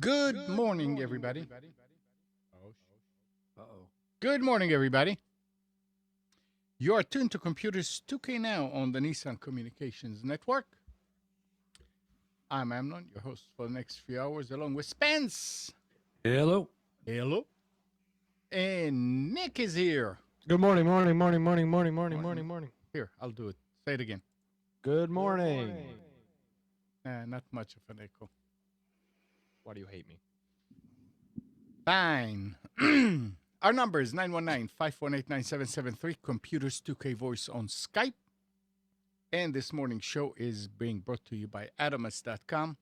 Good morning, everybody. Oh, Uh-oh. Good morning, everybody. You are tuned to Computers 2K Now on the Nissan Communications Network. I'm Amnon, your host for the next few hours, along with Spence. Hello. Hello. And Nick is here. Good morning, morning, morning, morning, morning, morning, Morning. morning, morning. Here, I'll do it. Say it again. Good morning. Not much of an echo. Why do you hate me? Fine. Our number is 919-518-9773. Computers 2K Voice on Skype. And this morning's show is being brought to you by Adamus.com,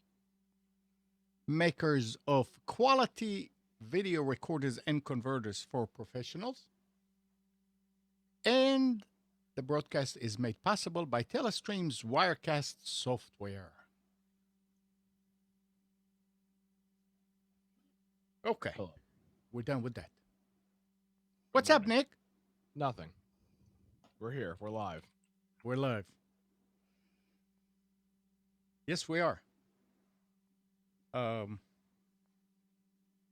makers of quality video recorders and converters for professionals. And the broadcast is made possible by Telestream's Wirecast software. Okay, Hello. we're done with that. What's up, Nick? Nothing. We're here. We're live. We're live. Yes, we are. Let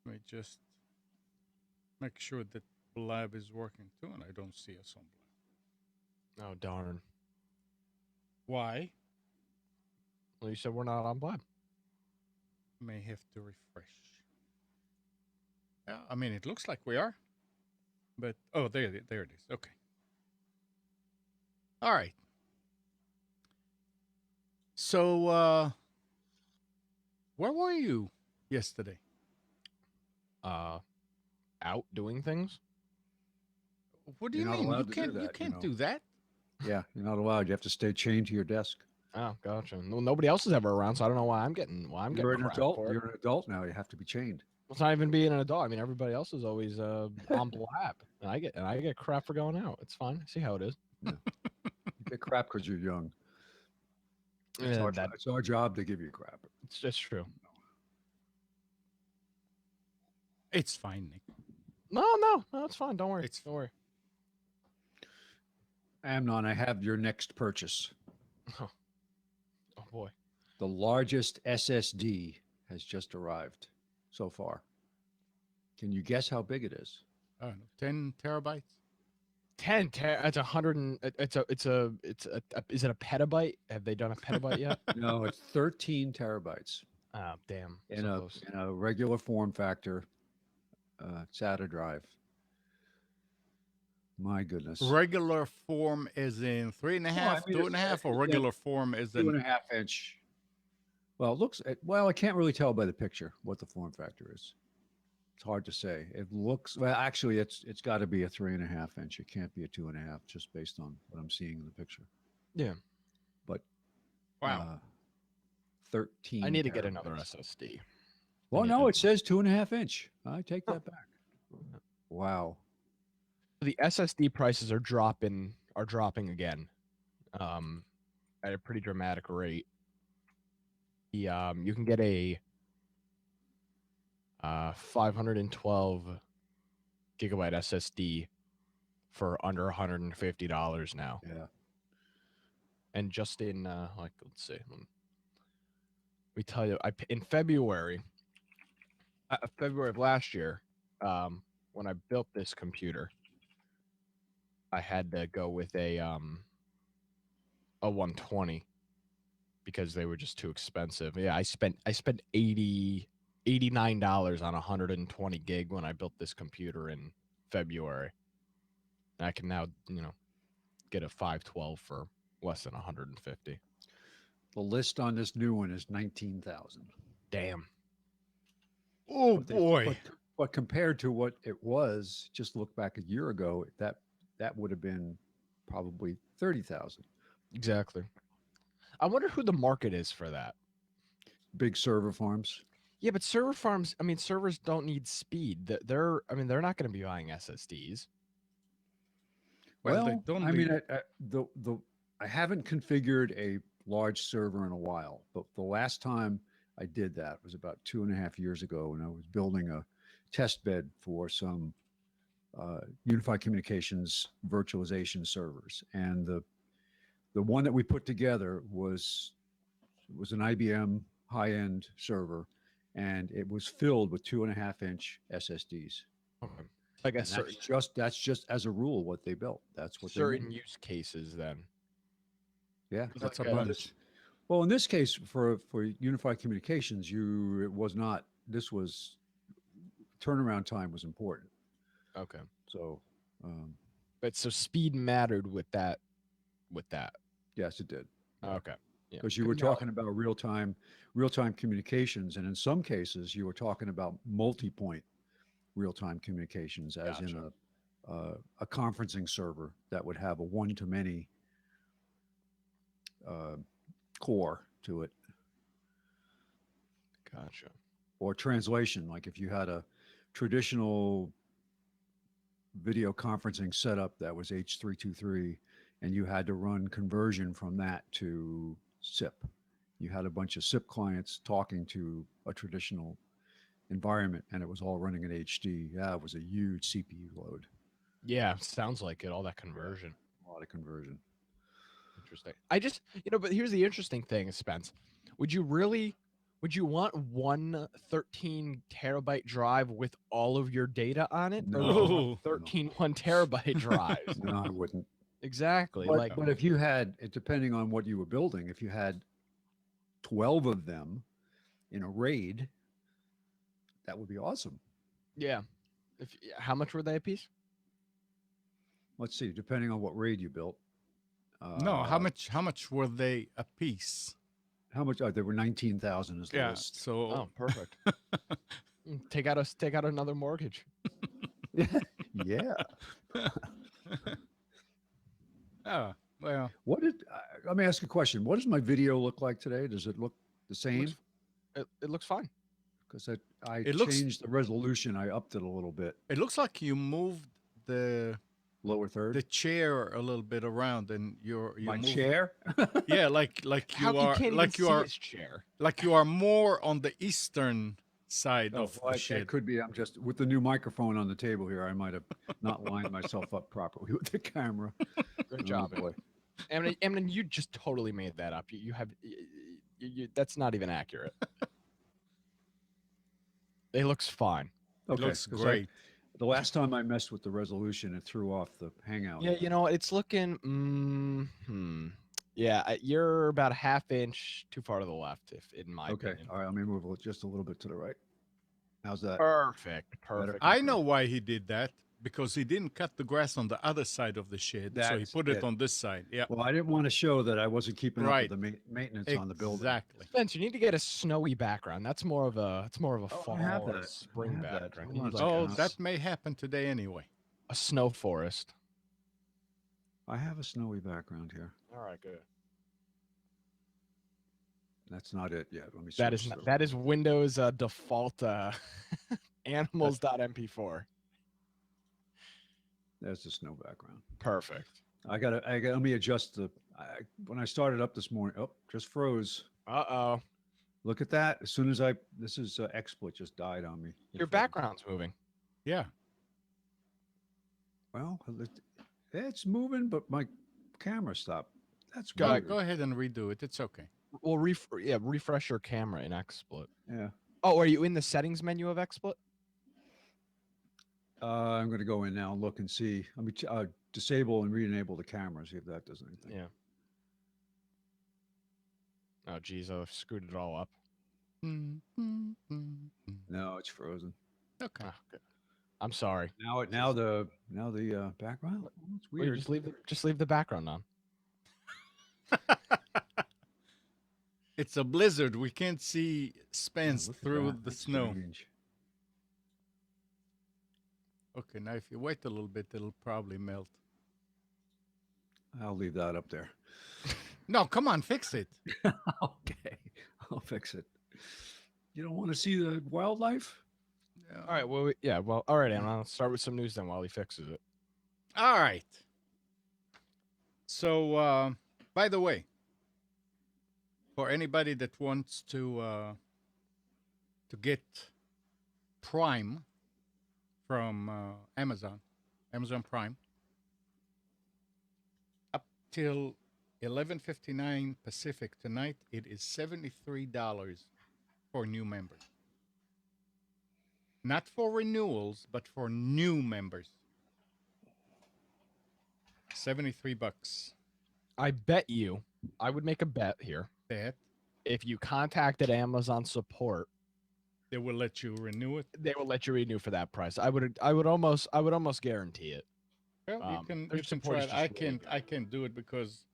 me just make sure that live is working too, and I don't see us on live. Oh, darn. Why? Well, you said we're not on Blab. May have to refresh. Yeah, I mean, it looks like we are, but oh, there it is. Okay. All right. So, where were you yesterday? Out doing things? What do You're you not mean? You allowed to do can't. You that, can't do that. Yeah, you're not allowed. You have to stay chained to your desk. Oh, gotcha. Well, nobody else is ever around, so I don't know why I'm getting You're an crap adult. for it. You're an adult now. You have to be chained. It's not even being an adult. I mean, everybody else is always on Blab, and I get crap for going out. It's fine. I see how it is. You get crap because you're young. It's, Yeah, it's our job to give you crap. it's just true. It's fine, Nick. No, it's fine. Don't worry. It's Don't worry. Amnon, I have your next purchase. Oh boy. The largest SSD has just arrived so far. Can you guess how big it is? I don't know, 10 terabytes. 10 it's 100 and it's a is it a petabyte? Have they done a petabyte yet? No, it's 13 terabytes Oh, damn. in So a close. in a regular form factor SATA drive. My goodness. Regular form is in 3.5, mean, 2.5, or yeah, regular form is two in. and a half inch. Well, it looks well. I can't really tell by the picture what the form factor is. It's hard to say. It looks well. Actually, it's got to be a 3.5 inch. It can't be a 2.5, just based on what I'm seeing in the picture. Yeah. But Wow. 13. I need to get another terabytes. SSD. Well, need no, to- it says 2.5 inch. I take that back. Wow. The SSD prices are dropping again. At a pretty dramatic rate. The you can get a 512 gigabyte SSD for under $150 now. Yeah. And just in like let's see. We tell you in February of last year, when I built this computer, I had to go with a 120 because they were just too expensive. Yeah, I spent $89 on 120 gig when I built this computer in February. And I can now, get a 512 for less than 150. The list on this new one is 19,000. Damn. Oh, But boy. But compared to what it was, just look back a year ago, that would have been probably 30,000. Exactly. I wonder who the market is for that. Big server farms. Yeah, but server farms, I mean, servers don't need speed. They're not going to be buying SSDs. Well, they Well, don't I mean, leave- I haven't configured a large server in a while, but the last time I did that was about 2.5 years ago when I was building a test bed for some unified communications virtualization servers, and the one that we put together was an IBM high end server, and it was filled with 2.5-inch SSDs. Okay. Like a And certain that's just as a rule what they built. That's what they certain made. use cases then. Yeah, That's like a a- bunch. well, in this case, for Unified Communications, it was not. This was turnaround time was important. Okay. So, But so speed mattered with that. With that. yes, it did. Okay. Yeah. Because you were talking about real time communications, and in some cases, you were talking about multi-point real time communications, as in Gotcha. a conferencing server that would have a one-to-many uh, core to it, Gotcha. or translation. Like if you had a traditional video conferencing setup that was H323, and you had to run conversion from that to SIP. You had a bunch of SIP clients talking to a traditional environment, and it was all running in HD. Yeah, it was a huge CPU load, Yeah, sounds like it. All that conversion. a lot of conversion. Interesting. I just, but here's the interesting thing, Spence. Would you want one 13 terabyte drive with all of your data on it? Or would you want No. 13 1 terabyte drives? No, I wouldn't. Exactly. But, Like, but if you had, depending on what you were building, if you had 12 of them in a RAID, that would be awesome. yeah. How much were they a piece? Let's see, depending on what RAID you built. No, how much were they a piece? How much? There were 19,000 is the Yeah. list. So Oh, perfect. Take out another mortgage. Yeah. oh, well, What did? Let me ask a question. What does my video look like today? Does it look the same? It looks fine. Because I It looks- changed the resolution. I upped it a little bit. it looks like you moved the Lower third. chair a little bit around, and you My moved, chair. Yeah, like How you are can't like even you see are his chair. like you are more on the eastern side Oh, of well, the it shed. could be. I'm just with the new microphone on the table here. I might have not lined myself up properly with the camera. Great Oh, job. boy. Eminem, you just totally made that up. You have that's not even accurate. It looks fine. It Okay. looks 'cause great. the last time I messed with the resolution, it threw off the Hangout. Yeah, it's looking. Yeah, you're about a half inch too far to the left, if in my Okay. opinion. All right. Let me move it just a little bit to the right. How's that? Perfect. Perfect. I know why he did that, because he didn't cut the grass on the other side of the shed, so he That's put it it. on this side. Yeah, Well, I didn't want to show that I wasn't keeping up Right. with the maintenance on the building. exactly. Spence, you need to get a snowy background. That's more of a Oh, fall I have or that. I spring have that. background. Hold You on need a like Oh, second. that may happen today anyway. a snow forest. I have a snowy background here. All right, good. That's not it yet. Let me. That is switch not, to- that is Windows default animals.mp4. There's the snow background. Perfect. Let me adjust when I started up this morning. Oh, just froze. Uh-oh. Look at that. As soon as this is XSplit just died on me. It Your froze. background's moving. Yeah. Well, it's moving, but my camera stopped. That's Go- weird. Go ahead and redo it. It's okay. Well, refresh your camera in XSplit. Yeah. Oh, are you in the settings menu of XSplit? I'm going to go in now and look and see. Let me disable and re-enable the camera. See if that does anything. Yeah. Oh, geez, I screwed it all up. Mm, mm, mm, mm. No, it's frozen. Okay. Ah, good. I'm sorry. Now the background. Oh, it's Well, you weird. just leave the background on. It's a blizzard. We can't see Yeah, Spence look at through that. the That's snow. strange. Okay, now if you wait a little bit, it'll probably melt. I'll leave that up there. No, come on, fix it. Okay, I'll fix it. You don't want to see the wildlife? All right. Well, all right, Anna. I'll start with some news then while he fixes it. All right. So, by the way, for anybody that wants to get Prime from Amazon Prime, up till 11:59 Pacific tonight, it is $73 for new members. Not for renewals, but for new members. $73. I bet you, I would make a bet here. That If you contacted Amazon support, they will let you renew it. they will let you renew for that price. I would almost guarantee it. Well, you Their can support try is it. I just really can't good. I can't do it because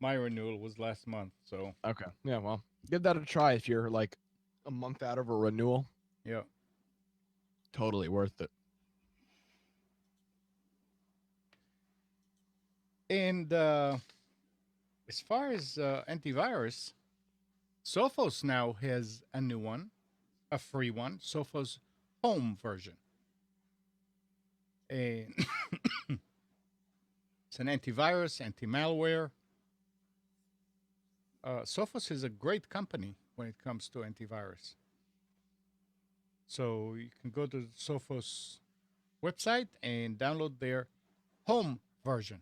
my renewal was last month. So Okay. Yeah, well, give that a try if you're like a month out of a renewal. yeah. Totally worth it. And as far as antivirus, Sophos now has a new one, a free one, Sophos Home version. And it's an antivirus, anti-malware. Sophos is a great company when it comes to antivirus. So you can go to the Sophos website and download their home version.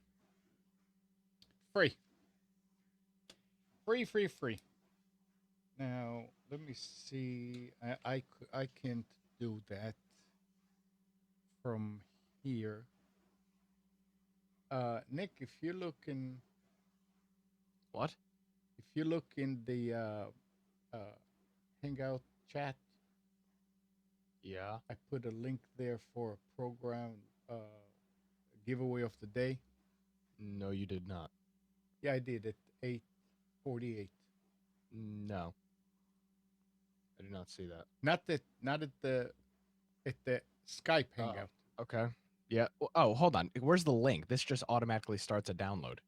Free. Free. Now, let me see. I can't do that from here. Nick, if you look in What? the Hangout chat, Yeah. I put a link there for a program giveaway of the day. No, you did not. Yeah, I did at 8:48. No. I did not see that. Not at the Skype Oh. Hangout. Okay. Yeah. Oh, hold on. Where's the link? This just automatically starts a download.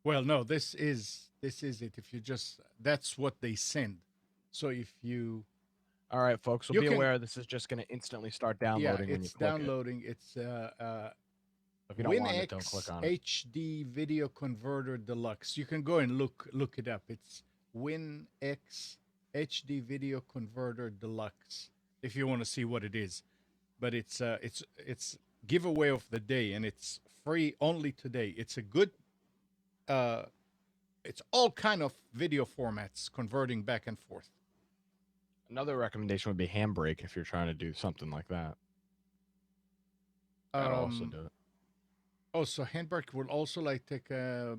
Well, no, this is it. If you just that's what they send. So if you All right, folks. So You be can- aware this is just going to instantly start downloading when you it's click downloading. It's it. If you don't want it, don't WinX click on it. HD Video Converter Deluxe. You can go and look it up. It's WinX HD Video Converter Deluxe. If you want to see what it is, but it's giveaway of the day, and it's free only today. It's a good. It's all kind of video formats converting back and forth. Another recommendation would be Handbrake if you're trying to do something like that. That'll also do it. Oh, so Handbrake will also like take a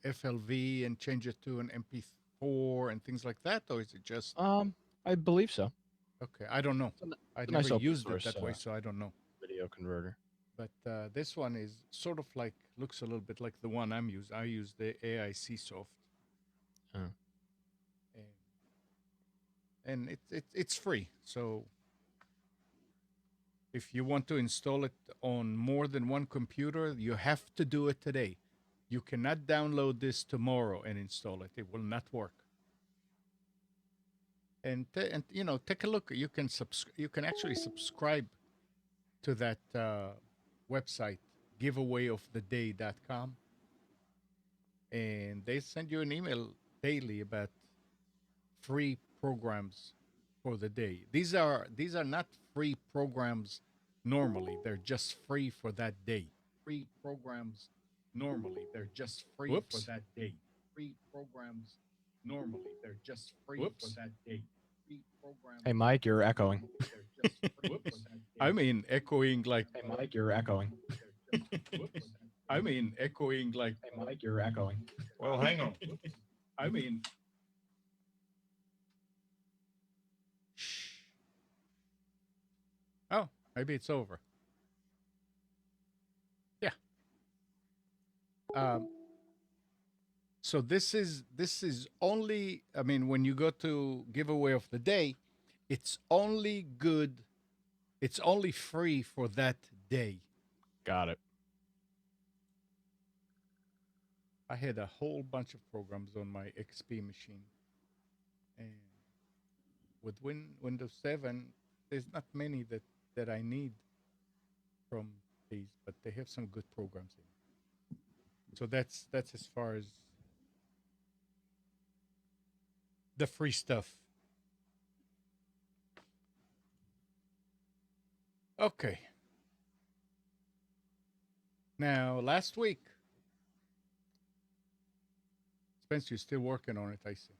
FLV and change it to an MP4 and things like that, or is it just I believe so. okay? I don't know. I a never nice open used it source, that way, so I don't know. Video converter. But this one is sort of like looks a little bit like the one I'm using. I use the AIC soft, Oh. and it's free. So if you want to install it on more than one computer, you have to do it today. You cannot download this tomorrow and install it. It will not work. And you know, take a look. You can you can actually subscribe to that website, giveawayoftheday.com, and they send you an email daily about free programs for the day. These are not free programs normally. They're just free for that day. Free programs normally. They're just free Whoops. for that day. Free programs normally. They're just free Whoops. for that day. Free programs. Hey, Mike, you're echoing. They're just free for that day. I mean, echoing like. Hey, Mike, you're echoing. I mean, echoing like. Hey, Mike, you're echoing. Well, hang on. I mean. Oh, maybe it's over. Yeah. So this is only. I mean, when you go to giveaway of the day, it's only good. It's only free for that day. Got it. I had a whole bunch of programs on my XP machine, and with Windows 7, there's not many that I need from these, but they have some good programs in. So that's as far as the free stuff. Okay. Now, last week, Spence, you're still working on it, I see.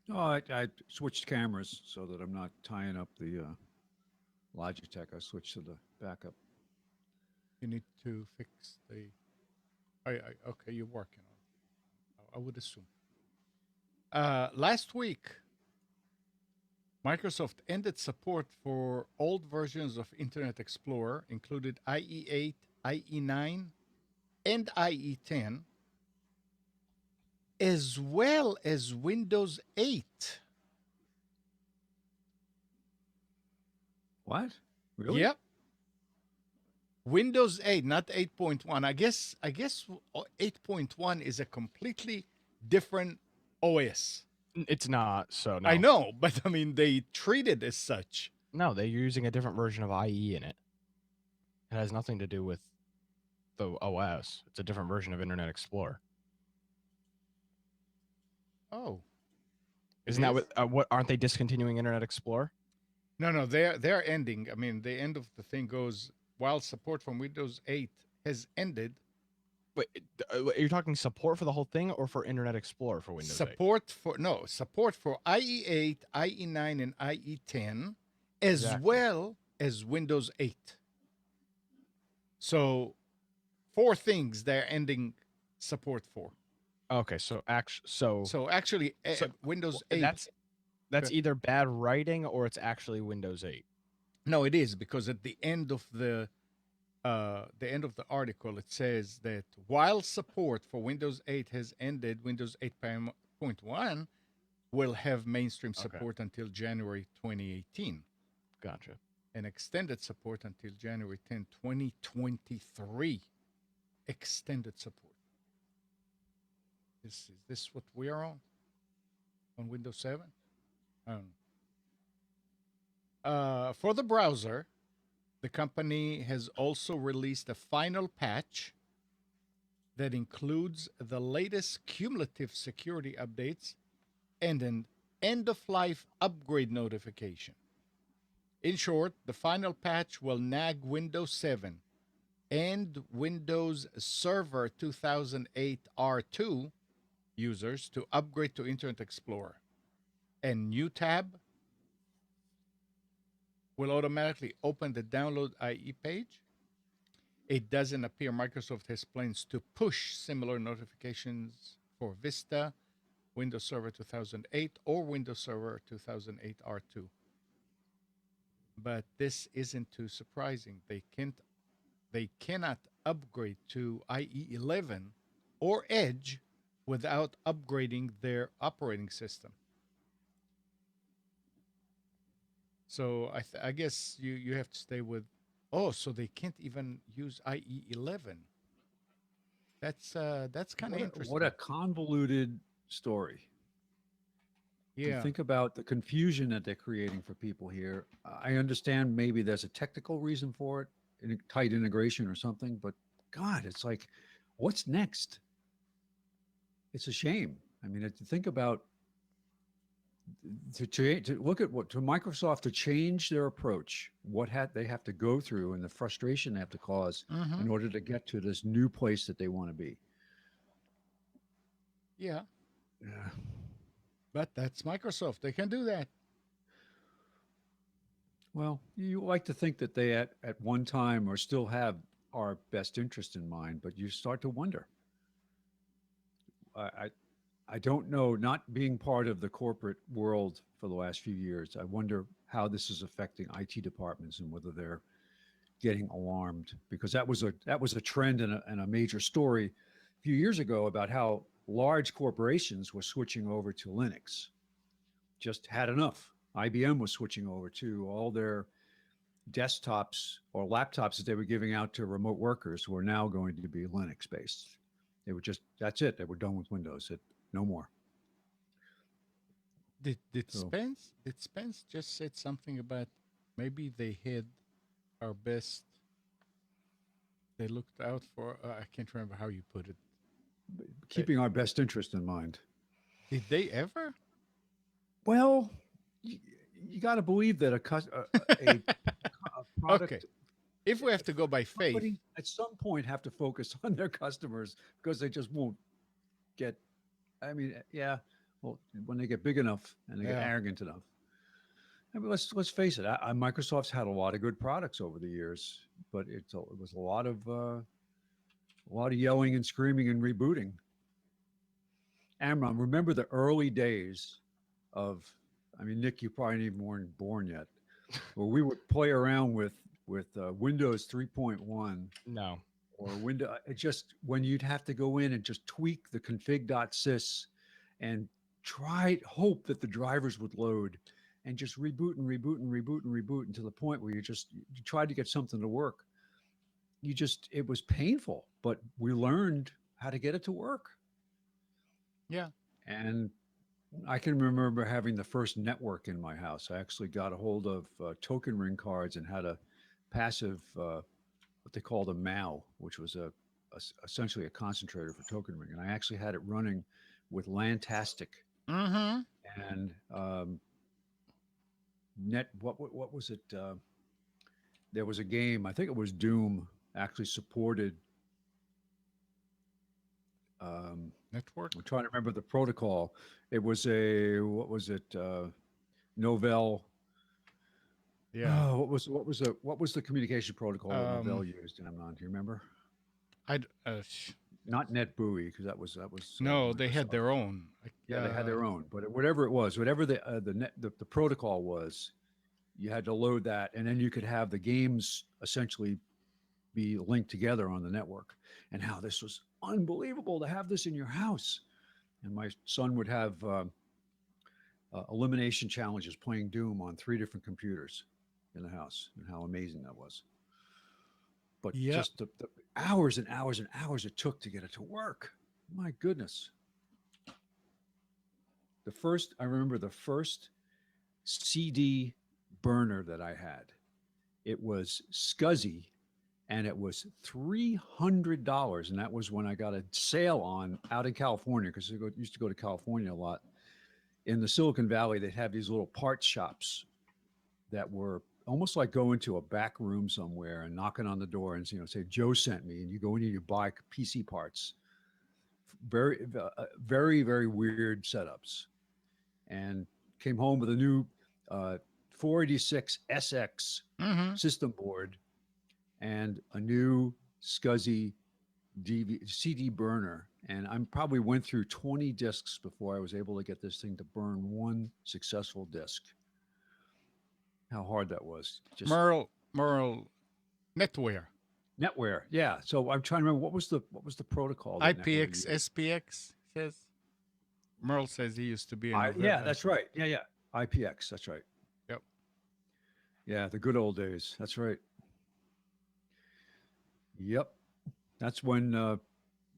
No, I switched cameras so that I'm not tying up the Logitech. I switched to the backup. You need to fix the. Okay, you're working on it. I would assume. Last week, Microsoft ended support for old versions of Internet Explorer, included IE8, IE9, and IE10, as well as Windows 8. What? Really? Yep. Windows 8, not 8.1. I guess 8.1 is a completely different OS. It's not. So no. I know, but I mean they treat it as such. No, they're using a different version of IE in it. It has nothing to do with the OS. It's a different version of Internet Explorer. Oh. Isn't that what? Aren't they discontinuing Internet Explorer? No, they're ending. I mean, the end of the thing goes while support from Windows 8 has ended. Wait, are you talking support for the whole thing or for Internet Explorer for Windows 8? Support for IE8, IE9, and IE10, as Exactly. well as Windows 8. So, 4 things they're ending support for. Okay, so Actually, So, Windows well, 8. that's either bad writing or it's actually Windows 8. No, it is, because at the end of the article, it says that while support for Windows 8 has ended, Windows 8.1 will have mainstream Okay. support until January 2018 Gotcha. and extended support until January 10, 2023. Extended support. Is this what we are on Windows 7? I don't know. For the browser, the company has also released a final patch that includes the latest cumulative security updates and an end-of-life upgrade notification. In short, the final patch will nag Windows 7 and Windows Server 2008 R2 users to upgrade to Internet Explorer. And new tab will automatically open the download IE page. It doesn't appear Microsoft has plans to push similar notifications for Vista, Windows Server 2008, or Windows Server 2008 R2. But this isn't too surprising. They cannot upgrade to IE 11 or Edge without upgrading their operating system. So I guess you have to stay with. Oh, so they can't even use IE 11. That's kind of interesting. What a convoluted story. You Yeah. think about the confusion that they're creating for people here. I understand maybe there's a technical reason for it, tight integration or something, but God, it's like, what's next? It's a shame. I mean, to think about to look at what to Microsoft to change their approach, what they have to go through, and the frustration they have to cause in order to get to this new place that they want to be. Yeah. Yeah. But that's Microsoft. They can do that. Well, you like to think that they at one time or still have our best interest in mind, but you start to wonder. I don't know, not being part of the corporate world for the last few years, I wonder how this is affecting IT departments and whether they're getting alarmed, because that was a trend and a major story a few years ago about how large corporations were switching over to Linux. Just had enough. IBM was switching over to all their desktops or laptops that they were giving out to remote workers were now going to be Linux based. They were just, that's it. They were done with Windows. No more. Did So- Spence just said something about maybe they had our best? They looked out for. I can't remember how you put it. Keeping our best interest in mind. Did they ever? Well, you got to believe that a product Okay. If we have to go by faith, company at some point have to focus on their customers because they just won't get. I mean, yeah. Well, when they get big enough and they get Yeah. arrogant enough, I mean, let's face it. Microsoft's had a lot of good products over the years, but it was a lot of yelling and screaming and rebooting. Amron, remember the early days of, I mean, Nick, you probably even weren't born yet, where we would play around with Windows 3.1 No. or just when you'd have to go in and just tweak the config.sys and hope that the drivers would load and just reboot and reboot and reboot and reboot until the point where you tried to get something to work. It was painful, but we learned how to get it to work. Yeah. And I can remember having the first network in my house. I actually got a hold of token ring cards and had a passive, what they called a MAU, which was essentially a concentrator for token ring. And I actually had it running with Lantastic. Mm-hmm. And what was it? There was a game, I think it was Doom, actually supported. Network. I'm trying to remember the protocol. It was what was it? Novell. Yeah. Oh, what was the communication protocol that Novell used? And I'm not. Do you remember? Not NetBEUI, because that was no, they had Microsoft. their own. Yeah, they had their own, but whatever it was, whatever the protocol was, you had to load that, and then you could have the games essentially be linked together on the network. And how this was unbelievable to have this in your house. And my son would have elimination challenges playing Doom on 3 different computers in the house, and how amazing that was. But just the hours and hours and hours it took to get it to work. My goodness. I remember the first CD burner that I had. It was SCSI, and it was $300. And that was when I got a sale out in California, because I used to go to California a lot. In the Silicon Valley, they'd have these little parts shops that were almost like going to a back room somewhere and knocking on the door and say, Joe sent me, and you go in and you buy PC parts. Very, very, very weird setups. And came home with a new 486 SX system board and a new SCSI CD burner. And I probably went through 20 discs before I was able to get this thing to burn one successful disc. How hard that was. Merle NetWare. NetWare, yeah. So I'm trying to remember, what was the protocol? IPX, SPX says. Merle says he used to be in. Yeah, that's right. Yeah. IPX, that's right. Yep. Yeah, the good old days. That's right. Yep. That's when,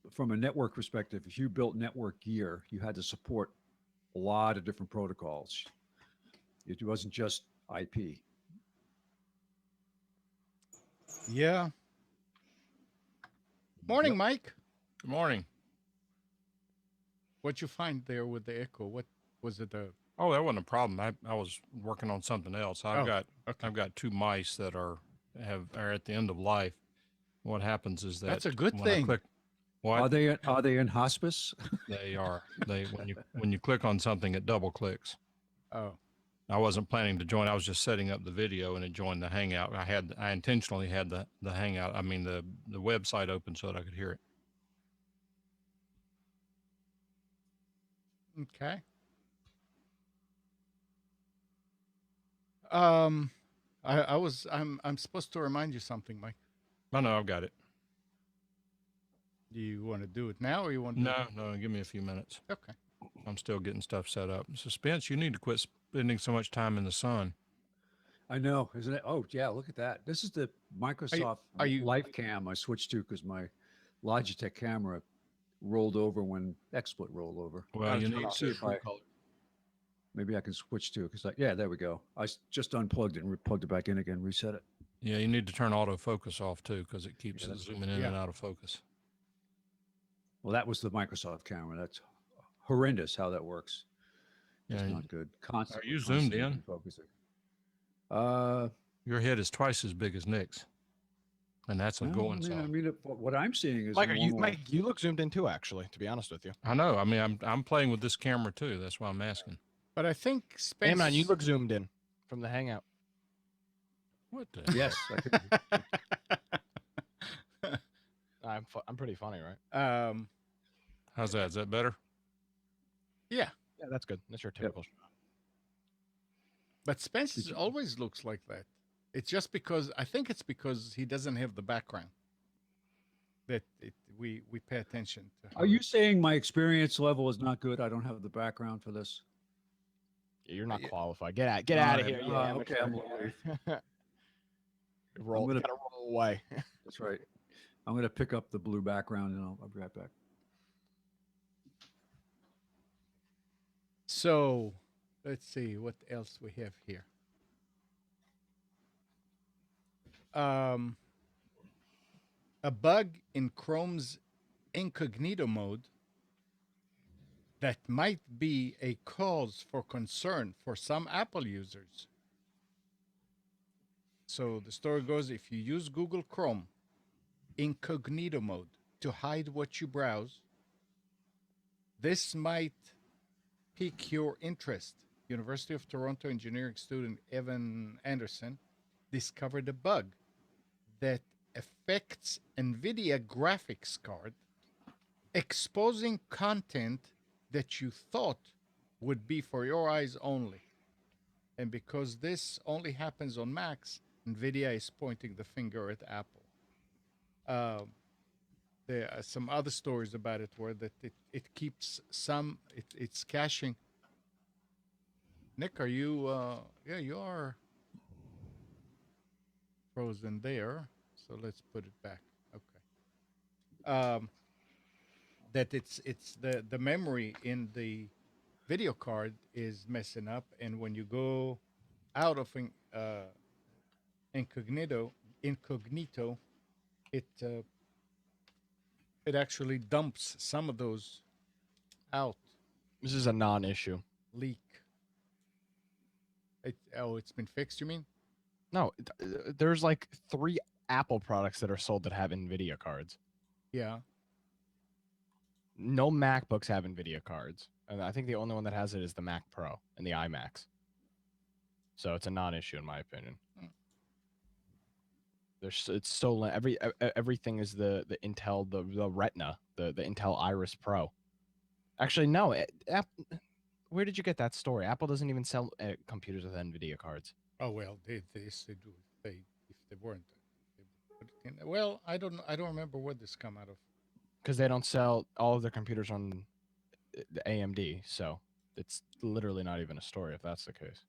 from a network perspective, if you built network gear, you had to support a lot of different protocols. It wasn't just IP. Yeah. Morning, Mike. Good morning. What'd you find there with the echo? What was it? Oh, that wasn't a problem. I was working on something else. I've got 2 mice that are at the end of life. What happens is that That's a good when thing. I click, what? Are they in hospice? They are. When you click on something, it double clicks. Oh. I wasn't planning to join. I was just setting up the video, and it joined the Hangout. I intentionally had the Hangout. I mean the website open so that I could hear it. Okay. I'm supposed to remind you something, Mike. Oh no, I've got it. Do you want to do it now, or you want to? No. Give me a few minutes. Okay. I'm still getting stuff set up. Suspense. You need to quit spending so much time in the sun. I know, isn't it? Oh, yeah, look at that. This is the Microsoft Live Cam I switched to because my Logitech camera rolled over when XSplit rolled over. Well, you need to. Maybe I can switch to it because, there we go. I just unplugged it and plugged it back in again, reset it. Yeah, you need to turn autofocus off too because it keeps zooming in and out of focus. Well, that was the Microsoft camera. That's horrendous how that works. It's not good. Are you zoomed in? Focusing. Your head is twice as big as Nick's, and that's a going sign. I mean, what I'm seeing is Mike, you look zoomed in too, actually, to be honest with you. I know. I mean, I'm playing with this camera too. That's why I'm asking. But I think Spence. Amnon, you look zoomed in from the Hangout. What the? Yes. I could- I'm pretty funny, right? How's that? Is that better? Yeah, Yeah, that's good. That's your Yep. typical. but Spence Did you- always looks like that. It's just because I think it's because he doesn't have the background that we pay attention to. Are you saying my experience level is not good? I don't have the background for this. You're not Yeah. qualified. Get out of Alright, here. You okay, I'm amateur. gonna- roll. gonna- Gotta roll away. That's right. I'm going to pick up the blue background and I'll be right back. So let's see what else we have here. A bug in Chrome's incognito mode that might be a cause for concern for some Apple users. So the story goes, if you use Google Chrome incognito mode to hide what you browse, this might pique your interest. University of Toronto engineering student Evan Anderson discovered a bug that affects NVIDIA graphics card, exposing content that you thought would be for your eyes only. And because this only happens on Macs, NVIDIA is pointing the finger at Apple. There are some other stories about it where that it keeps some, it's caching. Nick, are you, yeah, you are frozen there. So let's put it back. Okay. That it's the memory in the video card is messing up, and when you go out of incognito, it actually dumps some of those out. This is a non-issue. Leak. It's been fixed. You mean? No, there's like 3 Apple products that are sold that have NVIDIA cards. Yeah. No MacBooks have NVIDIA cards. And I think the only one that has it is the Mac Pro and the iMacs. So it's a non-issue in my opinion. It's stolen. Everything is the Intel, the Retina, the Intel Iris Pro. Actually, no. Where did you get that story? Apple doesn't even sell computers with NVIDIA cards. Oh well, they do. If they weren't, they would put it in. Well, I don't remember where this come out of. Because they don't sell all of their computers on the AMD, so it's literally not even a story if that's the case.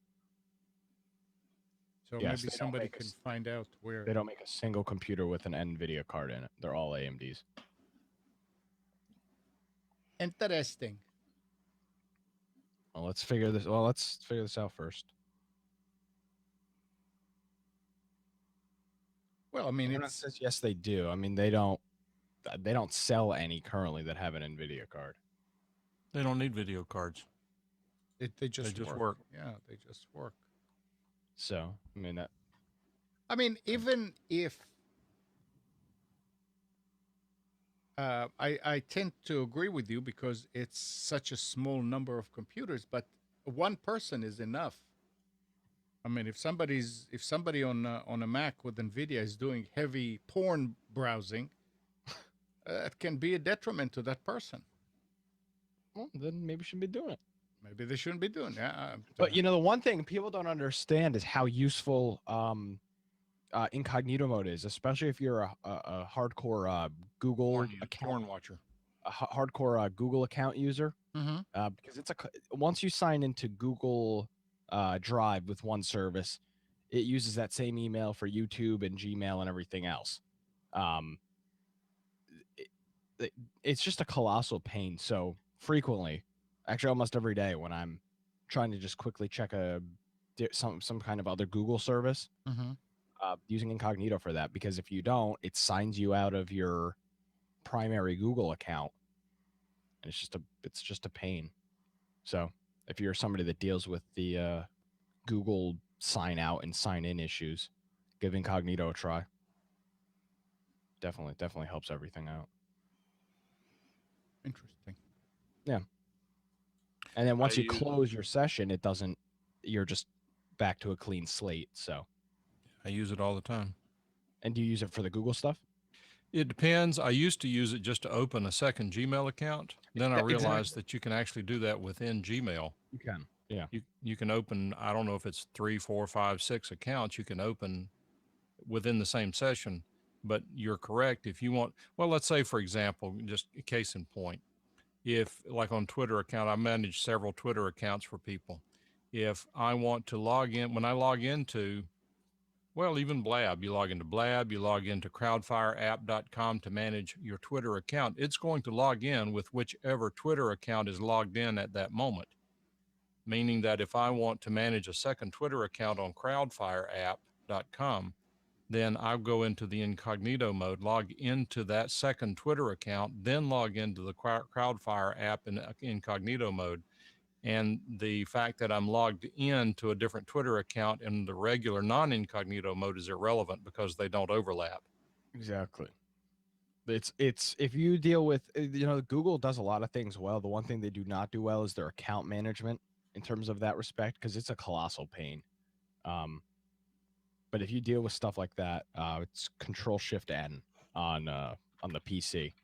So Yes, maybe they don't somebody make can us- find out where. They don't make a single computer with an NVIDIA card in it. They're all AMDs. Interesting. Well, let's figure this out first. Well, I mean, Internet it's says yes, they do. I mean, they don't sell any currently that have an NVIDIA card. They don't need video cards. they just just work. work. Yeah, they just work. So, I mean, that I mean, even if I tend to agree with you because it's such a small number of computers, but one person is enough. I mean, if somebody on a Mac with NVIDIA is doing heavy porn browsing, it can be a detriment to that person. well, then maybe shouldn't be doing it. Maybe they shouldn't be doing that. But you know, the one thing people don't understand is how useful incognito mode is, especially if you're a hardcore Google account, Porn watcher. hardcore Google account user. Mm-hmm. Because once you sign into Google Drive with one service, it uses that same email for YouTube and Gmail and everything else. It's just a colossal pain. So frequently, actually almost every day, when I'm trying to just quickly check some kind of other Google service, Mm-hmm. using incognito for that, because if you don't, it signs you out of your primary Google account, and it's just a pain. So if you're somebody that deals with the Google sign out and sign in issues, give incognito a try. Definitely helps everything out. Interesting. And then once I you use- close your session, it doesn't. You're just back to a clean slate. So, I use it all the time. and do you use it for the Google stuff? It depends. I used to use it just to open a second Gmail account. Then I Yeah, exactly. realized that you can actually do that within Gmail. You can. Yeah. You can open, I don't know if it's 3, 4, 5, 6 accounts you can open within the same session. But you're correct. If you want, well, let's say, for example, just a case in point, if like on Twitter account, I manage several Twitter accounts for people. If I want to log in, when I log into, well, even Blab, you log into Blab, you log into crowdfireapp.com to manage your Twitter account. It's going to log in with whichever Twitter account is logged in at that moment. Meaning that if I want to manage a second Twitter account on crowdfireapp.com, then I'll go into the incognito mode, log into that second Twitter account, then log into the Crowdfire app in incognito mode. And the fact that I'm logged in to a different Twitter account in the regular non-incognito mode is irrelevant because they don't overlap. Exactly. It's if you deal with, Google does a lot of things well. The one thing they do not do well is their account management in terms of that respect, because it's a colossal pain. But if you deal with stuff like that, it's Control-Shift-N on the PC.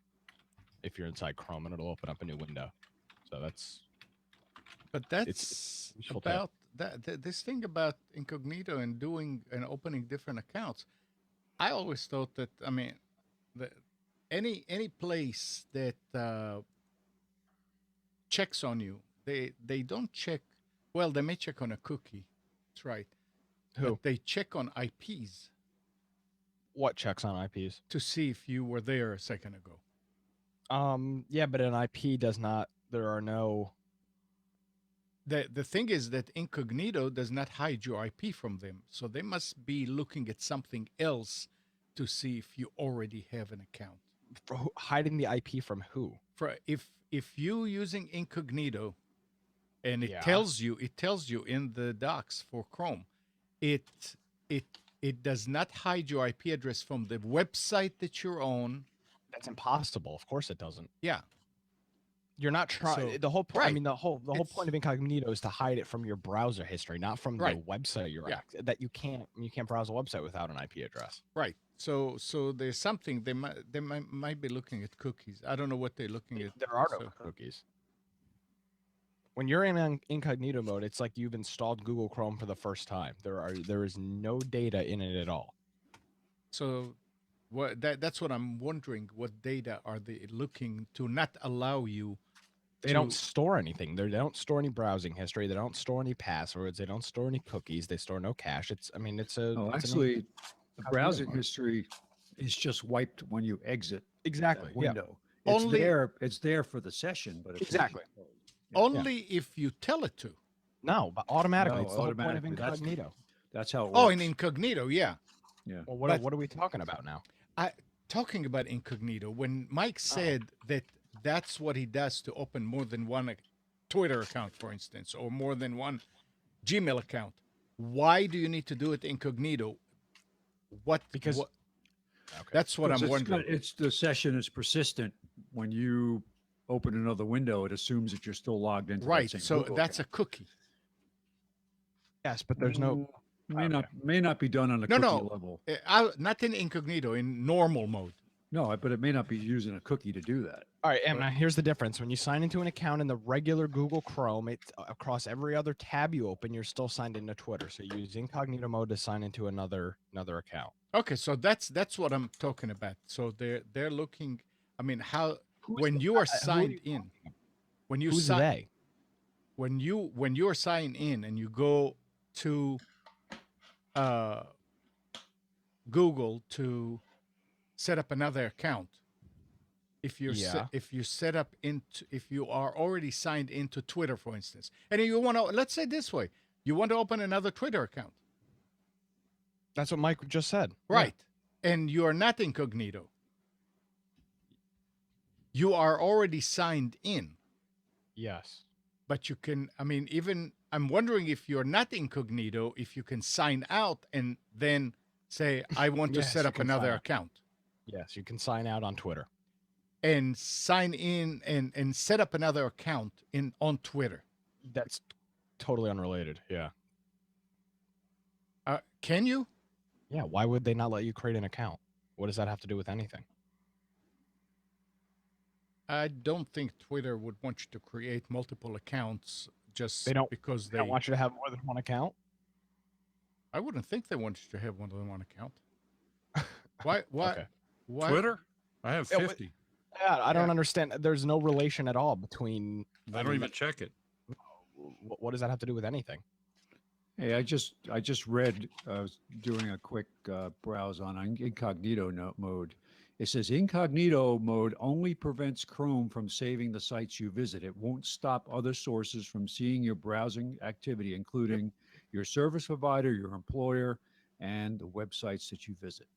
If you're inside Chrome, and it'll open up a new window. So that's. But that's useful about this thing about incognito and doing and opening different accounts. I always thought that, I mean, any place that checks on you, they don't check. Well, they may check on a cookie. That's right. Who? But they check on IPs What checks on IPs? to see if you were there a second ago. Yeah, but an IP does not. There are no. The thing is that incognito does not hide your IP from them, so they must be looking at something else to see if you already have an account. Hiding the IP from who? For if you using incognito, and it Yeah. tells you in the docs for Chrome, it does not hide your IP address from the website that you're on. That's impossible. Of course it doesn't. Yeah, You're not trying. So- The whole point. I right. mean, the whole It's- point of incognito is to hide it from your browser history, not from Right. the website you're Yeah. at. That you can't browse a website without an IP address. right. So there's something they might be looking at cookies. I don't know what they're looking at. There are no so- cookies. When you're in incognito mode, it's like you've installed Google Chrome for the first time. There is no data in it at all. So that's what I'm wondering. What data are they looking to not allow you? They don't store anything. They don't store any browsing history. They don't store any passwords. They don't store any cookies. They store no cache. It's a. Oh, it's an- actually, the Incognito browsing mode. history is just wiped when you exit exactly. that Yeah. window. It's Only- there. It's there for the session, but it's Exactly. Only if you tell it to. No, but automatically. No, It's the whole point of automatically. That's- incognito. That's how it works. Oh, in incognito, yeah. Yeah. Well, but- what are we talking about now? Talking about incognito, when Mike said that that's what he does to open more than one Twitter account, for instance, or more than one Gmail account, why do you need to do it incognito? Because- what, Okay. that's what Because I'm it's wondering. It's the session is persistent. When you open another window, it assumes that you're still logged into that Right. same So Google that's account. a cookie. Yes, but there's no. may not be done on a No, cookie no. level. Not in incognito, in normal mode. No, but it may not be using a cookie to do that. All right, and here's the difference. When you sign into an account in the regular Google Chrome, it's across every other tab you open, you're still signed into Twitter. So you use incognito mode to sign into another account. Okay, so that's what I'm talking about. So they're looking. I mean, how Who's when the- you are who are signed you in, talking about? when you Who's sign they? when you're signed in and you go to Google to set up another account. If you're Yeah. if you set up into if you are already signed into Twitter, for instance, and you want to, let's say this way, you want to open another Twitter account, That's what Mike just said. right? And you are not incognito. You are already signed in. Yes. But you can, I mean, even I'm wondering if you're not incognito, if you can sign out and then say, I want to Yes, set you up can another sign out. account Yes, you can sign out on Twitter. and sign in and set up another account on Twitter. That's totally unrelated. Yeah. Can you? Yeah, why would they not let you create an account? What does that have to do with anything? I don't think Twitter would want you to create multiple accounts just They don't. because They don't want you to have more than one account. I wouldn't think they want you to have more than one account. Why? Why? Okay. Why? Twitter? I have Yeah, 50. Yeah, I don't Yeah. understand. There's no relation at all between. I don't even check it. What does that have to do with anything? Hey, I just read. I was doing a quick browse on incognito mode. It says incognito mode only prevents Chrome from saving the sites you visit. It won't stop other sources from seeing your browsing activity, including your service provider, your employer, and the websites that you visit.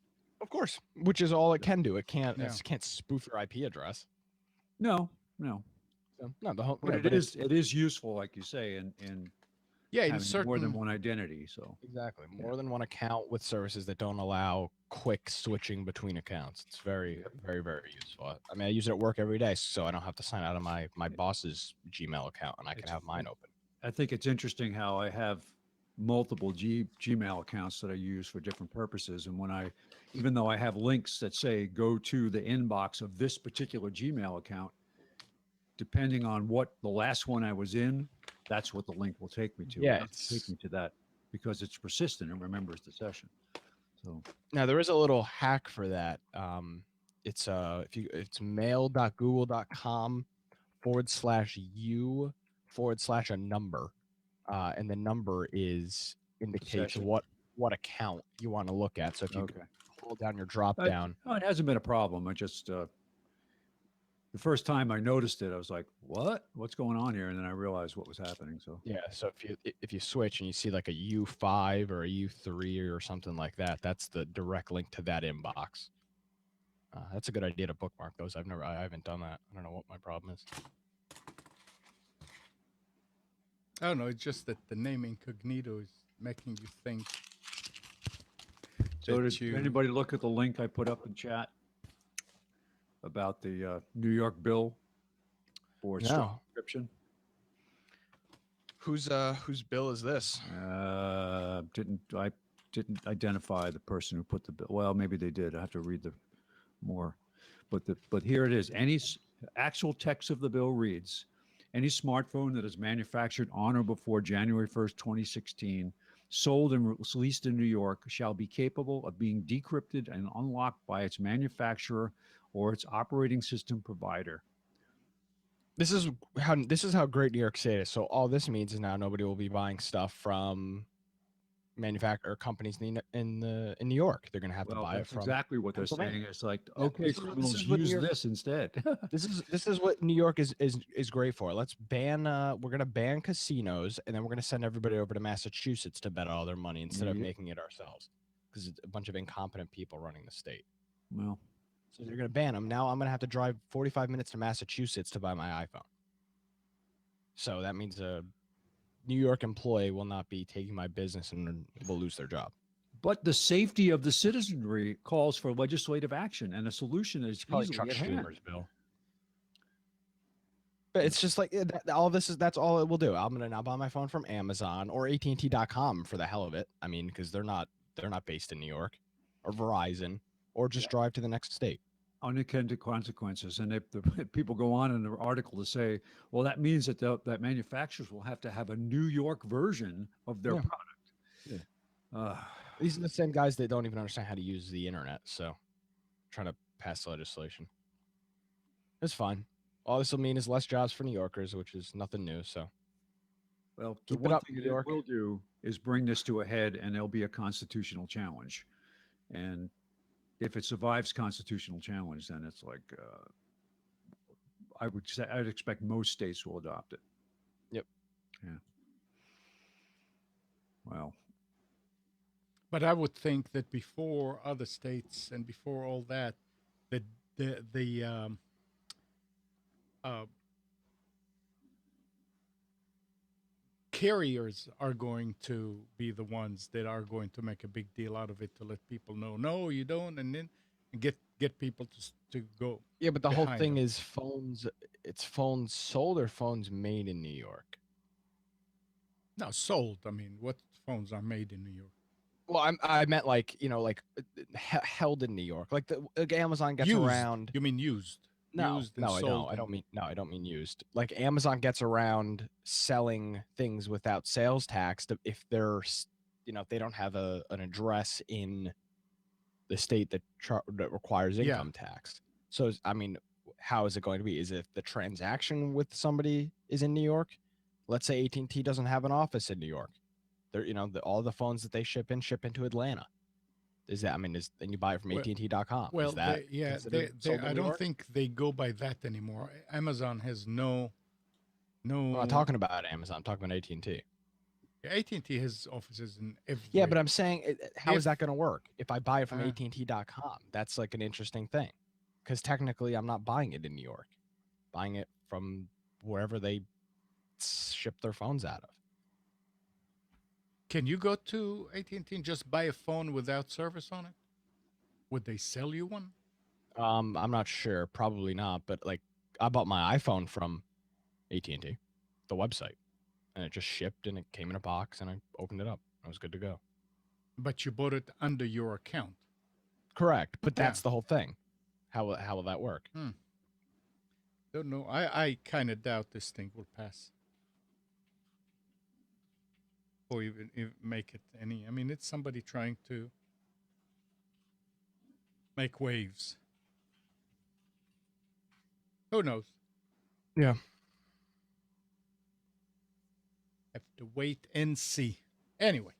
Of course, which is all it can do. It can't. Yeah. It can't spoof your IP address. No. So, no, the whole. But yeah, it is useful, like you say, in Yeah, in having certain more than one identity. So exactly more than one account with services that don't allow quick switching between accounts. It's very, very, very useful. I mean, I use it at work every day, so I don't have to sign out of my boss's Gmail account, and I can It's- have mine open. I think it's interesting how I have multiple Gmail accounts that I use for different purposes. And even though I have links that say go to the inbox of this particular Gmail account, depending on what the last one I was in, that's what the link will take me to. Yeah, It doesn't take it's- me to that because it's persistent and remembers the session. So Now there is a little hack for that. It's it's mail.google.com/u/ a number, and the number indicates session. what account you want to look at. So if you okay, hold down your drop Uh, down, no, it hasn't been a problem. I just the first time I noticed it, I was like, "What? What's going on here?" And then I realized what was happening. So yeah. So if you switch and you see like a U5 or a U3 or something like that, that's the direct link to that inbox. That's a good idea to bookmark those. I haven't done that. I don't know what my problem is. I don't know. It's just that the name incognito is making you think. So that did anybody look at the link I put up in chat about the New York bill for strong No. encryption? Whose bill is this? I didn't identify the person who put the bill. Well, maybe they did. I have to read the more, but here it is. Actual text of the bill reads: any smartphone that is manufactured on or before January 1st, 2016, sold and released in New York shall be capable of being decrypted and unlocked by its manufacturer or its operating system provider. This is how great New York State is. So all this means is now nobody will be buying stuff from manufacturer companies in New York. They're going to have to Well, buy it that's from. exactly what they're saying. Pennsylvania. It's like, Yeah, okay, this is criminals what New use York- this instead. This is what New York is great for. Let's ban. We're going to ban casinos, and then we're going to send everybody over to Massachusetts to bet all their money instead of Yep. making it ourselves, because it's a bunch of incompetent people running the state. Well, So they're going to ban them. Now I'm going to have to drive 45 minutes to Massachusetts to buy my iPhone. So that means a New York employee will not be taking my business and will lose their job. but the safety of the citizenry calls for legislative action, and a solution is Probably easily Chuck at hand. Schumer's bill. But it's just like all this is. That's all it will do. I'm gonna now buy my phone from Amazon or AT&T.com for the hell of it. I mean, because they're not based in New York, or Verizon, or just drive to the next state. Unintended consequences. And if the people go on in the article to say, well, that means that that manufacturers will have to have a New York version of their Yeah. product. Yeah. These are the same guys that don't even understand how to use the internet. So, trying to pass legislation. It's fine. All this will mean is less jobs for New Yorkers, which is nothing new. So, Well, Keep the it one up, thing New that it York. will do is bring this to a head, and there'll be a constitutional challenge. And if it survives constitutional challenge, then it's like I'd expect most states will adopt it. Yep. Yeah. Well, But I would think that before other states and before all that, that the carriers are going to be the ones that are going to make a big deal out of it to let people know, no, you don't, and then get people to go. yeah, but the whole Behind thing them. is phones. It's phones sold or phones made in New York. No, sold. I mean, what phones are made in New York? Well, I meant like, like held in New York. Like Amazon gets Used. around. You mean used? No, Used and no, I don't. sold. I don't mean no, I don't mean used. Like Amazon gets around selling things without sales tax if if they don't have an address in the state that requires Yeah. income tax. So I mean, how is it going to be? Is it the transaction with somebody is in New York? Let's say AT&T doesn't have an office in New York. They're all the phones that they ship into Atlanta. Is that and you buy it from Well- AT&T.com. Well, Is that yeah, considered sold in I New don't York? think they go by that anymore. Amazon has no. I'm not talking about Amazon. I'm talking about AT&T. AT&T has offices in every. Yeah, but I'm saying, how is that If- going to work? If I buy it from Uh. AT&T.com, that's like an interesting thing, because technically I'm not buying it in New York, buying it from wherever they ship their phones out of. Can you go to AT&T and just buy a phone without service on it? Would they sell you one? I'm not sure, probably not, but like I bought my iPhone from AT&T, the website, and it just shipped and it came in a box and I opened it up. I was good to go. But you bought it under your account. Correct, but Yeah. that's the whole thing. How will that work? Don't know. I kind of doubt this thing will pass. Or even make it any. I mean, it's somebody trying to make waves. Who knows? Yeah. Have to wait and see. Anyway.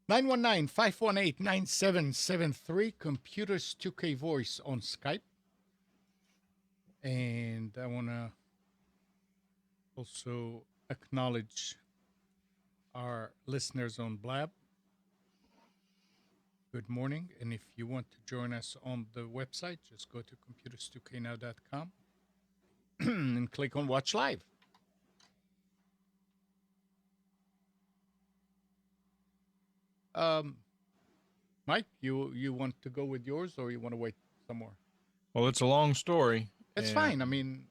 919-518-9773. Computers 2K Voice on Skype. And I want to also acknowledge our listeners on Blab. Good morning. And if you want to join us on the website, just go to computers2know.com and click on Watch Live. Mike, you want to go with yours or you want to wait some more? Well, it's a long story. It's and fine. I mean,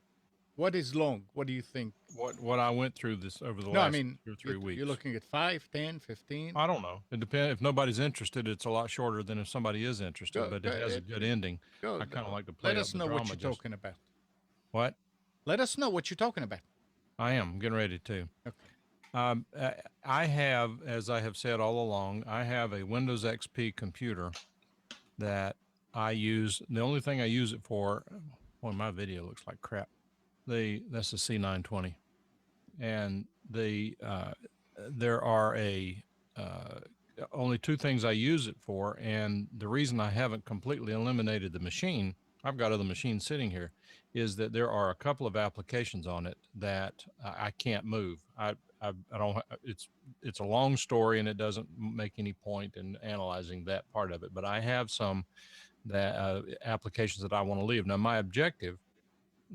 what is long? What do you think? what I went through this over the No, I last mean, 2 or 3 weeks. you're looking at 5, 10, 15. I don't know. It depends. If nobody's interested, it's a lot shorter than if somebody is interested. Go- but go it has a ahead. good ending. Go, I kind of like to play Let up us the know what drama you're just- talking about. What? Let us know what you're talking about. I am. I'm getting ready to. Okay. I have, as I have said all along, I have a Windows XP computer that I use. The only thing I use it for, boy, my video looks like crap. That's the C920, and there are only two things I use it for, and the reason I haven't completely eliminated the machine, I've got other machines sitting here, is that there are a couple of applications on it that I can't move. I don't. It's a long story, and it doesn't make any point in analyzing that part of it. But I have some applications that I want to leave. Now, my objective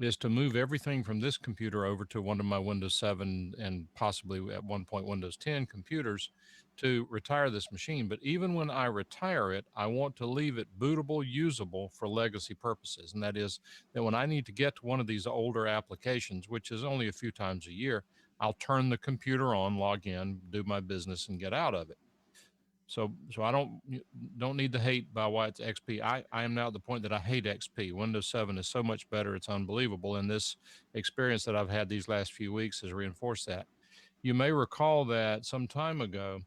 is to move everything from this computer over to one of my Windows 7 and possibly at one point Windows 10 computers to retire this machine. But even when I retire it, I want to leave it bootable, usable for legacy purposes. And that is that when I need to get to one of these older applications, which is only a few times a year, I'll turn the computer on, log in, do my business, and get out of it. So I don't need the hate by why it's XP. I am now at the point that I hate XP. Windows 7 is so much better. It's unbelievable. And this experience that I've had these last few weeks has reinforced that. You may recall that some time ago,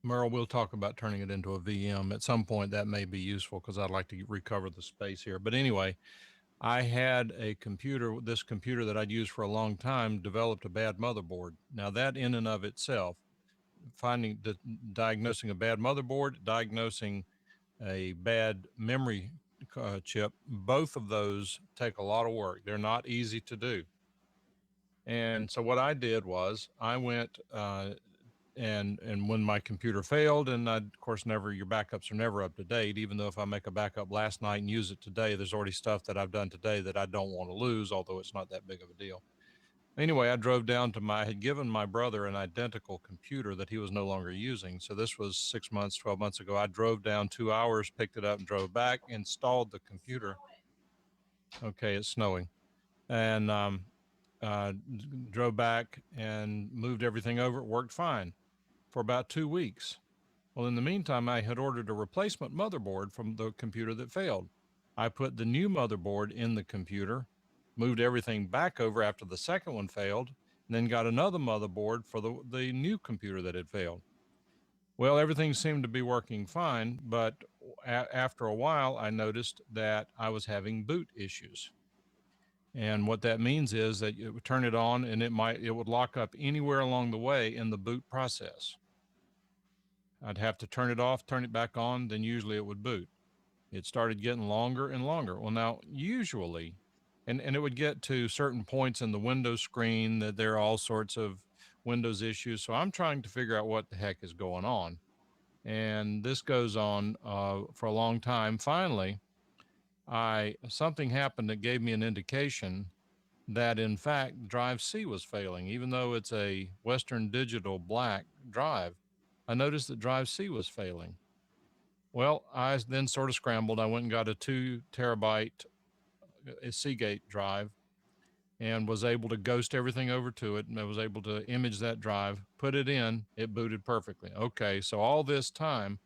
Merle, we'll talk about turning it into a VM at some point. That may be useful because I'd like to recover the space here. But anyway, I had a computer, this computer that I'd used for a long time, developed a bad motherboard. Now that in and of itself, diagnosing a bad motherboard, diagnosing a bad memory chip, both of those take a lot of work. They're not easy to do. And so what I did was I went and when my computer failed, and of course your backups are never up to date, even though if I make a backup last night and use it today, there's already stuff that I've done today that I don't want to lose, although it's not that big of a deal. Anyway, I drove down I had given my brother an identical computer that he was no longer using. So this was 6 months, 12 months ago. I drove down 2 hours, picked it up and drove back, installed the computer. Okay, it's snowing. And drove back and moved everything over. It worked fine for about 2 weeks. Well, in the meantime, I had ordered a replacement motherboard from the computer that failed. I put the new motherboard in the computer, moved everything back over after the second one failed, and then got another motherboard for the new computer that had failed. Well, everything seemed to be working fine, but after a while, I noticed that I was having boot issues. And what that means is that you would turn it on and it would lock up anywhere along the way in the boot process. I'd have to turn it off, turn it back on, then usually it would boot. It started getting longer and longer. Well, now usually, and it would get to certain points in the Windows screen that there are all sorts of Windows issues. So I'm trying to figure out what the heck is going on. And this goes on for a long time. Finally, something happened that gave me an indication that in fact drive C was failing. Even though it's a Western Digital black drive, I noticed that drive C was failing. Well, I then sort of scrambled. I went and got a 2 terabyte Seagate drive and was able to ghost everything over to it. And I was able to image that drive, put it in, it booted perfectly. Okay, so all this time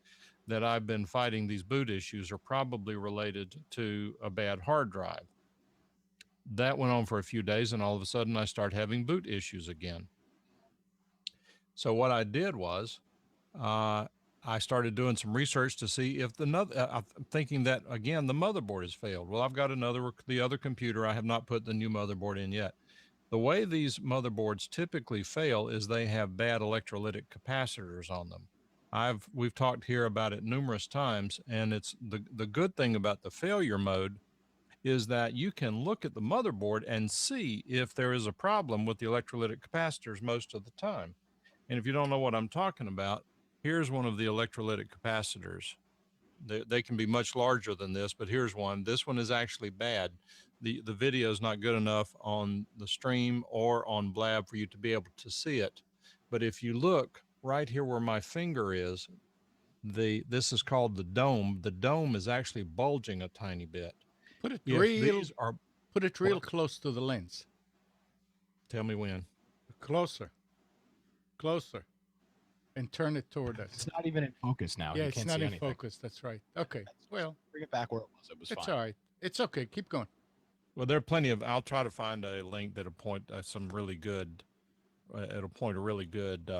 that I've been fighting these boot issues are probably related to a bad hard drive. That went on for a few days, and all of a sudden I start having boot issues again. So what I did was I started doing some research to see if I'm thinking that again, the motherboard has failed. Well, I've got the other computer. I have not put the new motherboard in yet. The way these motherboards typically fail is they have bad electrolytic capacitors on them. We've talked here about it numerous times, and it's the good thing about the failure mode is that you can look at the motherboard and see if there is a problem with the electrolytic capacitors most of the time. And if you don't know what I'm talking about, here's one of the electrolytic capacitors. They can be much larger than this, but here's one. This one is actually bad. The video is not good enough on the stream or on Blab for you to be able to see it. But if you look right here where my finger is, this is called the dome. The dome is actually bulging a tiny bit. Put it If real what? close to the lens. Tell me when. Closer. And turn it toward us. It's not even in focus now. Yeah, You it's can't not see in anything. focus. That's right. Okay. Well, Bring it back where it was. It was it's fine. all right. It's okay. Keep going. Well, there are plenty of. I'll try to find a link that'll point some really good. It'll point a really good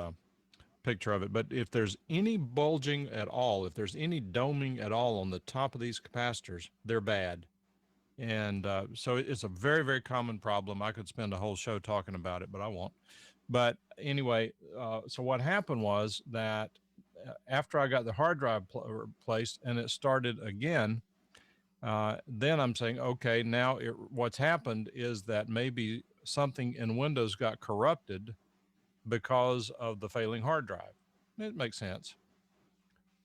picture of it. But if there's any bulging at all, if there's any doming at all on the top of these capacitors, they're bad. And so it's a very, very common problem. I could spend a whole show talking about it, but I won't. But anyway, so what happened was that after I got the hard drive replaced and it started again, then I'm saying, okay, now what's happened is that maybe something in Windows got corrupted because of the failing hard drive. It makes sense.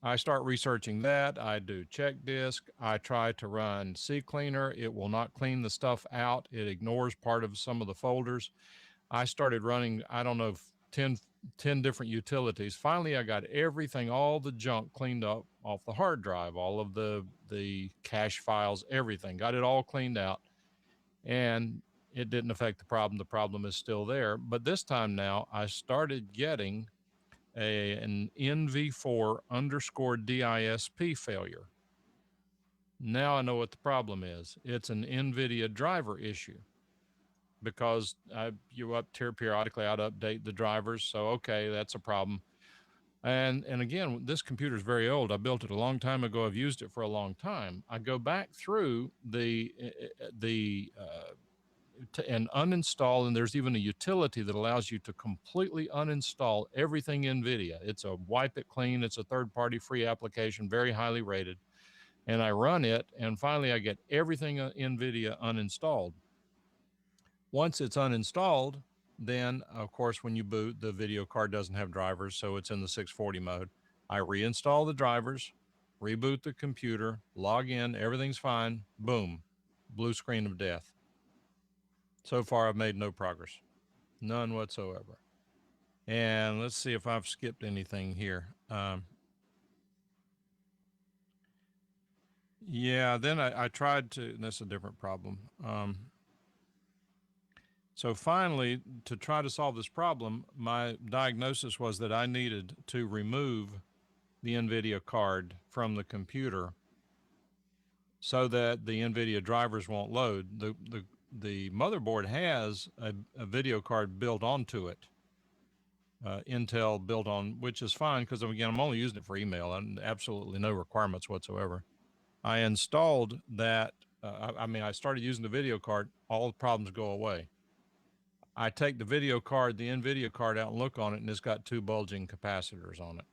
I start researching that. I do check disk. I try to run CCleaner. It will not clean the stuff out. It ignores part of some of the folders. I started running, I don't know, 10 different utilities. Finally, I got everything, all the junk cleaned up off the hard drive, all of the cache files, everything. Got it all cleaned out. And it didn't affect the problem. The problem is still there. But this time now, I started getting an NV4_DISP failure. Now I know what the problem is. It's an NVIDIA driver issue because periodically I'd update the drivers. So, okay, that's a problem. And again, this computer is very old. I built it a long time ago. I've used it for a long time. I go back through and uninstall, and there's even a utility that allows you to completely uninstall everything NVIDIA. It's a wipe it clean. It's a third-party free application, very highly rated. And I run it, and finally I get everything NVIDIA uninstalled. Once it's uninstalled, then of course when you boot, the video card doesn't have drivers, so it's in the 640 mode. I reinstall the drivers, reboot the computer, log in, everything's fine. Boom, blue screen of death. So far, I've made no progress, none whatsoever. And let's see if I've skipped anything here. Yeah, then I tried to, and that's a different problem. So finally, to try to solve this problem, my diagnosis was that I needed to remove the NVIDIA card from the computer so that the NVIDIA drivers won't load. The motherboard has a video card built onto it, Intel built on, which is fine because, again, I'm only using it for email and absolutely no requirements whatsoever. I installed that. I started using the video card. All the problems go away. I take the video card, the NVIDIA card out and look on it, and it's got 2 bulging capacitors on it.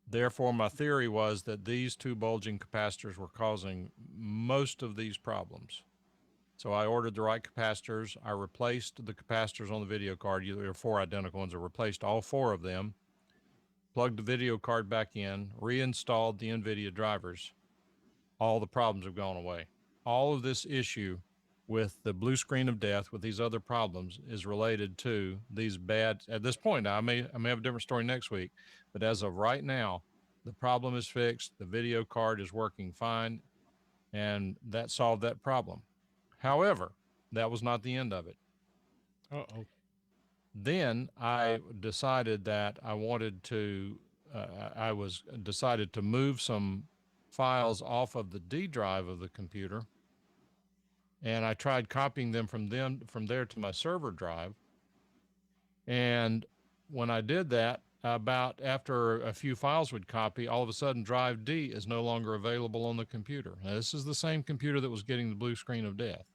Therefore, my theory was that these 2 bulging capacitors were causing most of these problems. So I ordered the right capacitors. I replaced the capacitors on the video card. There are 4 identical ones. I replaced all 4 of them, plugged the video card back in, reinstalled the NVIDIA drivers. All the problems have gone away. All of this issue with the blue screen of death, with these other problems, is related to these bad, at this point, I may have a different story next week, but as of right now, the problem is fixed, the video card is working fine, and that solved that problem. However, that was not the end of it. Uh-oh. Then I decided that I wanted to, decided to move some files off of the D drive of the computer, and I tried copying them from there to my server drive. And when I did that, about after a few files would copy, all of a sudden drive D is no longer available on the computer. Now, this is the same computer that was getting the blue screen of death.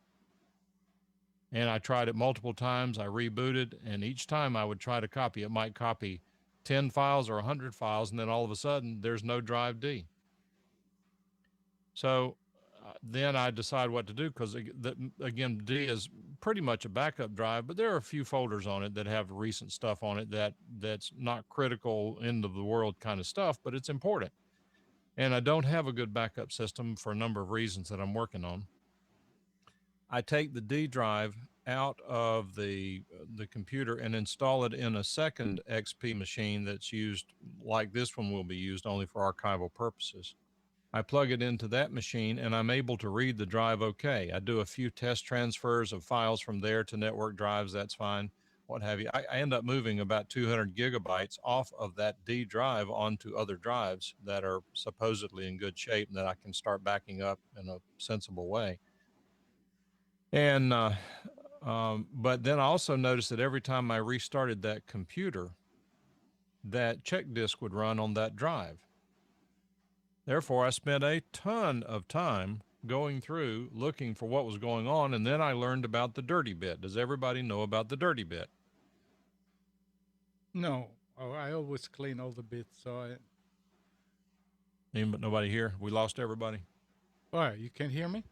And I tried it multiple times. I rebooted, and each time I would try to copy, it might copy 10 files or 100 files, and then all of a sudden there's no drive D. So then I decide what to do, because again, D is pretty much a backup drive, but there are a few folders on it that have recent stuff on it that's not critical end of the world kind of stuff, but it's important. And I don't have a good backup system for a number of reasons that I'm working on. I take the D drive out of the computer and install it in a second XP machine that's used like this one will be used, only for archival purposes. I plug it into that machine and I'm able to read the drive okay. I do a few test transfers of files from there to network drives, that's fine, what have you. I end up moving about 200 gigabytes off of that D drive onto other drives that are supposedly in good shape and that I can start backing up in a sensible way. And but then I also noticed that every time I restarted that computer, that check disk would run on that drive. Therefore, I spent a ton of time going through looking for what was going on, and then I learned about the dirty bit. Does everybody know about the dirty bit? No. Oh, I always clean all the bits, so But nobody here? We lost everybody? All right, you can hear me?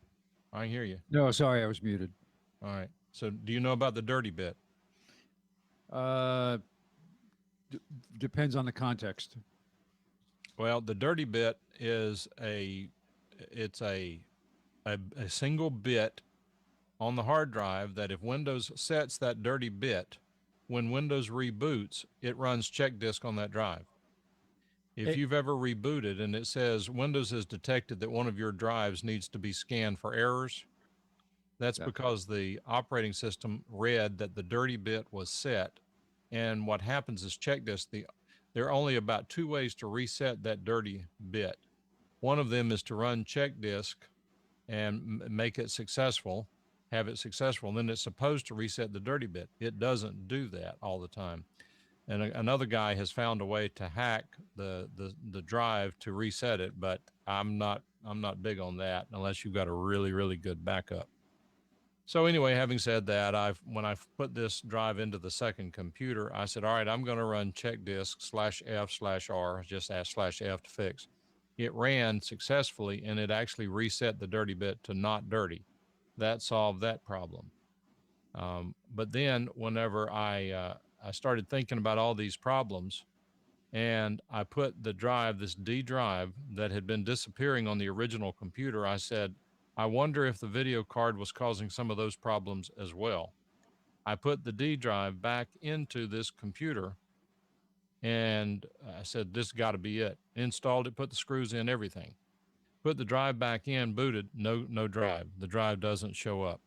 I can hear you. No, sorry, I was muted. All right. So do you know about the dirty bit? Depends on the context. Well, the dirty bit is a single bit on the hard drive that if Windows sets that dirty bit, when Windows reboots, it runs check disk on that drive. If you've ever rebooted and it says Windows has detected that one of your drives needs to be scanned for errors, that's because the operating system read that the dirty bit was set. And what happens is check disk, there are only about 2 ways to reset that dirty bit. One of them is to run check disk and make it successful, have it successful, and then it's supposed to reset the dirty bit. It doesn't do that all the time. And another guy has found a way to hack the drive to reset it, but I'm not big on that unless you've got a really, really good backup. So anyway, having said that, when I put this drive into the second computer, I said, all right, I'm going to run check disk /f/r, just ask /f to fix. It ran successfully, and it actually reset the dirty bit to not dirty. That solved that problem. But then whenever I started thinking about all these problems, and I put the drive, this D drive that had been disappearing on the original computer, I said, I wonder if the video card was causing some of those problems as well. I put the D drive back into this computer and I said, this got to be it. Installed it, put the screws in, everything. Put the drive back in, booted, no drive. The drive doesn't show up.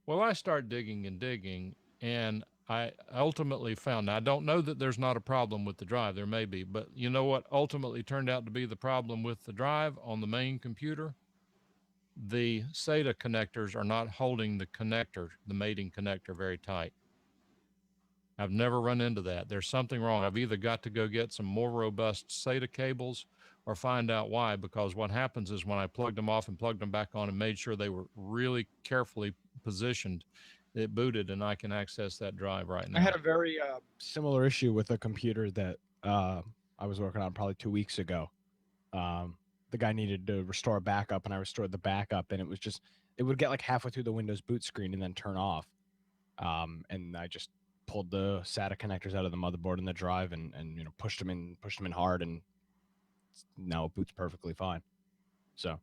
Well, I start digging and digging, and I ultimately found, now I don't know that there's not a problem with the drive. There may be, but you know what ultimately turned out to be the problem with the drive on the main computer? The SATA connectors are not holding the connector, the mating connector, very tight. I've never run into that. There's something wrong. I've either got to go get some more robust SATA cables or find out why, because what happens is when I plugged them off and plugged them back on and made sure they were really carefully positioned, it booted and I can access that drive right now. I had a very similar issue with a computer that I was working on probably 2 weeks ago. The guy needed to restore a backup, and I restored the backup, and it would get like halfway through the Windows boot screen and then turn off. And I just pulled the SATA connectors out of the motherboard and the drive, and pushed them in hard, and now it boots perfectly fine. So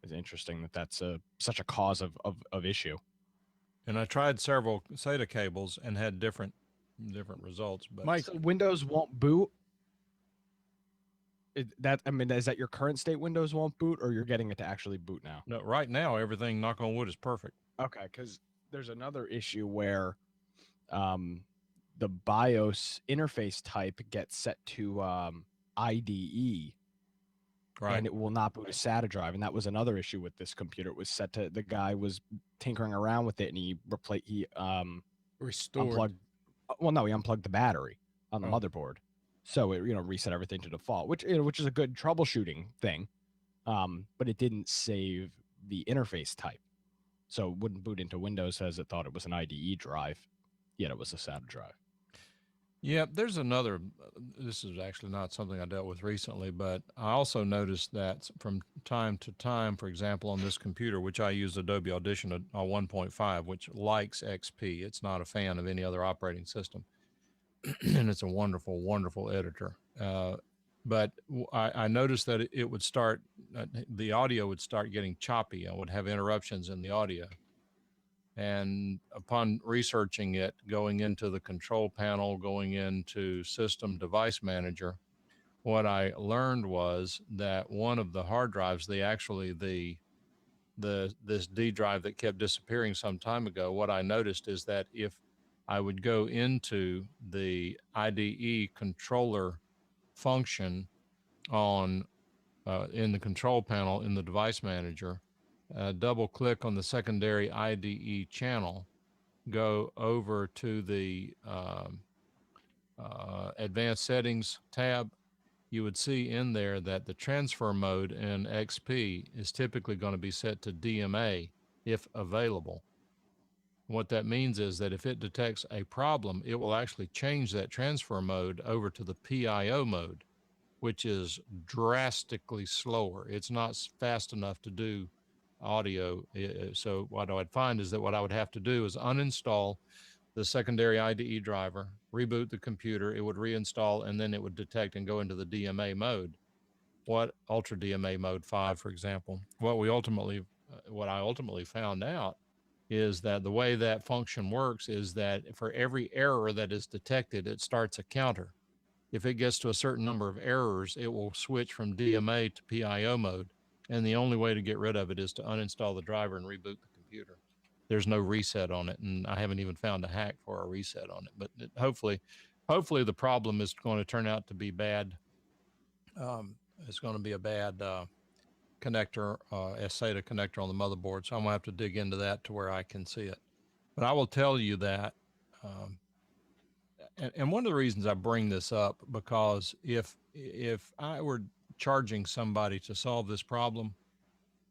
it's interesting that that's such a cause of issue. And I tried several SATA cables and had different results. But Mike, So Windows won't boot. Is that your current state Windows won't boot, or you're getting it to actually boot now? no, right now everything, knock on wood, is perfect. Okay, because there's another issue where the BIOS interface type gets set to IDE, Right. and it will not boot a SATA drive. And that was another issue with this computer. It was set to, the guy was tinkering around with it, and he restored. unplugged. Well, no, he unplugged the battery on the Oh. motherboard, so it reset everything to default, which is a good troubleshooting thing. But it didn't save the interface type, so it wouldn't boot into Windows as it thought it was an IDE drive, yet it was a SATA drive. Yeah, there's another, this is actually not something I dealt with recently, but I also noticed that from time to time, for example, on this computer, which I use Adobe Audition 1.5, which likes XP. It's not a fan of any other operating system. And it's a wonderful, wonderful editor. But I noticed that it would start, the audio would start getting choppy. I would have interruptions in the audio. And upon researching it, going into the control panel, going into System Device Manager, what I learned was that one of the hard drives, this D drive that kept disappearing some time ago, what I noticed is that if I would go into the IDE controller function on in the control panel in the device manager, double click on the secondary IDE channel, go over to the advanced settings tab, you would see in there that the transfer mode in XP is typically going to be set to DMA if available. What that means is that if it detects a problem, it will actually change that transfer mode over to the PIO mode, which is drastically slower. It's not fast enough to do audio. So what I would find is that what I would have to do is uninstall the secondary IDE driver, reboot the computer, it would reinstall, and then it would detect and go into the DMA mode. What Ultra DMA mode 5, for example. What I ultimately found out is that the way that function works is that for every error that is detected, it starts a counter. If it gets to a certain number of errors, it will switch from DMA to PIO mode. And the only way to get rid of it is to uninstall the driver and reboot the computer. There's no reset on it, and I haven't even found a hack for a reset on it. But hopefully the problem is going to turn out to be bad. It's going to be a bad connector, a SATA connector on the motherboard. So I'm going to have to dig into that to where I can see it. But I will tell you that, and one of the reasons I bring this up, because if I were charging somebody to solve this problem,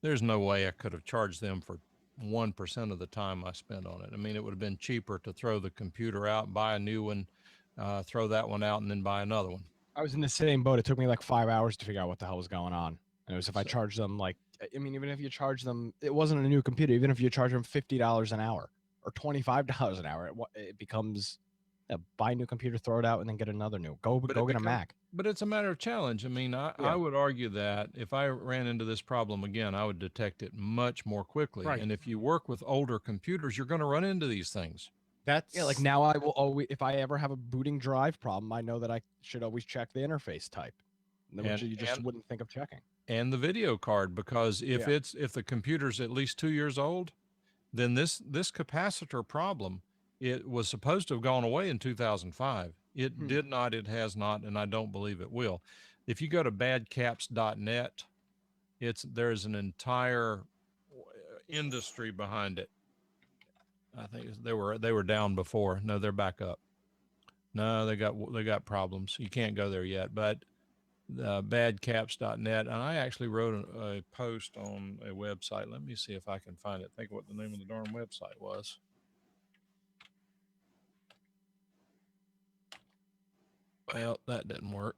there's no way I could have charged them for 1% of the time I spent on it. I mean, it would have been cheaper to throw the computer out, buy a new one, throw that one out, and then buy another one. I was in the same boat. It took me like 5 hours to figure out what the hell was going on. And it was if I charged them even if you charge them, it wasn't a new computer. Even if you charge them $50 an hour or $25 an hour, it becomes buy a new computer, throw it out, and then get another new. Go get a Mac. But it's a matter of challenge. I mean, I would argue that if I ran into this problem again, I would detect it much more quickly. Right. And if you work with older computers, you're going to run into these things. That's Like now I will always, if I ever have a booting drive problem, I know that I should always check the interface type. which And- you just and- wouldn't think of checking. and the video card, because if Yeah. if the computer's at least 2 years old, then this capacitor problem, it was supposed to have gone away in 2005. It did not, it has not, and I don't believe it will. If you go to badcaps.net, there's an entire industry behind it. I think they were down before. No, they're back up. No, they got problems. You can't go there yet, but badcaps.net, and I actually wrote a post on a website. Let me see if I can find it. Think what the name of the darn website was. Well, that didn't work.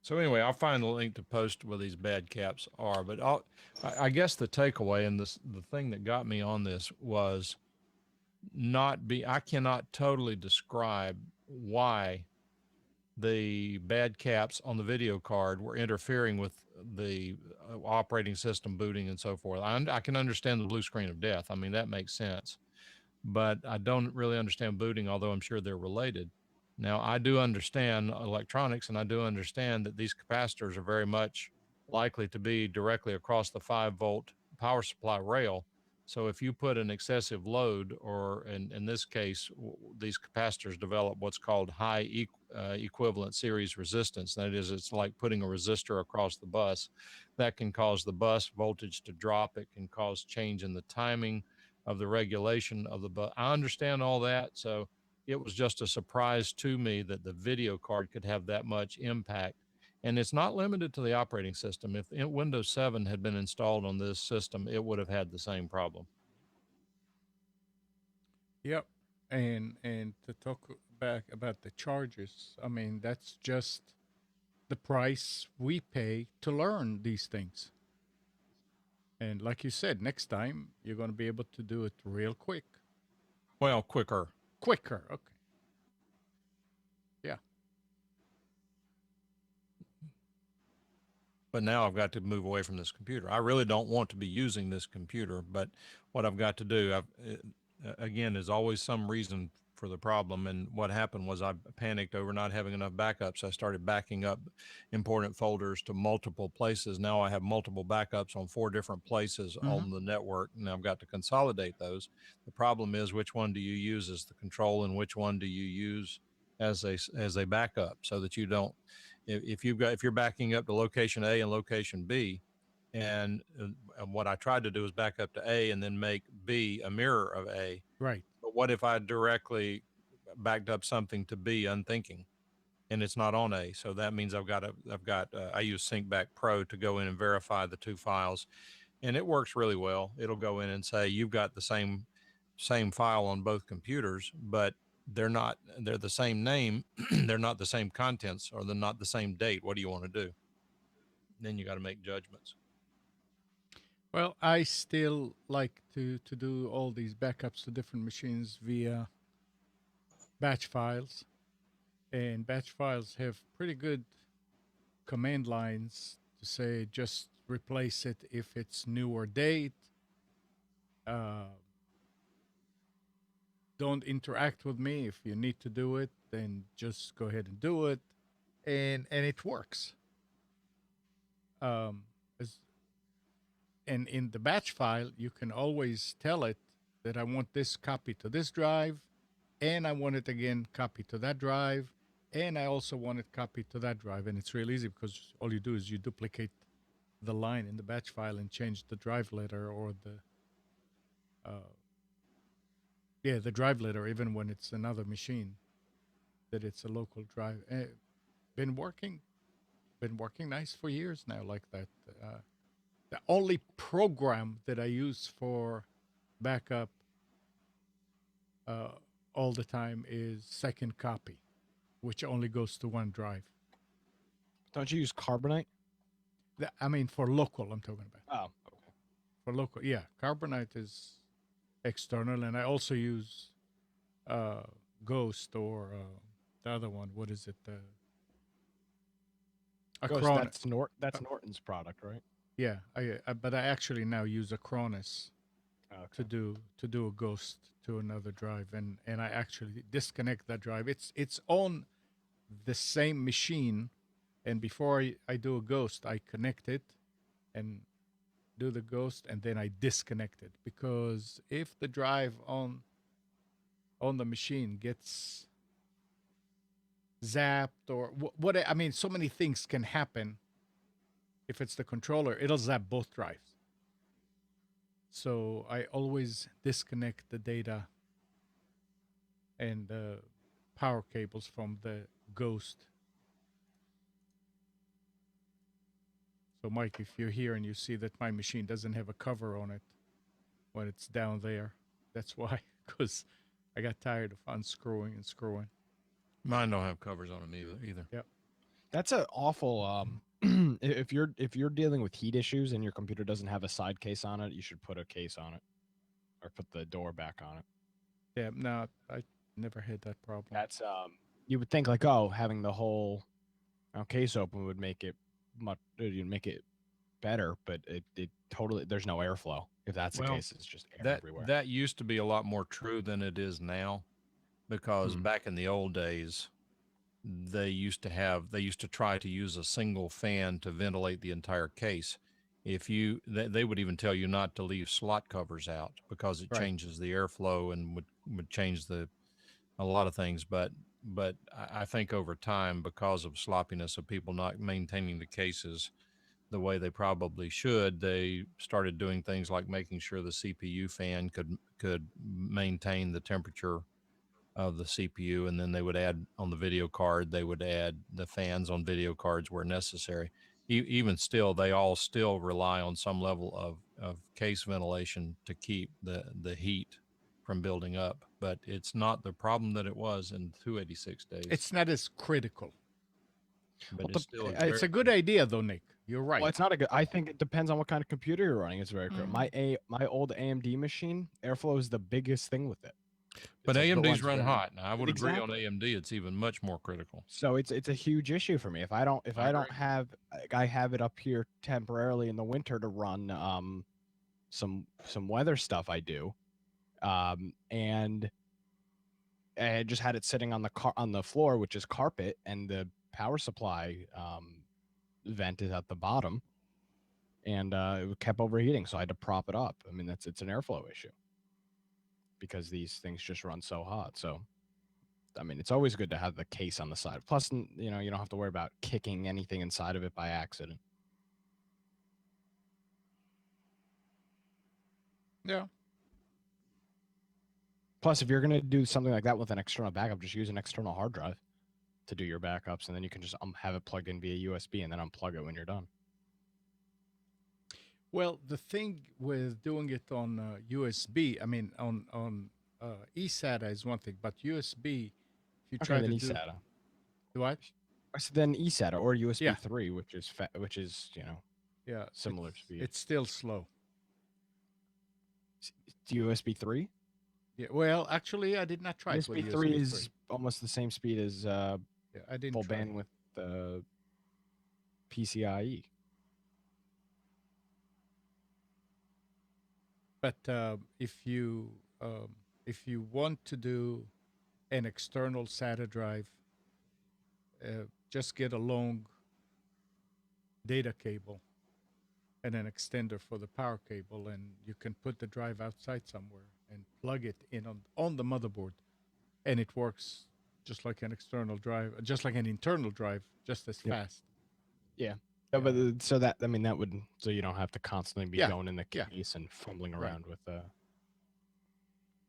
So anyway, I'll find the link to post where these bad caps are. But I guess the takeaway and the thing that got me on this was I cannot totally describe why the bad caps on the video card were interfering with the operating system booting and so forth. I can understand the blue screen of death. I mean, that makes sense, but I don't really understand booting, although I'm sure they're related. Now, I do understand electronics, and I do understand that these capacitors are very much likely to be directly across the 5-volt power supply rail. So if you put an excessive load, or in this case, these capacitors develop what's called high equivalent series resistance. That is, it's like putting a resistor across the bus. That can cause the bus voltage to drop. It can cause change in the timing of the regulation of the bus. I understand all that. So it was just a surprise to me that the video card could have that much impact. And it's not limited to the operating system. If Windows 7 had been installed on this system, it would have had the same problem. Yep. And to talk back about the charges, I mean, that's just the price we pay to learn these things. And like you said, next time you're going to be able to do it real quick. Well, quicker. Quicker. Okay. Yeah. But now I've got to move away from this computer. I really don't want to be using this computer, but what I've got to do, again, there's always some reason for the problem. And what happened was I panicked over not having enough backups. I started backing up important folders to multiple places. Now I have multiple backups on 4 different places on the network. Now I've got to consolidate those. The problem is, which one do you use as the control, and which one do you use as a backup, so that you don't, if you're backing up to location A and location B, and what I tried to do is back up to A and then make B a mirror of A. Right. But what if I directly backed up something to B unthinking, and it's not on A? So that means I use SyncBack Pro to go in and verify the 2 files, and it works really well. It'll go in and say, you've got the same file on both computers, but they're the same name. They're not the same contents, or they're not the same date. What do you want to do? Then you got to make judgments. Well, I still like to do all these backups to different machines via batch files. And batch files have pretty good command lines to say just replace it if it's newer date. Don't interact with me. If you need to do it, then just go ahead and do it. And it works. And in the batch file, you can always tell it that I want this copy to this drive, and I want it again copy to that drive, and I also want it copied to that drive. And it's real easy, because all you do is you duplicate the line in the batch file and change the drive letter, or the drive letter, even when it's another machine, that it's a local drive. Been working nice for years now, like that. The only program that I use for backup all the time is Second Copy, which only goes to one drive. Don't you use Carbonite? I mean, for local, I'm talking about. Oh, okay. For local, yeah. Carbonite is external, and I also use Ghost, or the other one. What is it? Ghost, that's Norton's product, right? Yeah, but I actually now use Acronis to do a Ghost to another drive, and I actually disconnect that drive. It's on the same machine, And before I do a ghost, I connect it and do the ghost, and then I disconnect it, because if the drive on the machine gets zapped or what I mean, so many things can happen. If it's the controller, it'll zap both drives. So I always disconnect the data and the power cables from the ghost. So Mike, if you're here and you see that my machine doesn't have a cover on it when it's down there, that's why, because I got tired of unscrewing and screwing. Mine don't have covers on them either. Yep. That's an awful if you're dealing with heat issues and your computer doesn't have a side case on it, you should put a case on it or put the door back on it. Yeah, no, I never had that problem. That's you would think like, oh, having the whole case open would make it much you make it better, but it totally, there's no airflow. If that's the Well, case, it's just air everywhere. That used to be a lot more true than it is now, because back in the old days, they used to try to use a single fan to ventilate the entire case. If you they would even tell you not to leave slot covers out, because it Right. changes the airflow and would change a lot of things. But I think over time, because of sloppiness of people not maintaining the cases the way they probably should, they started doing things like making sure the CPU fan could maintain the temperature of the CPU, and then they would add on the video card, they would add the fans on video cards where necessary. Even still, they all still rely on some level of case ventilation to keep the heat from building up, but it's not the problem that it was in 286 days. It's not as critical. but Well, it's still It's a good idea, though, Nick. You're right. Well, it's not a good. I think it depends on what kind of computer you're running. It's very critical. My old AMD machine, airflow is the biggest thing with it. But It's like the AMDs ones run that- hot. Now, I would agree on Exactly. AMD. It's even much more critical. So it's a huge issue for me. If I don't I don't agree. have, like, I have it up here temporarily in the winter to run some weather stuff I do, and I just had it sitting on the floor, which is carpet, and the power supply vent is at the bottom, and it kept overheating, so I had to prop it up. I mean, it's an airflow issue because these things just run so hot. So, I mean, it's always good to have the case on the side. Plus, you don't have to worry about kicking anything inside of it by accident. Yeah. Plus, if you're gonna do something like that with an external backup, just use an external hard drive to do your backups, and then you can just have it plugged in via USB, and then unplug it when you're done. Well, the thing with doing it on USB, I mean, on eSATA is one thing, but USB, if you try Okay, to then do eSATA. what? I said then eSATA or USB Yeah. 3, which is Yeah, similar it's, speed. It's still slow. USB 3. Yeah. Well, actually, I did not try it with USB USB 3 is almost the same speed as Yeah, I didn't full try it. bandwidth PCIe. But if you want to do an external SATA drive, just get a long data cable and an extender for the power cable, and you can put the drive outside somewhere and plug it in on the motherboard, and it works just like an external drive, just like an internal drive, just as Yep. fast. Yeah, but so that, I mean, that would, so you don't have to constantly be Yeah, going in the yeah. case and fumbling Right. around with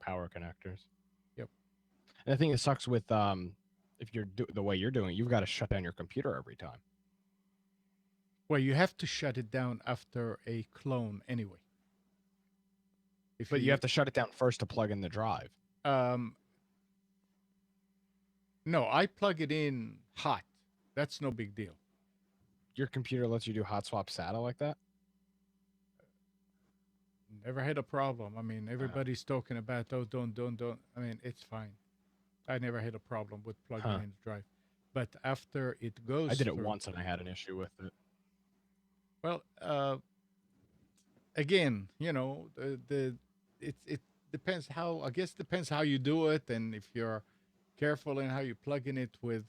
power connectors. Yep. And I think it sucks with if you're the way you're doing it, you've got to shut down your computer every time. Well, you have to shut it down after a clone anyway. But you have to shut it down first to plug in the drive. No, I plug it in hot. That's no big deal. Your computer lets you do hot swap SATA like that? Never had a problem. I mean, everybody's talking about, oh, don't. I mean, it's fine. I never had a problem with plugging Huh. in the drive. But after it goes, I did it through- once and I had an issue with it. Well, again, it depends how. I guess depends how you do it, and if you're careful in how you plug in it with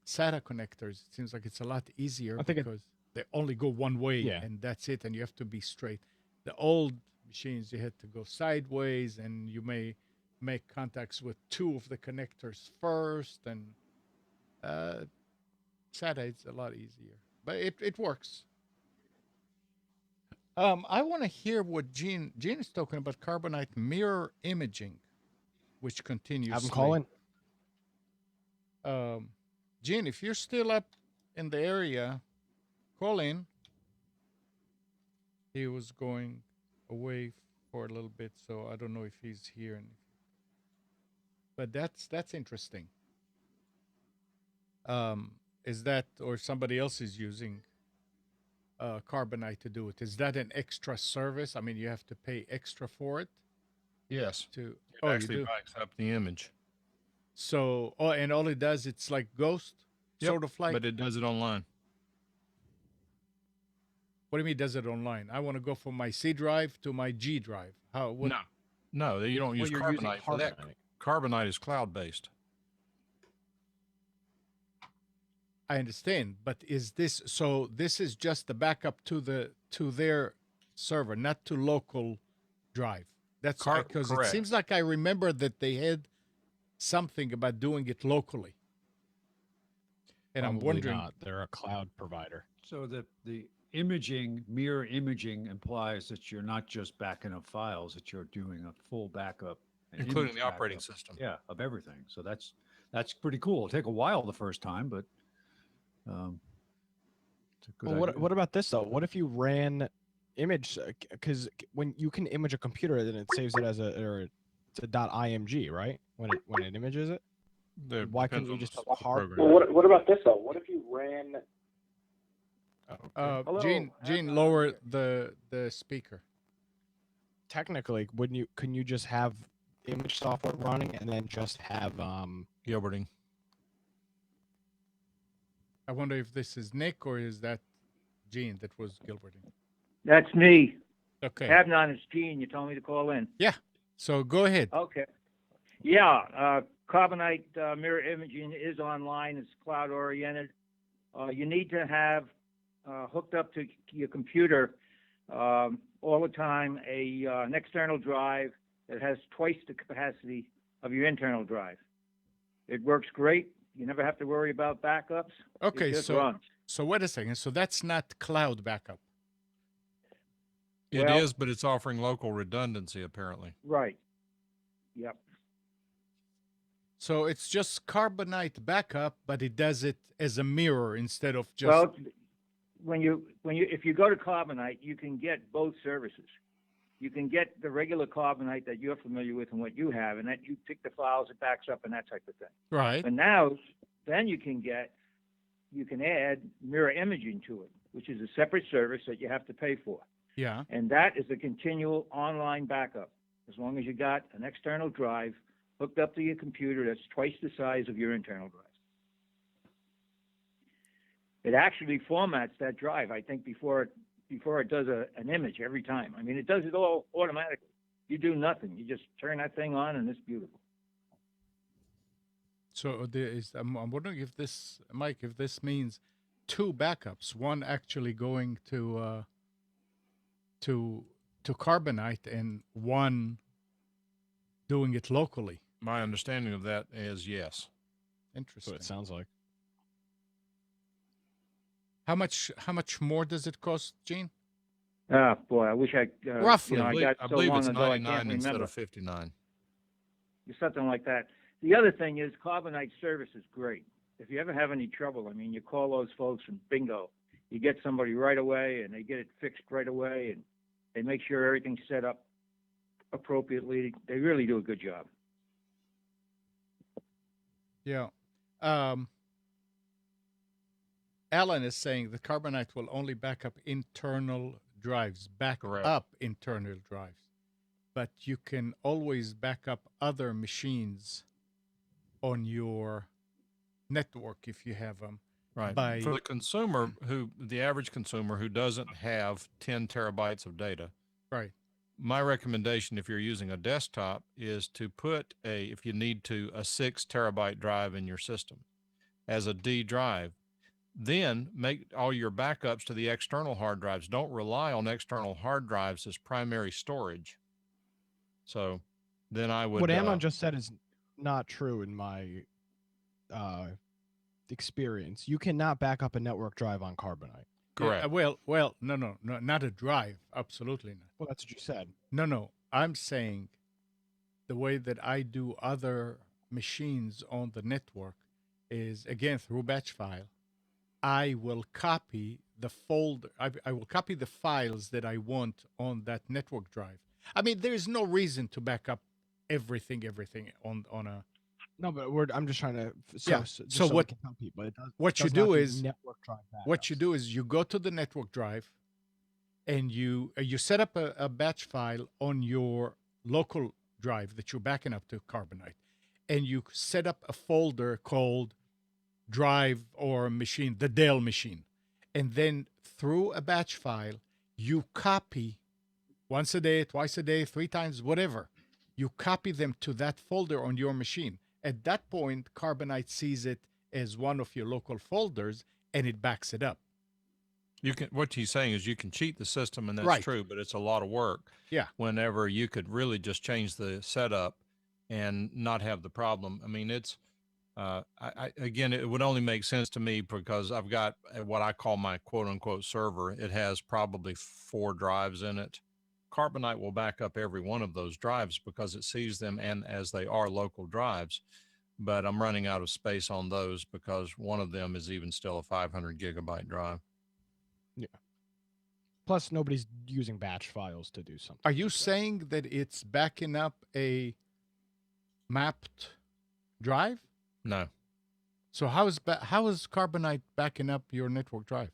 SATA connectors, it seems like it's a lot easier I think because they only go one way Yeah. and that's it, and you have to be straight. The old machines, you had to go sideways, and you may make contacts with two of the connectors first, and SATA it's a lot easier, but it works. I want to hear what Gene is talking about carbonite mirror imaging, which continues. Have them call in. Gene, if you're still up in the area, call in. He was going away for a little bit, so I don't know if he's here. But that's interesting. Is that, or somebody else is using carbonite to do it? Is that an extra service? I mean, you have to pay extra for it Yes. to. It Oh, you actually do. backs up the image. So, and all it does, it's like Ghost, Yep, sort of like. but it does it online. What do you mean? Does it online? I want to go from my C drive to my G drive. How? What? No, you don't Well, use you're using carbonite for that. carbonite. Carbonite is cloud based. I understand, but is this so? This is just the backup to their server, not to local drive. That's because it Correct. seems like I remember that they had something about doing it locally, and I'm Probably wondering. not. They're a cloud provider. So the mirror imaging implies that you're not just backing up files, that you're doing a full backup, an Including image the operating backup, system. yeah, of everything. So that's pretty cool. It'll take a while the first time, but it's a good Well, idea. what about this though? What if you ran image? Because when you can image a computer, then it saves it as it's a .img, right? When it images it. Why couldn't Depends you on just the have hard? program. Well, what about this though? What if you ran? Hello, Gene, lower the speaker. Technically, couldn't you just have image software running and then just have Gilberting. I wonder if this is Nick or is that Gene that was Gilberting. That's me. Okay. Abnon is Gene. You told me to call in. So go ahead. Okay. Yeah, Carbonite mirror imaging is online. It's cloud oriented. You need to have hooked up to your computer all the time an external drive that has twice the capacity of your internal drive. It works great. You never have to worry about backups. Okay, It just so runs. wait a second. So that's not cloud backup. It Well- is, but it's offering local redundancy apparently. Right. Yep. So it's just Carbonite backup, but it does it as a mirror instead of just. Well, if you go to Carbonite, you can get both services. You can get the regular Carbonite that you're familiar with and what you have, and that you pick the files, it backs up, and that type of thing. Right. But now, then you can add mirror imaging to it, which is a separate service that you have to pay for, Yeah. and that is a continual online backup. As long as you got an external drive hooked up to your computer that's twice the size of your internal drive. It actually formats that drive, I think, before it does an image every time. I mean, it does it all automatically. You do nothing. You just turn that thing on, and it's beautiful. So I'm wondering if this, Mike, if this means two backups, one actually going to Carbonite and one doing it locally. My understanding of that is yes. So Interesting. it sounds like. How much more does it cost, Gene? Ah, boy, I wish I Roughly. I got I so believe long it's ago I 99 can't instead remember. of 59. Something like that. The other thing is Carbonite service is great. If you ever have any trouble, I mean, you call those folks and bingo, you get somebody right away and they get it fixed right away and they make sure everything's set up appropriately. They really do a good job. Yeah. Alan is saying the Carbonite will only back up internal drives, Correct. up internal drives. But you can always back up other machines on your network if you have them. Right. By- For the consumer the average consumer who doesn't have 10 terabytes of data, Right. my recommendation if you're using a desktop is to put if you need to, a 6 terabyte drive in your system. as a D drive. Then make all your backups to the external hard drives. Don't rely on external hard drives as primary storage. So then I would. What Amnon just said is not true in my experience. You cannot back up a network drive on Carbonite. correct. Yeah, well, no, not a drive. Absolutely not. Well, that's what you said. No. I'm saying the way that I do other machines on the network is, again, through batch file. I will copy the folder. I will copy the files that I want on that network drive. I mean, there is no reason to back up everything on a. No, but I'm just trying to. Yeah, So so we what- can tell people, it does, what you does not do is- network drive What you backups. do is you go to the network drive, and you set up a batch file on your local drive that you're backing up to Carbonite, and you set up a folder called drive or machine, the Dell machine, and then through a batch file you copy once a day, twice a day, 3 times, whatever. You copy them to that folder on your machine. At that point, Carbonite sees it as one of your local folders and it backs it up. You can. What he's saying is you can cheat the system, and that's Right. true. But it's a lot of work. Yeah. Whenever you could really just change the setup and not have the problem. I mean, it's. Again, it would only make sense to me because I've got what I call my quote unquote server. It has probably 4 drives in it. Carbonite will back up every one of those drives because it sees them and as they are local drives. But I'm running out of space on those because one of them is even still a 500 gigabyte drive. Plus, nobody's using batch files to do something. Are you saying that it's backing up a mapped drive? No. So how is Carbonite backing up your network drive?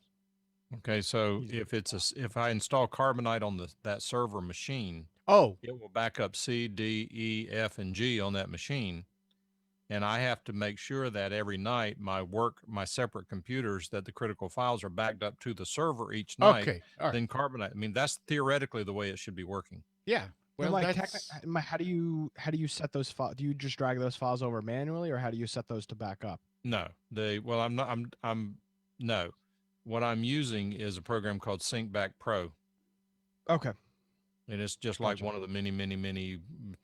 Okay, so if I install Carbonite on that server machine, Oh, it will back up C, D, E, F, and G on that machine, and I have to make sure that every night my separate computers, that the critical files are backed up to the server each night. okay, all right, Then Carbonite. I mean, that's theoretically the way it should be working. yeah. Well, Mike, that's how do you set those files? Do you just drag those files over manually, or how do you set those to back up? No, no. What I'm using is a program called SyncBack Pro. Okay. And it's just like Gotcha. one of the many,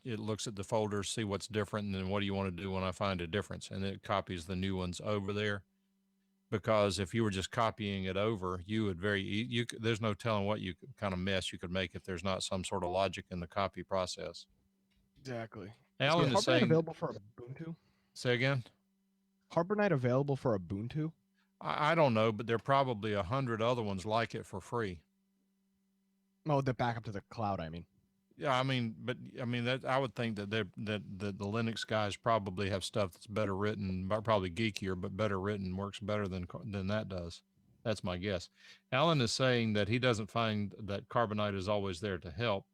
it looks at the folders, see what's different, and then what do you want to do when I find a difference? And it copies the new ones over there. Because if you were just copying it over, you would there's no telling what kind of mess you could make if there's not some sort of logic in the copy process. Exactly. Alan is Carbonite saying, available for Ubuntu? say again? Carbonite available for Ubuntu? I don't know, but there are probably 100 other ones like it for free. Oh, the backup to the cloud, I mean. Yeah, I mean, that I would think that the Linux guys probably have stuff that's better written, probably geekier, but better written, works better than that does. That's my guess. Alan is saying that he doesn't find that Carbonite is always there to help.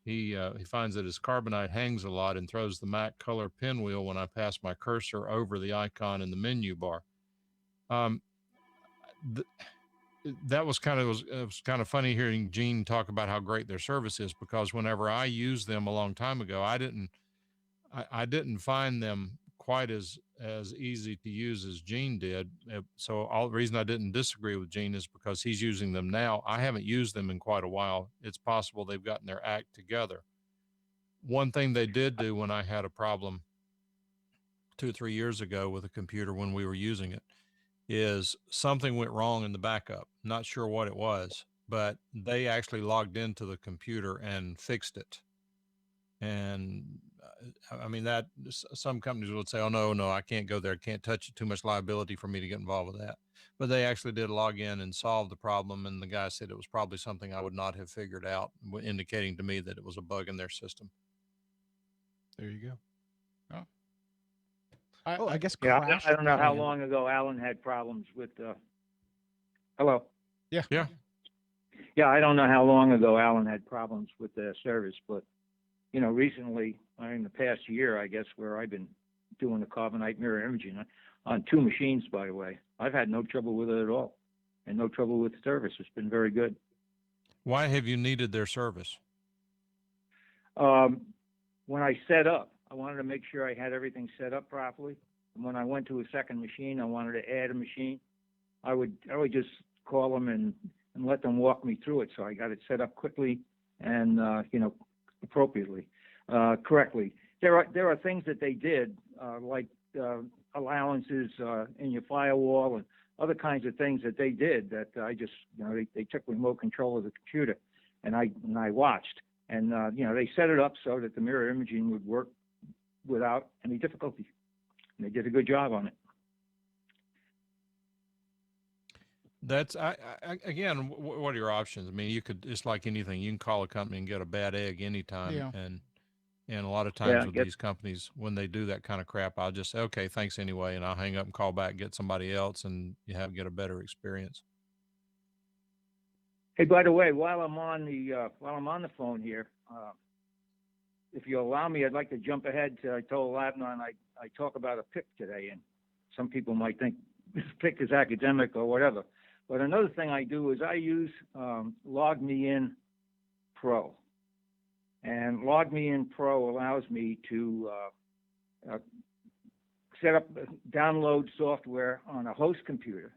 He finds that his Carbonite hangs a lot and throws the Mac color pinwheel when I pass my cursor over the icon in the menu bar. That was it was kind of funny hearing Gene talk about how great their service is, because whenever I used them a long time ago, I didn't find them quite as easy to use as Gene did. So the reason I didn't disagree with Gene is because he's using them now. I haven't used them in quite a while. It's possible they've gotten their act together. One thing they did do when I had a problem 2 or 3 years ago with a computer when we were using it, is something went wrong in the backup. Not sure what it was, but they actually logged into the computer and fixed it. And I mean, that some companies would say, oh, no, I can't go there. I can't touch it. Too much liability for me to get involved with that. But they actually did log in and solve the problem. And the guy said it was probably something I would not have figured out, indicating to me that it was a bug in their system. There you go. I I guess Yeah, Crash I don't know how Plan- long ago Alan had problems with, hello? Yeah. Yeah. Yeah, I don't know how long ago Alan had problems with the service, but, recently, in the past year, I guess, where I've been doing the Carbonite mirror imaging on 2 machines, by the way, I've had no trouble with it at all, and no trouble with the service. It's been very good. Why have you needed their service? When I set up, I wanted to make sure I had everything set up properly. when I went to a second machine, I wanted to add a machine, I would just call them and let them walk me through it. So I got it set up quickly and appropriately, correctly. There are things that they did like allowances in your firewall and other kinds of things that they did that I just they took remote control of the computer and I watched and they set it up so that the mirror imaging would work without any difficulty. And they did a good job on it. That's again. What are your options? I mean, you could. It's like anything. You can call a company and get a bad egg anytime. Yeah. And a lot of times with these companies, when they do that kind of crap, I'll just say, okay, thanks anyway, and I'll hang up and call back, get somebody else, and get a better experience. Hey, by the way, while I'm on the phone here, if you allow me, I'd like to jump ahead. I told Labnon I talk about a PIC today, and some people might think this PIC is academic or whatever. But another thing I do is I use LogMeIn Pro. And LogMeIn Pro allows me to download software on a host computer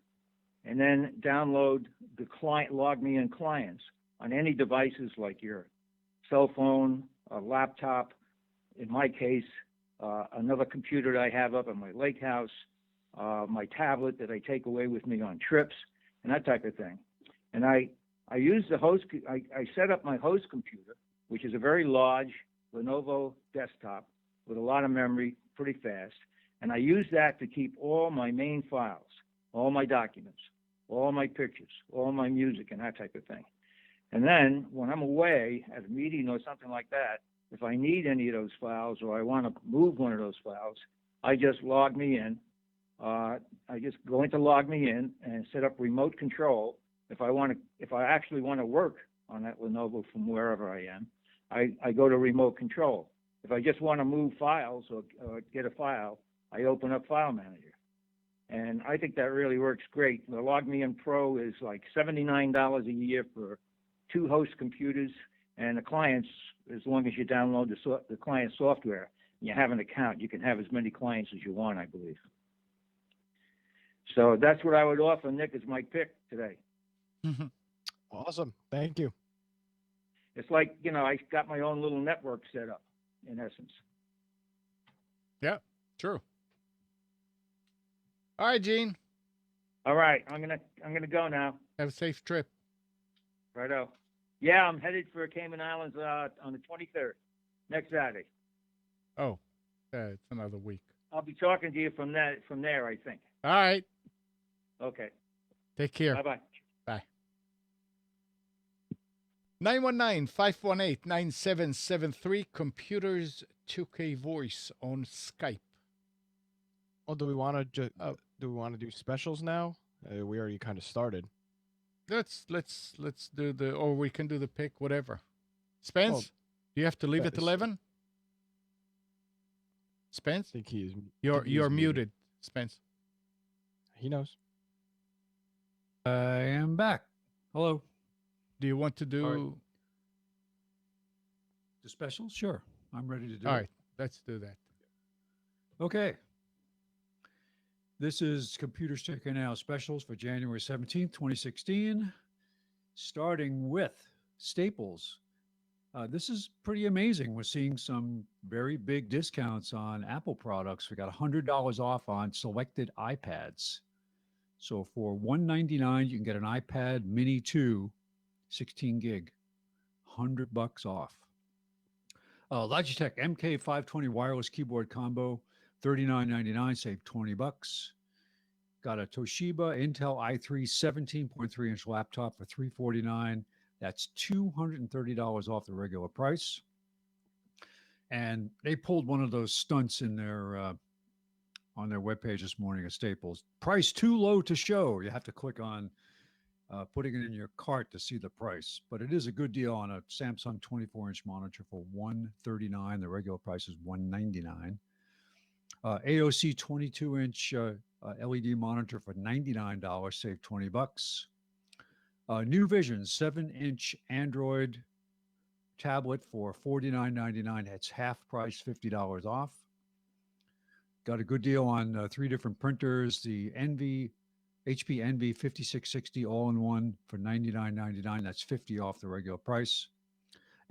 and then download the LogMeIn clients on any devices like your cell phone, a laptop, in my case, another computer that I have up at my lake house, my tablet that I take away with me on trips, and that type of thing. And I use I set up my host computer, which is a very large Lenovo desktop with a lot of memory, pretty fast. And I use that to keep all my main files, all my documents, all my pictures, all my music, and that type of thing. And then when I'm away at a meeting or something like that, if I need any of those files or I want to move one of those files, I just log me in. I just go into LogMeIn and set up remote control. If I actually want to work on that Lenovo from wherever I am, I go to remote control. If I just want to move files or get a file, I open up File Manager. And I think that really works great. The LogMeIn Pro is like $79 a year for 2 host computers, and the clients, as long as you download the client software and you have an account, you can have as many clients as you want, I believe. So that's what I would offer, Nick, as my pick today. Awesome. Thank you. It's like, I got my own little network set up, in essence. Yeah, true. All right, Gene. All right, I'm gonna go now. Have a safe trip. Righto. Yeah, I'm headed for Cayman Islands on the 23rd, next Saturday. Oh, it's another week. I'll be talking to you from there, I think. All right. Okay. Take care. Bye-bye. Bye. 919-518-9773. Computers 2K Voice on Skype. Well, do we want to do specials now? We already kind of started. Let's do or we can do the pick, whatever. Spence, Well, do you have to leave yeah, at 11? Spence, I think he is. you're muted. Spence. He knows. I am back. Hello. Do you want to do? All right. The specials? Sure. I'm ready to do All it. right, let's do that. Okay. This is Computers Checking Out specials for January 17th, 2016, starting with Staples. This is pretty amazing. We're seeing some very big discounts on Apple products. We got $100 off on selected iPads. So for $199, you can get an iPad Mini 2, 16 gig, $100 off. Logitech MK520 wireless keyboard combo, $39.99, save $20. Got a Toshiba Intel i3 17.3-inch laptop for $349. That's $230 off the regular price. And they pulled one of those stunts in their on their webpage this morning at Staples. Price too low to show. You have to click on putting it in your cart to see the price. But it is a good deal on a Samsung 24-inch monitor for $139. The regular price is $199. AOC 22-inch LED monitor for $99, save $20. New Vision 7-inch Android tablet for $49.99. That's half price, $50 off. Got a good deal on 3 different printers. The HP Envy 5660 all-in-one for $99.99. That's 50 off the regular price.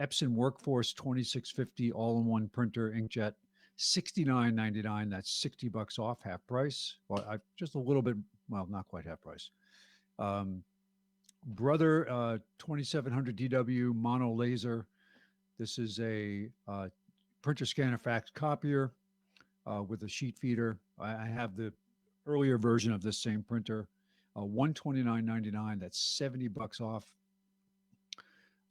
Epson Workforce 2650 all-in-one printer inkjet, $69.99. That's $60 off, half price. Well, just a little bit, well, not quite half price. Brother 2700 DW mono laser. This is a printer scanner fax copier with a sheet feeder. I have the earlier version of this same printer, $129.99. That's $70 off.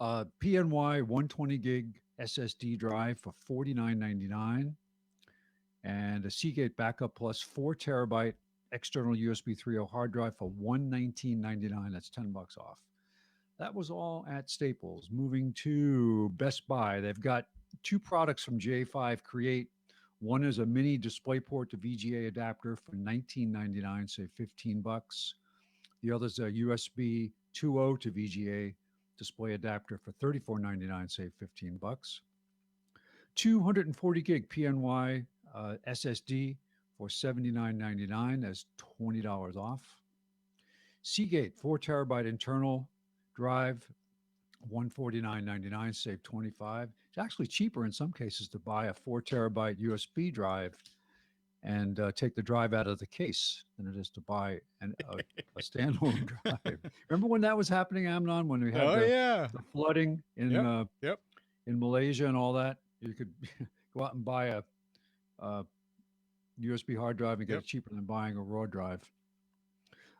PNY 120 gig SSD drive for $49.99, and a Seagate Backup Plus 4 terabyte external USB 3.0 hard drive for $119.99. That's $10 off. That was all at Staples. Moving to Best Buy, they've got 2 products from J5 Create. One is a mini DisplayPort to VGA adapter for $19.99, say $15. The other is a USB 2.0 to VGA display adapter for $34.99, say $15. 240 gig PNY SSD for $79.99, that's $20 off. Seagate 4 terabyte internal drive, $149.99, save $25. It's actually cheaper in some cases to buy a 4 terabyte USB drive and take the drive out of the case than it is to buy a standalone drive. Remember when that was happening, Amnon, when we had the flooding in in Malaysia and all that? You could go out and buy a USB hard drive and get it cheaper than buying a raw drive.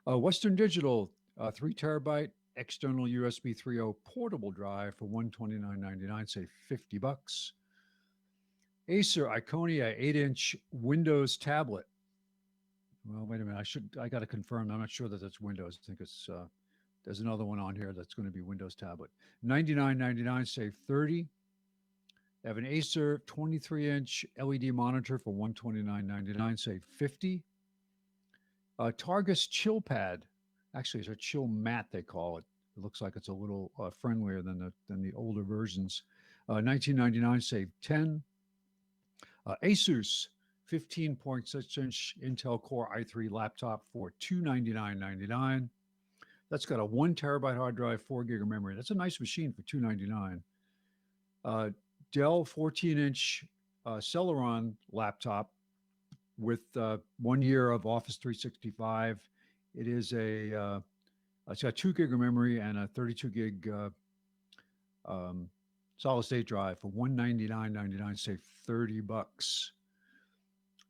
Western Digital 3 terabyte external USB 3.0 portable drive for $129.99, say $50. Acer Iconia 8-inch Windows tablet. Well, wait a minute. I got to confirm. I'm not sure that that's Windows. I think it's, there's another one on here that's going to be Windows tablet. $99.99, save $30. They have an Acer 23-inch LED monitor for $129.99, save $50. Targus Chill Pad. Actually, it's a chill mat, they call it. It looks like it's a little friendlier than the older versions. $19.99, save $10. Asus 15.6-inch Intel Core i3 laptop for $299.99. That's got a 1 terabyte hard drive, 4 gig of memory. That's a nice machine for $299. Dell 14-inch Celeron laptop with 1 year of Office 365. It is it's got 2 gig of memory and a 32 gig solid state drive for $199.99, say $30.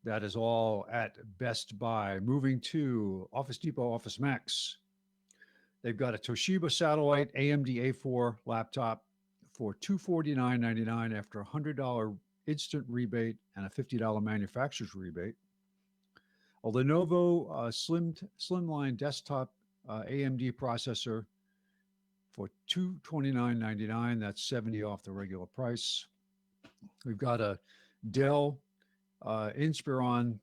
That is all at Best Buy. Moving to Office Depot Office Max. They've got a Toshiba Satellite AMD A4 laptop for $249.99 after a $100 instant rebate and a $50 manufacturer's rebate. A Lenovo Slimline desktop AMD processor for $229.99. That's $70 off the regular price. We've got a Dell Inspiron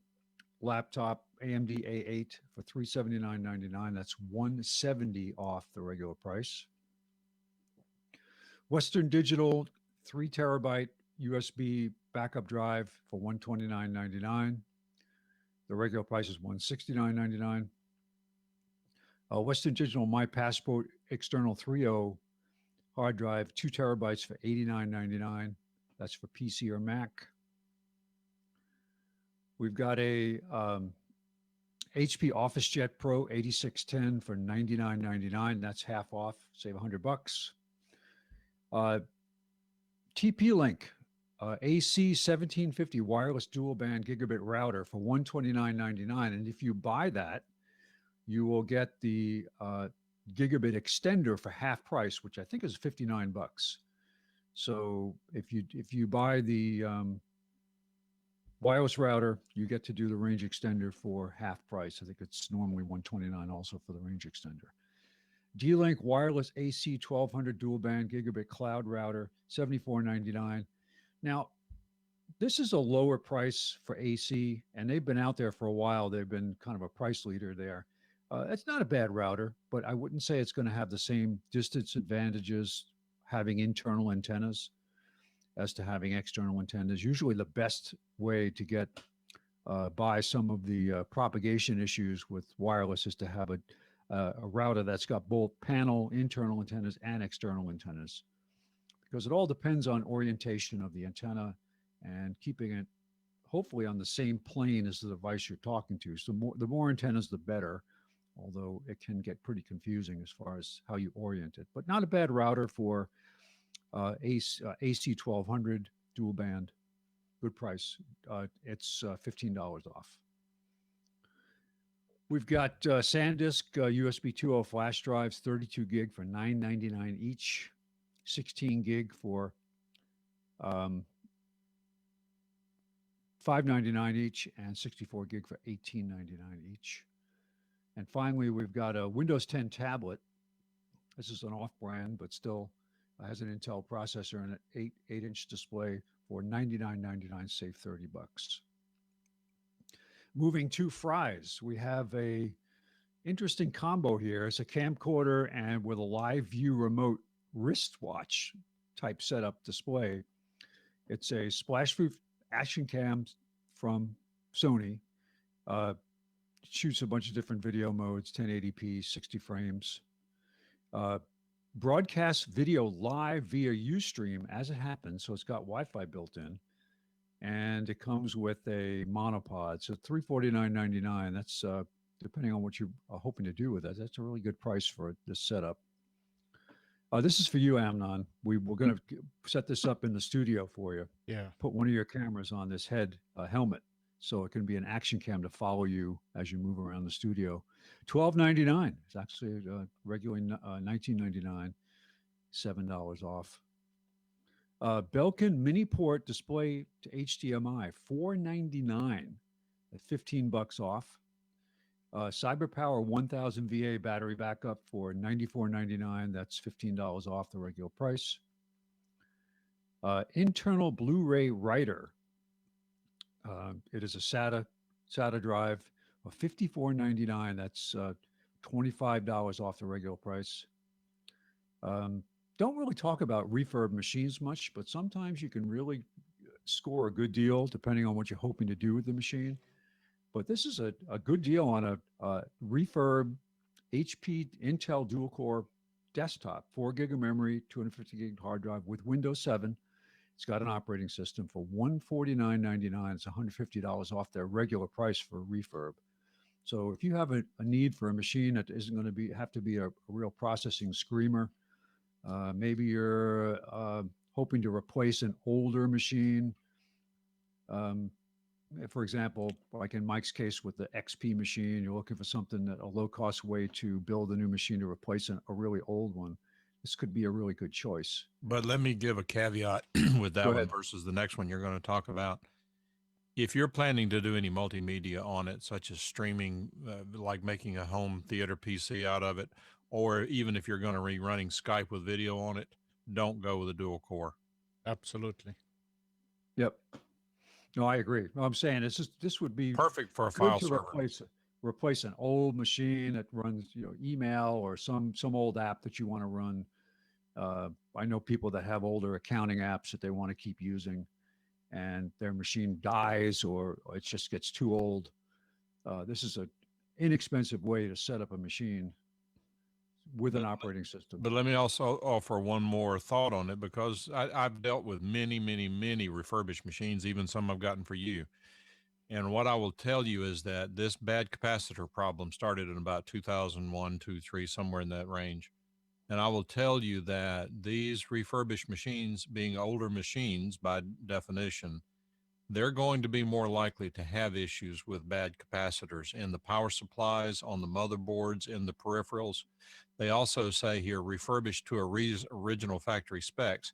laptop AMD A8 for $379.99. That's $170 off the regular price. Western Digital 3 terabyte USB backup drive for $129.99. The regular price is $169.99. Western Digital My Passport external 3.0 hard drive, 2 terabytes for $89.99. That's for PC or Mac. We've got a HP OfficeJet Pro 8610 for $99.99. That's half off, save $100. TP-Link AC 1750 wireless dual band gigabit router for $129.99. And if you buy that, you will get the gigabit extender for half price, which I think is $59. So if you buy the wireless router, you get to do the range extender for half price. I think it's normally $129 also for the range extender. D-Link wireless AC 1200 dual band gigabit cloud router, $74.99. Now, this is a lower price for AC, and they've been out there for a while. They've been kind of a price leader there. It's not a bad router, but I wouldn't say it's going to have the same distance advantages having internal antennas as to having external antennas. Usually the best way to get by some of the propagation issues with wireless is to have a router that's got both panel internal antennas and external antennas, because it all depends on orientation of the antenna and keeping it hopefully on the same plane as the device you're talking to. So the more antennas, the better, although it can get pretty confusing as far as how you orient it. But not a bad router for AC 1200 dual band. Good price. It's $15 off. We've got SanDisk USB 2.0 flash drives, 32 gig for $9.99 each, 16 gig for $5.99 each, and 64 gig for $18.99 each. And finally, we've got a Windows 10 tablet. This is an off-brand, but still has an Intel processor and an 8-inch display for $99.99, save $30. Moving to Fry's, we have a interesting combo here. It's a camcorder and with a live view remote wristwatch type setup display. It's a splash-proof action cam from Sony. Shoots a bunch of different video modes, 1080p, 60 frames. Broadcast video live via Ustream as it happens. So it's got Wi-Fi built in. And it comes with a monopod. So $349.99. That's depending on what you're hoping to do with it. That's a really good price for this setup. This is for you, Amnon. We're going to set this up in the studio for you. Yeah. Put one of your cameras on this helmet, so it can be an action cam to follow you as you move around the studio. $12.99. It's actually regularly $19.99, $7 off. Belkin mini port display to HDMI, $4.99 at $15 off. CyberPower 1000 VA battery backup for $94.99. That's $15 off the regular price. Internal Blu-ray writer. It is a SATA drive of $54.99. That's $25 off the regular price. Don't really talk about refurb machines much, but sometimes you can really score a good deal depending on what you're hoping to do with the machine. But this is a good deal on a refurb HP Intel dual core desktop, 4 gig of memory, 250 gig hard drive with Windows 7. It's got an operating system for $149.99. It's $150 off their regular price for refurb. So if you have a need for a machine that isn't going to have to be a real processing screamer, maybe you're hoping to replace an older machine. For example, like in Mike's case with the XP machine, you're looking for something a low-cost way to build a new machine to replace a really old one. This could be a really good choice. But let me give a caveat with that Go one ahead. versus the next one you're going to talk about. If you're planning to do any multimedia on it, such as streaming, like making a home theater PC out of it, or even if you're going to be running Skype with video on it, don't go with a dual core. Absolutely. Yep. No, I agree. No, I'm saying this would be Perfect for a good file to server. replace an old machine that runs, email or some old app that you want to run. I know people that have older accounting apps that they want to keep using, and their machine dies or it just gets too old. This is an inexpensive way to set up a machine with an operating system. But let me also offer one more thought on it, because I've dealt with many, many, many refurbished machines, even some I've gotten for you. And what I will tell you is that this bad capacitor problem started in about 2001, 2, 3, somewhere in that range. And I will tell you that these refurbished machines, being older machines by definition, they're going to be more likely to have issues with bad capacitors in the power supplies, on the motherboards, in the peripherals. They also say here, refurbished to original factory specs.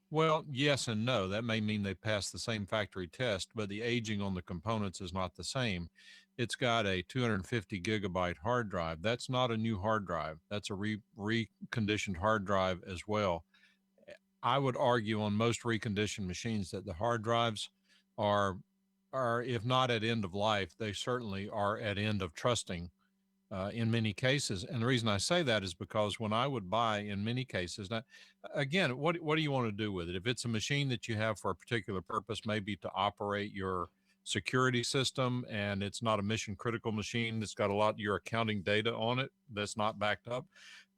Well, yes and no. That may mean they passed the same factory test, but the aging on the components is not the same. It's got a 250 gigabyte hard drive. That's not a new hard drive. That's a reconditioned hard drive as well. I would argue on most reconditioned machines that the hard drives are if not at end of life, they certainly are at end of trusting in many cases. And the reason I say that is because when I would buy, in many cases, now, again, what do you want to do with it? If it's a machine that you have for a particular purpose, maybe to operate your security system and it's not a mission critical machine that's got a lot of your accounting data on it that's not backed up,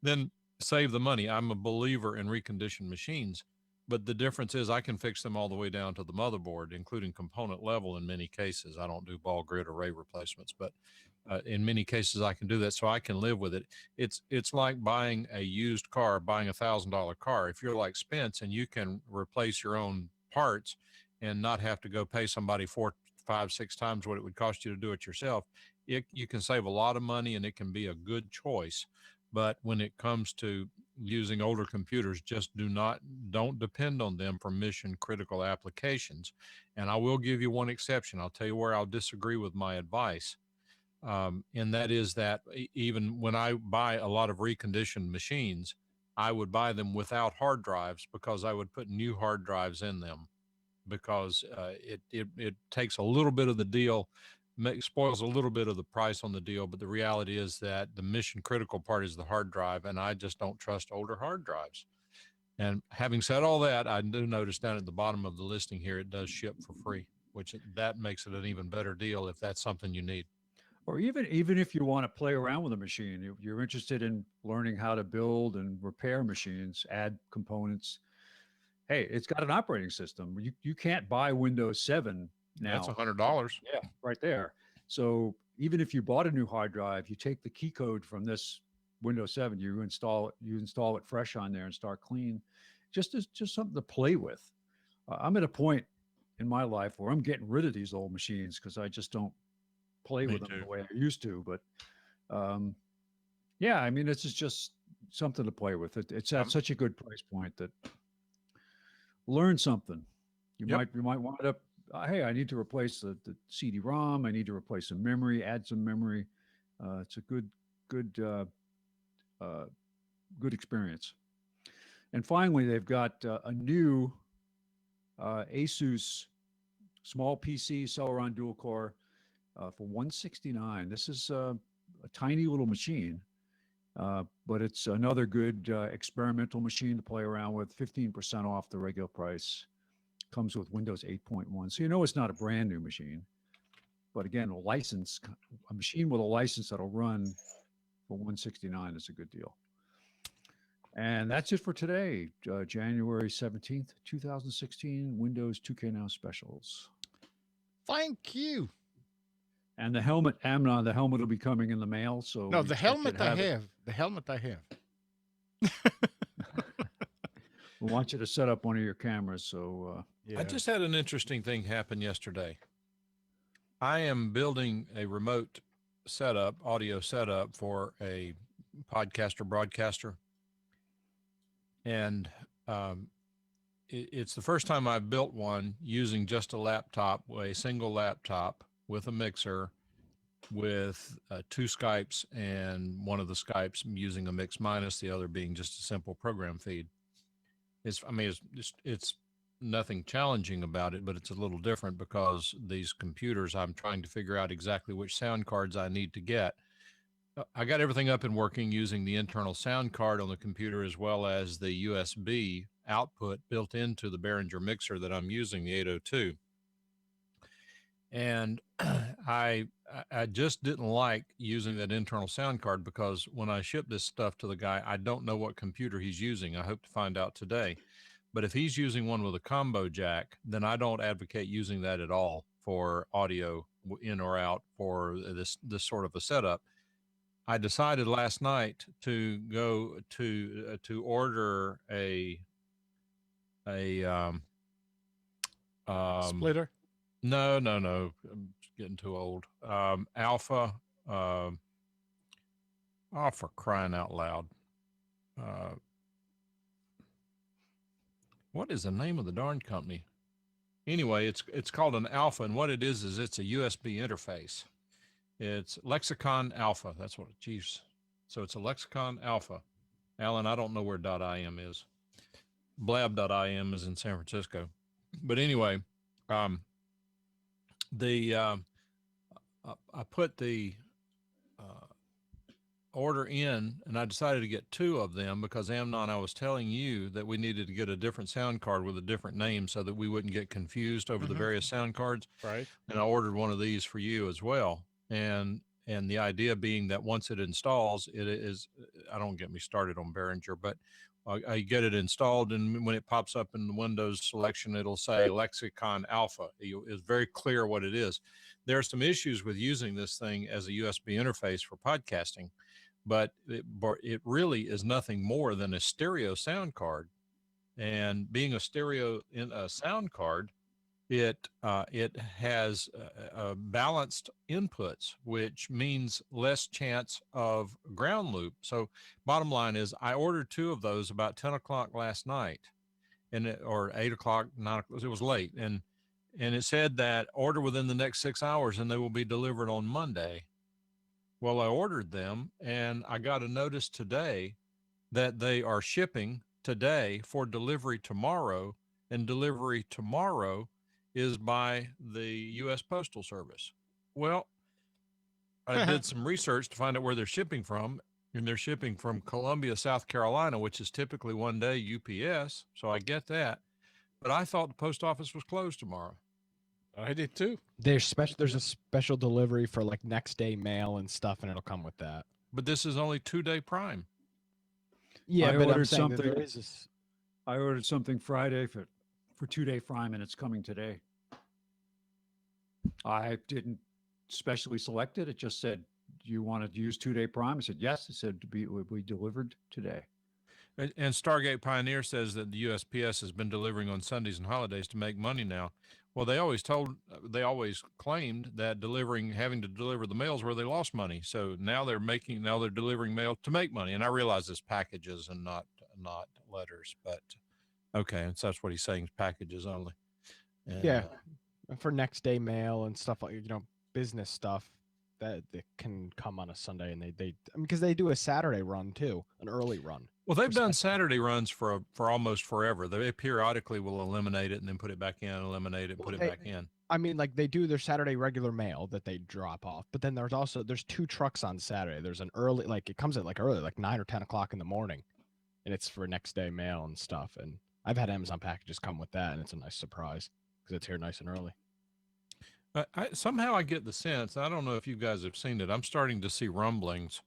then save the money. I'm a believer in reconditioned machines, but the difference is I can fix them all the way down to the motherboard, including component level in many cases. I don't do ball grid array replacements, but in many cases I can do that, so I can live with it. It's like buying a used car, buying $1,000 car. If you're like Spence and you can replace your own parts and not have to go pay somebody 4, 5, 6 times what it would cost you to do it yourself, you can save a lot of money and it can be a good choice. But when it comes to using older computers, just don't depend on them for mission critical applications. And I will give you one exception. I'll tell you where I'll disagree with my advice. And that is that even when I buy a lot of reconditioned machines, I would buy them without hard drives because I would put new hard drives in them, because it takes a little bit of the deal, spoils a little bit of the price on the deal. But the reality is that the mission critical part is the hard drive, and I just don't trust older hard drives. And having said all that, I do notice down at the bottom of the listing here, it does ship for free, which that makes it an even better deal if that's something you need. Or even if you want to play around with a machine, you're interested in learning how to build and repair machines, add components. Hey, it's got an operating system. You can't buy Windows 7 now. That's $100. Yeah, right there. So even if you bought a new hard drive, you take the key code from this Windows 7, you install it fresh on there and start clean. Just something to play with. I'm at a point in my life where I'm getting rid of these old machines because I just don't play Me with them too. the way I used to. But yeah, I mean, this is just something to play with. It's at such a good price point that learn something. You Yep. might wind up, hey, I need to replace the CD-ROM. I need to replace some memory, add some memory. It's a good experience. And finally, they've got a new Asus small PC Celeron dual core for $169. This is a tiny little machine, but it's another good experimental machine to play around with. 15% off the regular price. Comes with Windows 8.1, so you know it's not a brand new machine. But again, a machine with a license that'll run for $169 is a good deal. And that's it for today, January 17th, 2016, Windows 2K Now specials. Thank you. And the helmet, Amnon, the helmet will be coming in the mail. So No, we the expect you helmet to I have it. have. The helmet I have. We want you to set up one of your cameras. So Yeah. I just had an interesting thing happen yesterday. I am building a remote setup, audio setup for a podcaster broadcaster. And it's the first time I've built one using just a laptop, a single laptop with a mixer, with 2 Skypes, and one of the Skypes using a mix minus, the other being just a simple program feed. It's nothing challenging about it, but it's a little different because these computers, I'm trying to figure out exactly which sound cards I need to get. I got everything up and working using the internal sound card on the computer, as well as the USB output built into the Behringer mixer that I'm using, the 802. And I just didn't like using that internal sound card because when I ship this stuff to the guy, I don't know what computer he's using. I hope to find out today. But if he's using one with a combo jack, then I don't advocate using that at all for audio in or out for this sort of a setup. I decided last night to go to order a Splitter. No, I'm getting too old. Alpha. Oh, for crying out loud! What is the name of the darn company? Anyway, it's called an Alpha, and what it is it's a USB interface. It's Lexicon Alpha. That's what. Geez. So it's a Lexicon Alpha. Alan, I don't know where .im is. Blab.im is in San Francisco. But anyway, I put the order in, and I decided to get 2 of them because Amnon, I was telling you that we needed to get a different sound card with a different name so that we wouldn't get confused over the Mhm. various sound cards. Right. And I ordered one of these for you as well. And the idea being that once it installs, it is, I don't get me started on Behringer, but I get it installed, and when it pops up in the Windows selection, it'll say Lexicon Alpha. It's very clear what it is. There are some issues with using this thing as a USB interface for podcasting, but it really is nothing more than a stereo sound card. And being a stereo in a sound card, it has balanced inputs, which means less chance of ground loop. So bottom line is I ordered 2 of those about 10 o'clock last night, or 8 o'clock, 9 o'clock. It was late. And it said that order within the next 6 hours and they will be delivered on Monday. Well, I ordered them and I got a notice today that they are shipping today for delivery tomorrow, and delivery tomorrow is by the U.S. Postal Service. Well, I did some research to find out where they're shipping from, and they're shipping from Columbia, South Carolina, which is typically 1 day UPS. So I get that. But I thought the post office was closed tomorrow. I did too. There's a special delivery for like next day mail and stuff, and it'll come with that. But this is only 2-day Prime. Yeah, I but I'm ordered saying that something- there is this, I ordered something Friday for 2-day Prime, and it's coming today. I didn't specially select it. It just said, "Do you want to use 2-day Prime?" I said yes. It said it would be delivered today. And Stargate Pioneer says that the USPS has been delivering on Sundays and holidays to make money now. Well, they always claimed that having to deliver the mails where they lost money. So now they're delivering mail to make money. And I realize it's packages and not letters, but okay. And so that's what he's saying, is packages only. And, Yeah. For next day mail and stuff like, business stuff that can come on a Sunday, and because they do a Saturday run too, an early run. Well, they've done Saturday runs for almost forever. They periodically will eliminate it and then put it back in, eliminate it, and put it back in. I mean, like they do their Saturday regular mail that they drop off, but then there's 2 trucks on Saturday. There's an early, like it comes at like early, like 9 or 10 o'clock in the morning, and it's for next day mail and stuff. And I've had Amazon packages come with that, and it's a nice surprise because it's here nice and early. Somehow I get the sense, I don't know if you guys have seen it, I'm starting to see rumblings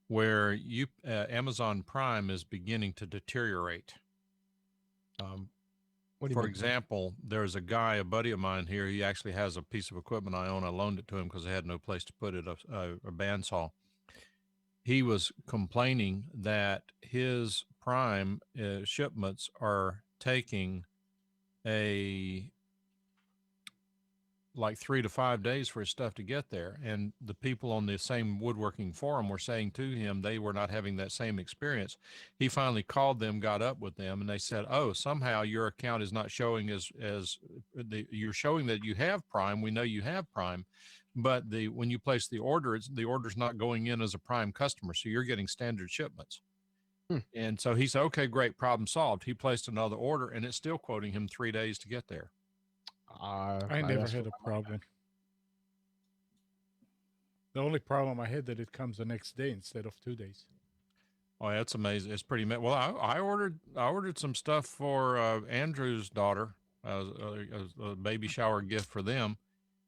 where Amazon Prime is beginning to deteriorate. What do you For mean? example, there's a buddy of mine here. He actually has a piece of equipment I own. I loaned it to him because I had no place to put it, a bandsaw. He was complaining that his Prime shipments are taking like 3 to 5 days for his stuff to get there. And the people on the same woodworking forum were saying to him they were not having that same experience. He finally called them, got up with them, and they said, "Oh, somehow your account is not showing you're showing that you have Prime. We know you have Prime, but when you place the order, the order's not going in as a Prime customer, so you're getting standard shipments." And so he said, "Okay, great, problem solved." He placed another order, and it's still quoting him 3 days to get there. I never had a problem. The only problem I had that it comes the next day instead of 2 days. Oh, that's amazing. It's pretty. Well, I ordered some stuff for Andrew's daughter as a baby shower gift for them.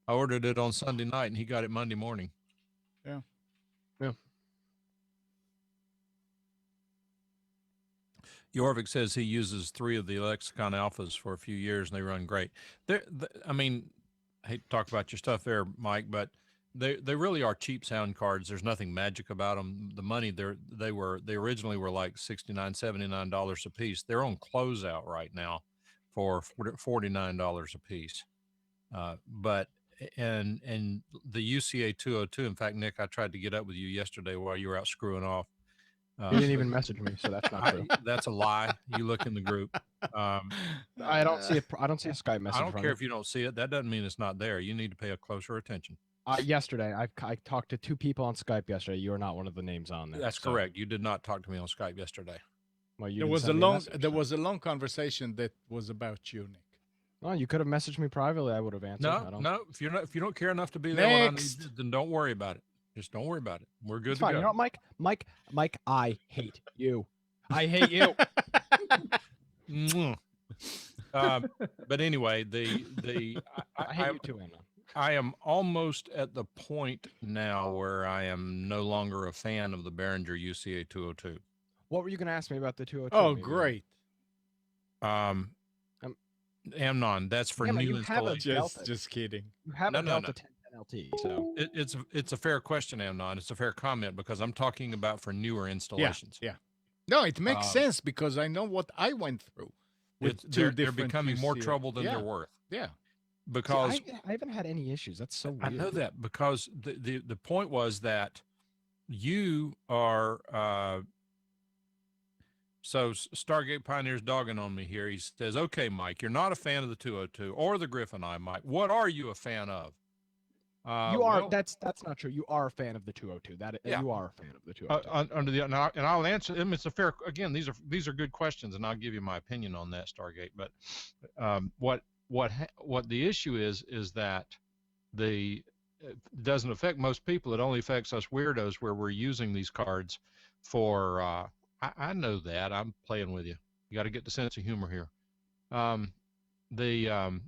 I ordered it on Sunday night, and he got it Monday morning. Yeah. Jorvik says he uses 3 of the Lexicon Alphas for a few years, and they run great. I mean, I hate to talk about your stuff there, Mike, but they really are cheap sound cards. There's nothing magic about them. The money they originally were like $69, $79 a piece. They're on closeout right now for $49 a piece. But the UCA 202. In fact, Nick, I tried to get up with you yesterday while you were out screwing off. You didn't even message me, so that's not true. That's a lie. You look in the group. I don't see I don't see a Skype message. I don't care if you don't see it. That doesn't mean it's not there. You need to pay a closer attention. Yesterday, I talked to 2 people on Skype yesterday. You are not one of the names on there. That's so- correct. You did not talk to me on Skype yesterday. Well, you There didn't was a send me long message, there so- was a long conversation that was about you, Nick. Well, you could have messaged me privately. I would have answered. I don't... No. If you don't care enough to be there when I need Next. you, then don't worry about it. Just don't worry about it. We're good It's to fine. go. You know what, Mike, I hate you. I hate you. Mwah. But anyway, I hate you too, Anna. I am almost at the point now where I am no longer a fan of the Behringer UCA 202. What were you going to ask me about the 202? Oh, Maybe? great. Amnon, that's for Yeah, but new you have a installation. Delta. Just kidding. You have No, a no, Delta no. 1010 LT, so It's a fair question, Amnon. It's a fair comment because I'm talking about for newer installations. Yeah. No, it makes Um, sense because I know what I went through with two They're different becoming more UCA. trouble than Yeah. they're worth. Yeah. Because See, I haven't had any issues. That's so weird. I know that because the point was that you are so Stargate Pioneer's dogging on me here. He says, "Okay, Mike, you're not a fan of the 202 or the Griffin Eye, Mike. What are you a fan of?" You are. well, That's not true. You are a fan of the 202. That Yeah. you are a fan of the 202. under the and I'll answer them. It's a fair. Again, these are good questions, and I'll give you my opinion on that, Stargate. But what the issue is that it doesn't affect most people. It only affects us weirdos where we're using these cards for. I know that. I'm playing with you. You got to get the sense of humor here. The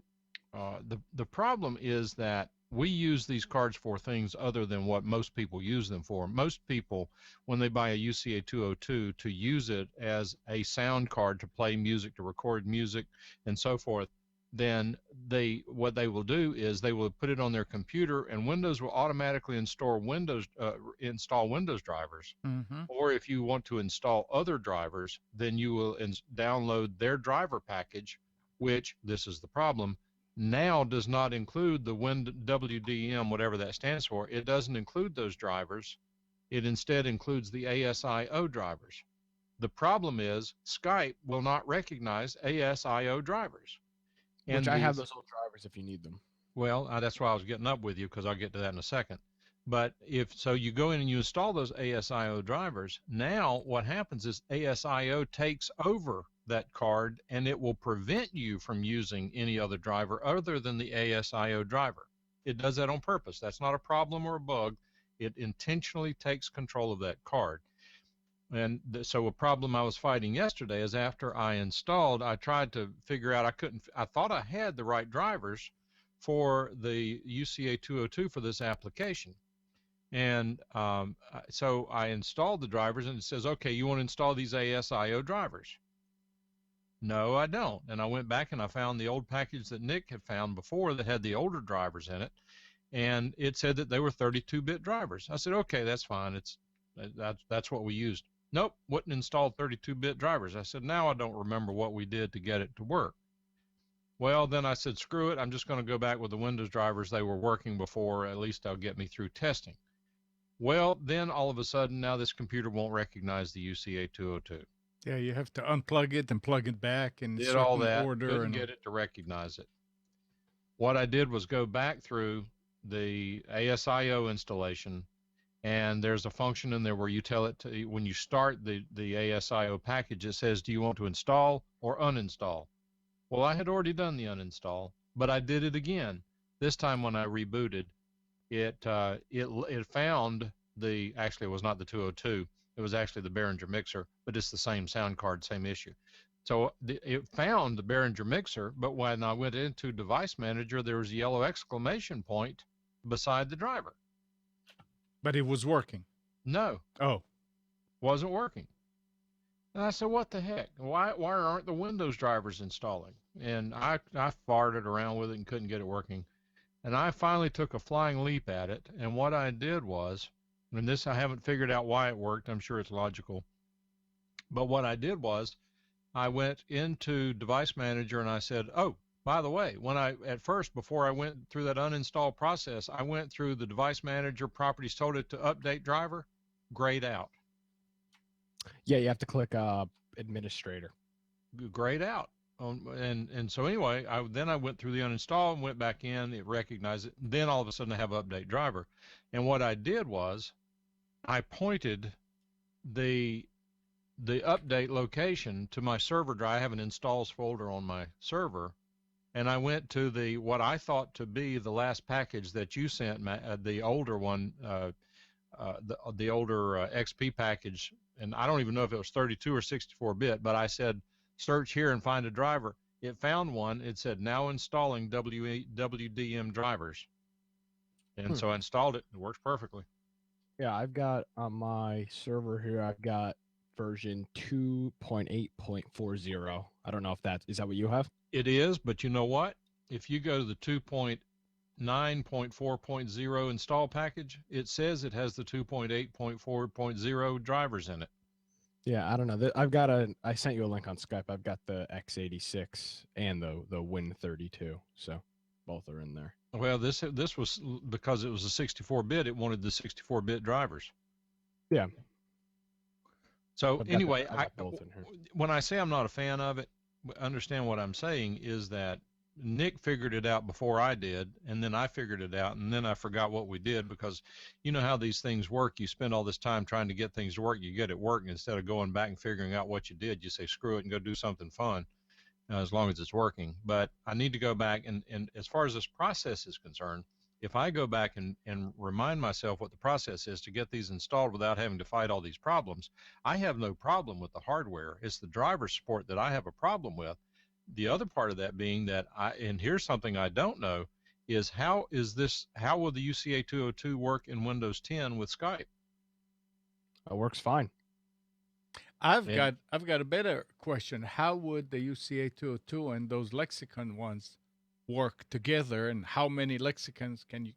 problem is that we use these cards for things other than what most people use them for. Most people, when they buy a UCA 202, to use it as a sound card to play music, to record music, and so forth, then what they will do is they will put it on their computer, and Windows will automatically install Windows drivers. Mm-hmm. Or if you want to install other drivers, then you will download their driver package, which, this is the problem, now does not include the WDM, whatever that stands for. It doesn't include those drivers. It instead includes the ASIO drivers. The problem is Skype will not recognize ASIO drivers. Which I have those old drivers if you need them. Well, that's why I was getting up with you, because I'll get to that in a second. But if so, you go in and you install those ASIO drivers. Now what happens is ASIO takes over that card, and it will prevent you from using any other driver other than the ASIO driver. It does that on purpose. That's not a problem or a bug. It intentionally takes control of that card. And so a problem I was fighting yesterday is after I installed, I tried to figure out, I thought I had the right drivers for the UCA 202 for this application. And so I installed the drivers, and it says, okay, you want to install these ASIO drivers? No, I don't. And I went back and I found the old package that Nick had found before that had the older drivers in it. And it said that they were 32-bit drivers. I said, okay, that's fine. That's what we used. Nope, wouldn't install 32-bit drivers. I said, now I don't remember what we did to get it to work. Well, then I said, screw it. I'm just going to go back with the Windows drivers. They were working before. At least they'll get me through testing. Well, then all of a sudden, now this computer won't recognize the UCA 202. Yeah, you have to unplug it and plug it back in Did certain all that, order. couldn't And get it to recognize it. What I did was go back through the ASIO installation, and there's a function in there where you tell it to, when you start the ASIO package, it says, do you want to install or uninstall? Well, I had already done the uninstall, but I did it again. This time when I rebooted, it found actually it was not the 202, it was actually the Behringer mixer, but it's the same sound card, same issue. So it found the Behringer mixer, but when I went into Device Manager, there was a yellow exclamation point beside the driver. but it was working. No, Oh, wasn't working. And I said, what the heck? Why aren't the Windows drivers installing? And I farted around with it and couldn't get it working. And I finally took a flying leap at it. And what I did was, and this I haven't figured out why it worked. I'm sure it's logical. But what I did was I went into Device Manager and I said, oh, by the way, before I went through that uninstall process, I went through the Device Manager properties, told it to update driver, grayed out. Yeah, you have to click administrator. Grayed out. And so anyway, I went through the uninstall and went back in, it recognized it. Then all of a sudden I have update driver. And what I did was I pointed the update location to my server drive. I have an installs folder on my server. And I went to what I thought to be the last package that you sent, the older one, the older XP package, and I don't even know if it was 32 or 64-bit, but I said, search here and find a driver. It found one. It said, now installing WDM drivers. And so I installed it. It works perfectly. Yeah, I've got on my server here, I've got version 2.8.40. I don't know if is that what you have? It is, but you know what? If you go to the 2.9.4.0 install package, it says it has the 2.8.4.0 drivers in it. Yeah, I don't know. I sent you a link on Skype. I've got the x86 and the Win32, so both are in there. Well, this was because it was a 64-bit. It wanted the 64-bit drivers. Yeah. So anyway, I got both in here. when I say I'm not a fan of it, understand what I'm saying is that Nick figured it out before I did, and then I figured it out, and then I forgot what we did, because you know how these things work. You spend all this time trying to get things to work. You get it working. Instead of going back and figuring out what you did, you say, screw it and go do something fun, as long as it's working. But I need to go back, and as far as this process is concerned, if I go back and remind myself what the process is to get these installed without having to fight all these problems, I have no problem with the hardware. It's the driver support that I have a problem with. The other part of that being that and here's something I don't know, is how will the UCA 202 work in Windows 10 with Skype? It works fine. I've got a better question. How would the UCA 202 and those lexicon ones work together, and how many lexicons can you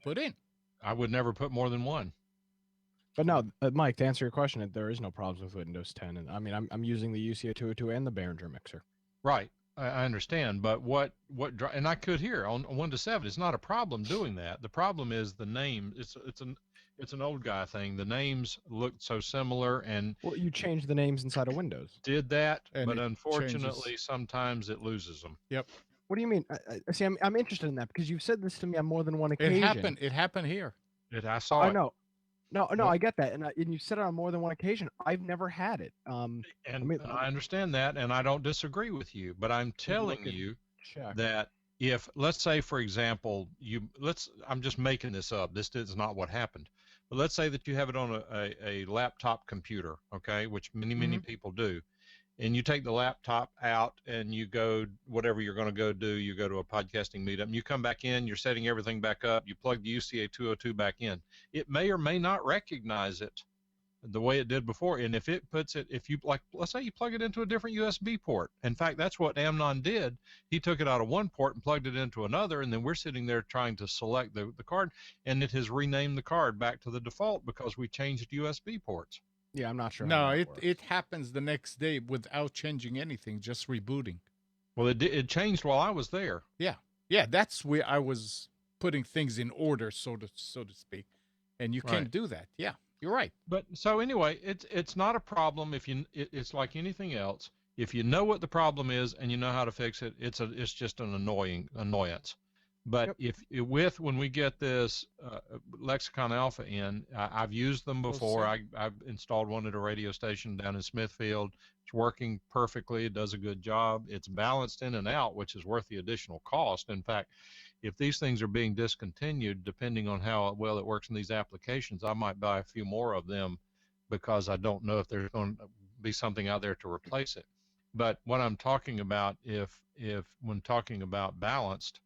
put in? I would never put more than one. But no, Mike, to answer your question, there is no problems with Windows 10. And I mean, I'm using the UCA 202 and the Behringer mixer. Right. I understand, but and I could here on 1 to 7. It's not a problem doing that. The problem is the name. It's an old guy thing. The names look so similar, and well, you change the names inside of Windows. Did that, and but unfortunately, sometimes it loses them. Yep. What do you mean? See, I'm interested in that because you've said this to me on more than one occasion. It happened here. I saw it. No, I get that, and you said it on more than one occasion. I've never had it. And I understand that, and I don't disagree with you, but I'm telling you that if, let's say, for example, I'm just making this up. This is not what happened, but let's say that you have it on a laptop computer, okay, which many people do. And you take the laptop out and you go, whatever you're going to go do, you go to a podcasting meetup and you come back in, you're setting everything back up, you plug the UCA 202 back in. It may or may not recognize it the way it did before. And if it puts it, if you like, let's say you plug it into a different USB port. In fact, that's what Amnon did. He took it out of one port and plugged it into another. And then we're sitting there trying to select the card, and it has renamed the card back to the default because we changed USB ports. Yeah, I'm not sure. No, it happens the next day without changing anything, just rebooting. Well, it changed while I was there. Yeah, that's where I was putting things in order, so to speak, and you can't do that. Yeah, you're right. But so anyway, it's not a problem if it's like anything else. If you know what the problem is and you know how to fix it, it's just an annoyance. But when we get this Lexicon Alpha in, I've used them before. I've installed one at a radio station down in Smithfield. It's working perfectly. It does a good job. It's balanced in and out, which is worth the additional cost. In fact, if these things are being discontinued, depending on how well it works in these applications, I might buy a few more of them because I don't know if there's going to be something out there to replace it. But what I'm talking about, when talking about balanced,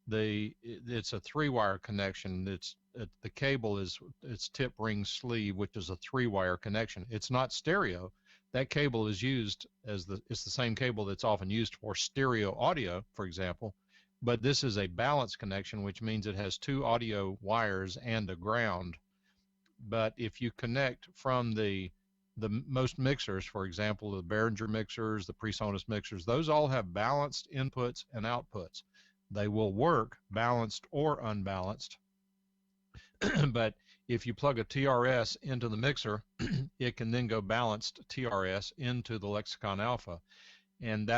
it's a 3-wire connection. The cable is tip ring sleeve, which is a 3-wire connection. It's not stereo. That cable is used it's the same cable that's often used for stereo audio, for example, but this is a balanced connection, which means it has 2 audio wires and a ground. But if you connect from the most mixers, for example, the Behringer mixers, the PreSonus mixers, those all have balanced inputs and outputs. They will work balanced or unbalanced. But if you plug a TRS into the mixer, it can then go balanced TRS into the Lexicon Alpha. And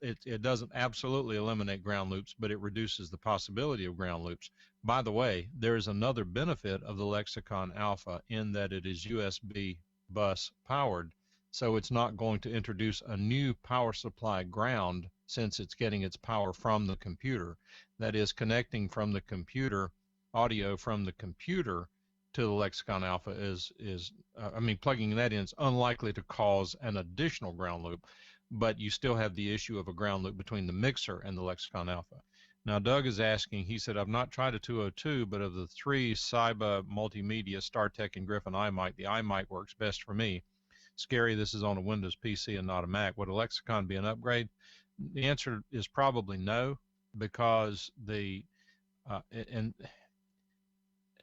it doesn't absolutely eliminate ground loops, but it reduces the possibility of ground loops. By the way, there is another benefit of the Lexicon Alpha in that it is USB bus powered. So it's not going to introduce a new power supply ground, since it's getting its power from the computer. That is, connecting from the computer, audio from the computer to the Lexicon Alpha I mean, plugging that in is unlikely to cause an additional ground loop, but you still have the issue of a ground loop between the mixer and the Lexicon Alpha. Now, Doug is asking, he said, I've not tried a 202, but of the three Saiba Multimedia, StarTech, and Griffin iMic, the iMic works best for me. Scary, this is on a Windows PC and not a Mac. Would a Lexicon be an upgrade? The answer is probably no, because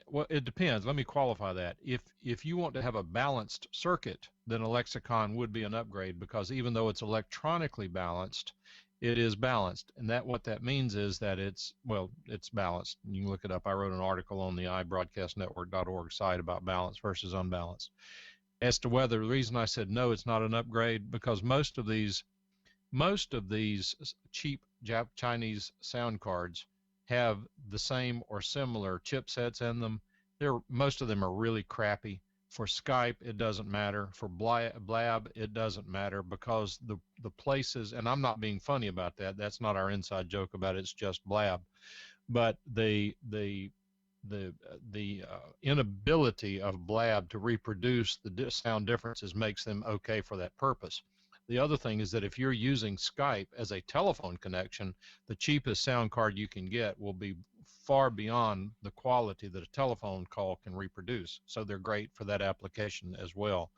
well, it depends. Let me qualify that. If you want to have a balanced circuit, then a Lexicon would be an upgrade, because even though it's electronically balanced, it is balanced. And what that means is that it's balanced. You can look it up. I wrote an article on the iBroadcastNetwork.org site about balance versus unbalanced. As to whether, the reason I said no, it's not an upgrade, because most of these cheap Chinese sound cards have the same or similar chipsets in them. Most of them are really crappy. For Skype, it doesn't matter. For Blab, it doesn't matter, because the places, and I'm not being funny about that. That's not our inside joke about it. It's just Blab. But the inability of Blab to reproduce the sound differences makes them okay for that purpose. The other thing is that if you're using Skype as a telephone connection, the cheapest sound card you can get will be far beyond the quality that a telephone call can reproduce. So they're great for that application as well.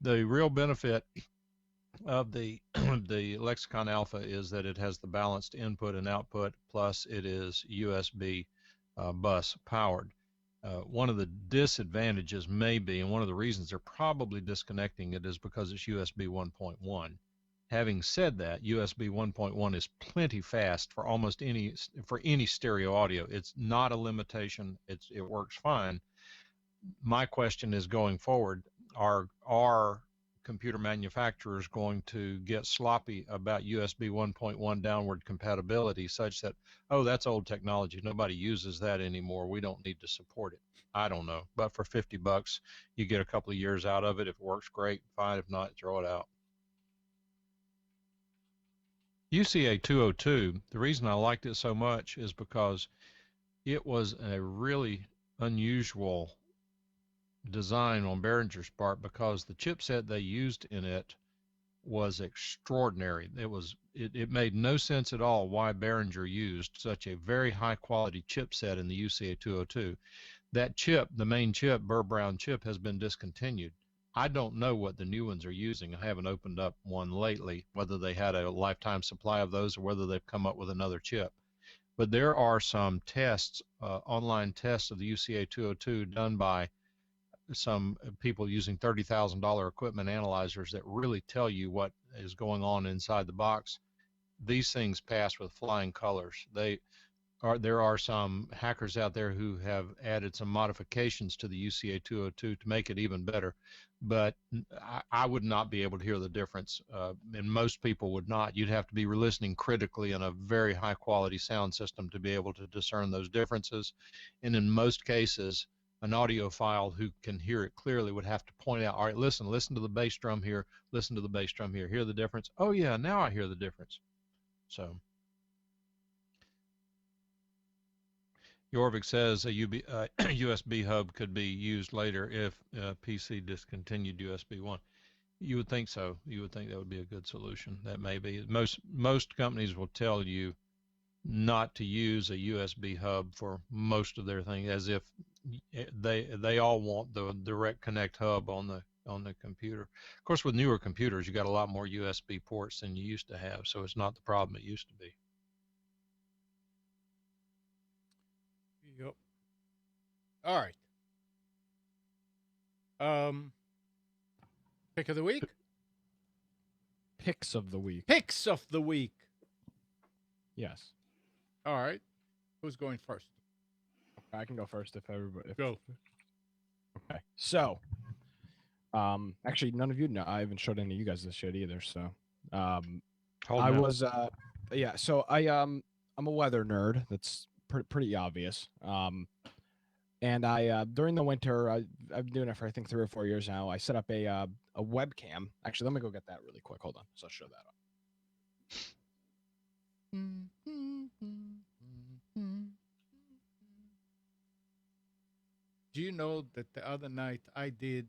The real benefit of the the Lexicon Alpha is that it has the balanced input and output, plus it is USB bus powered. One of the disadvantages may be, and one of the reasons they're probably disconnecting it, is because it's USB 1.1. Having said that, USB 1.1 is plenty fast for almost any stereo audio. It's not a limitation. It works fine. My question is, going forward, are computer manufacturers going to get sloppy about USB 1.1 downward compatibility, such that, oh, that's old technology, nobody uses that anymore, we don't need to support it? I don't know. But for $50, you get a couple of years out of it. If it works, great, fine. If not, throw it out. UCA 202, the reason I liked it so much is because it was a really unusual design on Behringer's part, because the chipset they used in it was extraordinary. It made no sense at all why Behringer used such a very high quality chipset in the UCA 202. That chip, the main chip, Burr Brown chip, has been discontinued. I don't know what the new ones are using. I haven't opened up one lately, whether they had a lifetime supply of those or whether they've come up with another chip. But there are some tests, online tests of the UCA 202 done by some people using $30,000 equipment analyzers that really tell you what is going on inside the box. These things pass with flying colors. There are some hackers out there who have added some modifications to the UCA 202 to make it even better, but I would not be able to hear the difference, and most people would not. You'd have to be listening critically in a very high quality sound system to be able to discern those differences, and in most cases, an audiophile who can hear it clearly would have to point out, all right, listen to the bass drum here, listen to the bass drum here, hear the difference? Oh yeah, now I hear the difference. So Jorvik says a USB hub could be used later if PC discontinued USB 1. You would think so. You would think that would be a good solution. That may be. Most companies will tell you not to use a USB hub for most of their things, as if they all want the direct connect hub on the computer. Of course, with newer computers, you got a lot more USB ports than you used to have, so it's not the problem it used to be. Yep. All right. Pick of the week? Picks of the week. Picks of the week. Yes. All right. Who's going first? I can go first if everybody. Go. Okay. So, actually, none of you know. I haven't showed any of you guys this shit either. So, I was, yeah. So I'm a weather nerd. That's pretty obvious. And I during the winter, I've been doing it for I think 3 or 4 years now. I set up a webcam. Actually, let me go get that really quick. Hold on. So I'll show that up. Do you know that the other night I did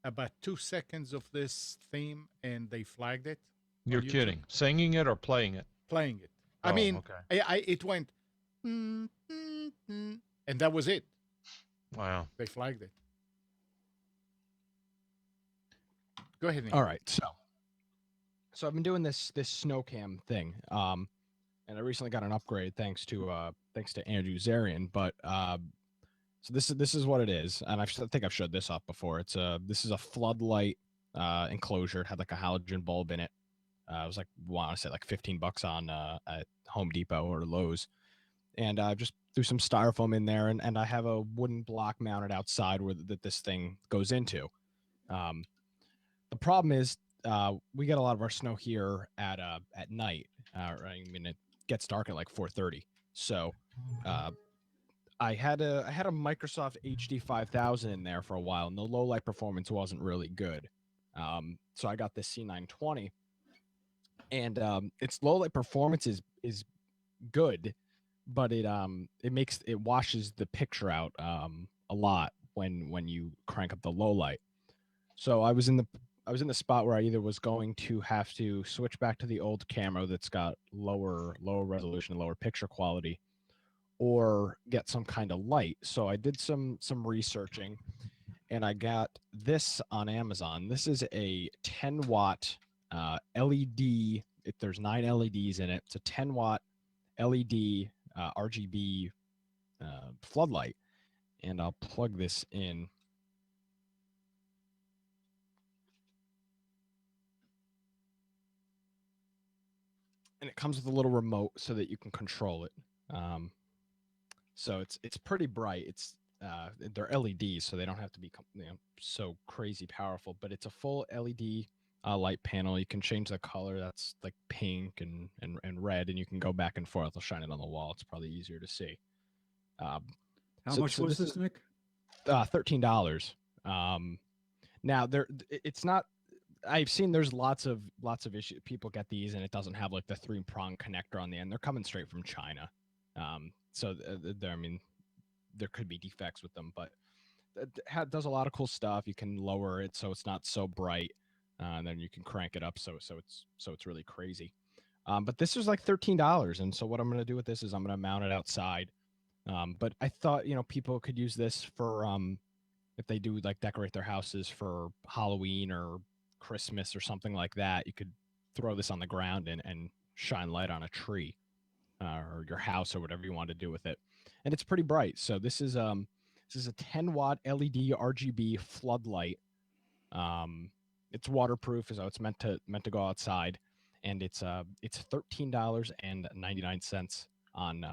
about 2 seconds of this theme and they flagged it? on You're YouTube? kidding. Singing it or playing it? Playing it. I Oh, mean, okay. it went, and that was it. Wow. They flagged it. Go ahead, Nick. All right, so I've been doing this snow cam thing, and I recently got an upgrade thanks to Andrew Zarian. But so this is what it is, and I think I've showed this off before. This is a floodlight enclosure. It had like a halogen bulb in it. It was like, I want to say like $15 on at Home Depot or Lowe's, and just threw some styrofoam in there, and I have a wooden block mounted outside where this thing goes into. The problem is we get a lot of our snow here at night. I mean, it gets dark at like 4:30. So I had a Microsoft HD 5000 in there for a while, and the low light performance wasn't really good. So I got this C920, and its low light performance is good, but it washes the picture out a lot when you crank up the low light. So I was in the spot where I either was going to have to switch back to the old camera that's got lower resolution and lower picture quality, or get some kind of light. So I did some researching, and I got this on Amazon. This is a 10-watt LED. There's 9 LEDs in it. It's a 10-watt LED RGB floodlight, and I'll plug this in. And it comes with a little remote so that you can control it. So it's pretty bright. It's they're LEDs, so they don't have to be so crazy powerful. But it's a full LED light panel. You can change the color. That's like pink and red, and you can go back and forth. I'll shine it on the wall. It's probably easier to see. How much was this, Nick? $13. Now it's not. I've seen there's lots of issues. People get these and it doesn't have like the 3-prong connector on the end. They're coming straight from China. So I mean, there could be defects with them, but it does a lot of cool stuff. You can lower it so it's not so bright, and then you can crank it up so it's really crazy. But this is like $13, and so what I'm going to do with this is I'm going to mount it outside. But I thought people could use this for if they do like decorate their houses for Halloween or Christmas or something like that. You could throw this on the ground and shine light on a tree or your house or whatever you want to do with it, and it's pretty bright. So this is a 10-watt LED RGB floodlight. It's waterproof, so it's meant to go outside, and it's $13.99 on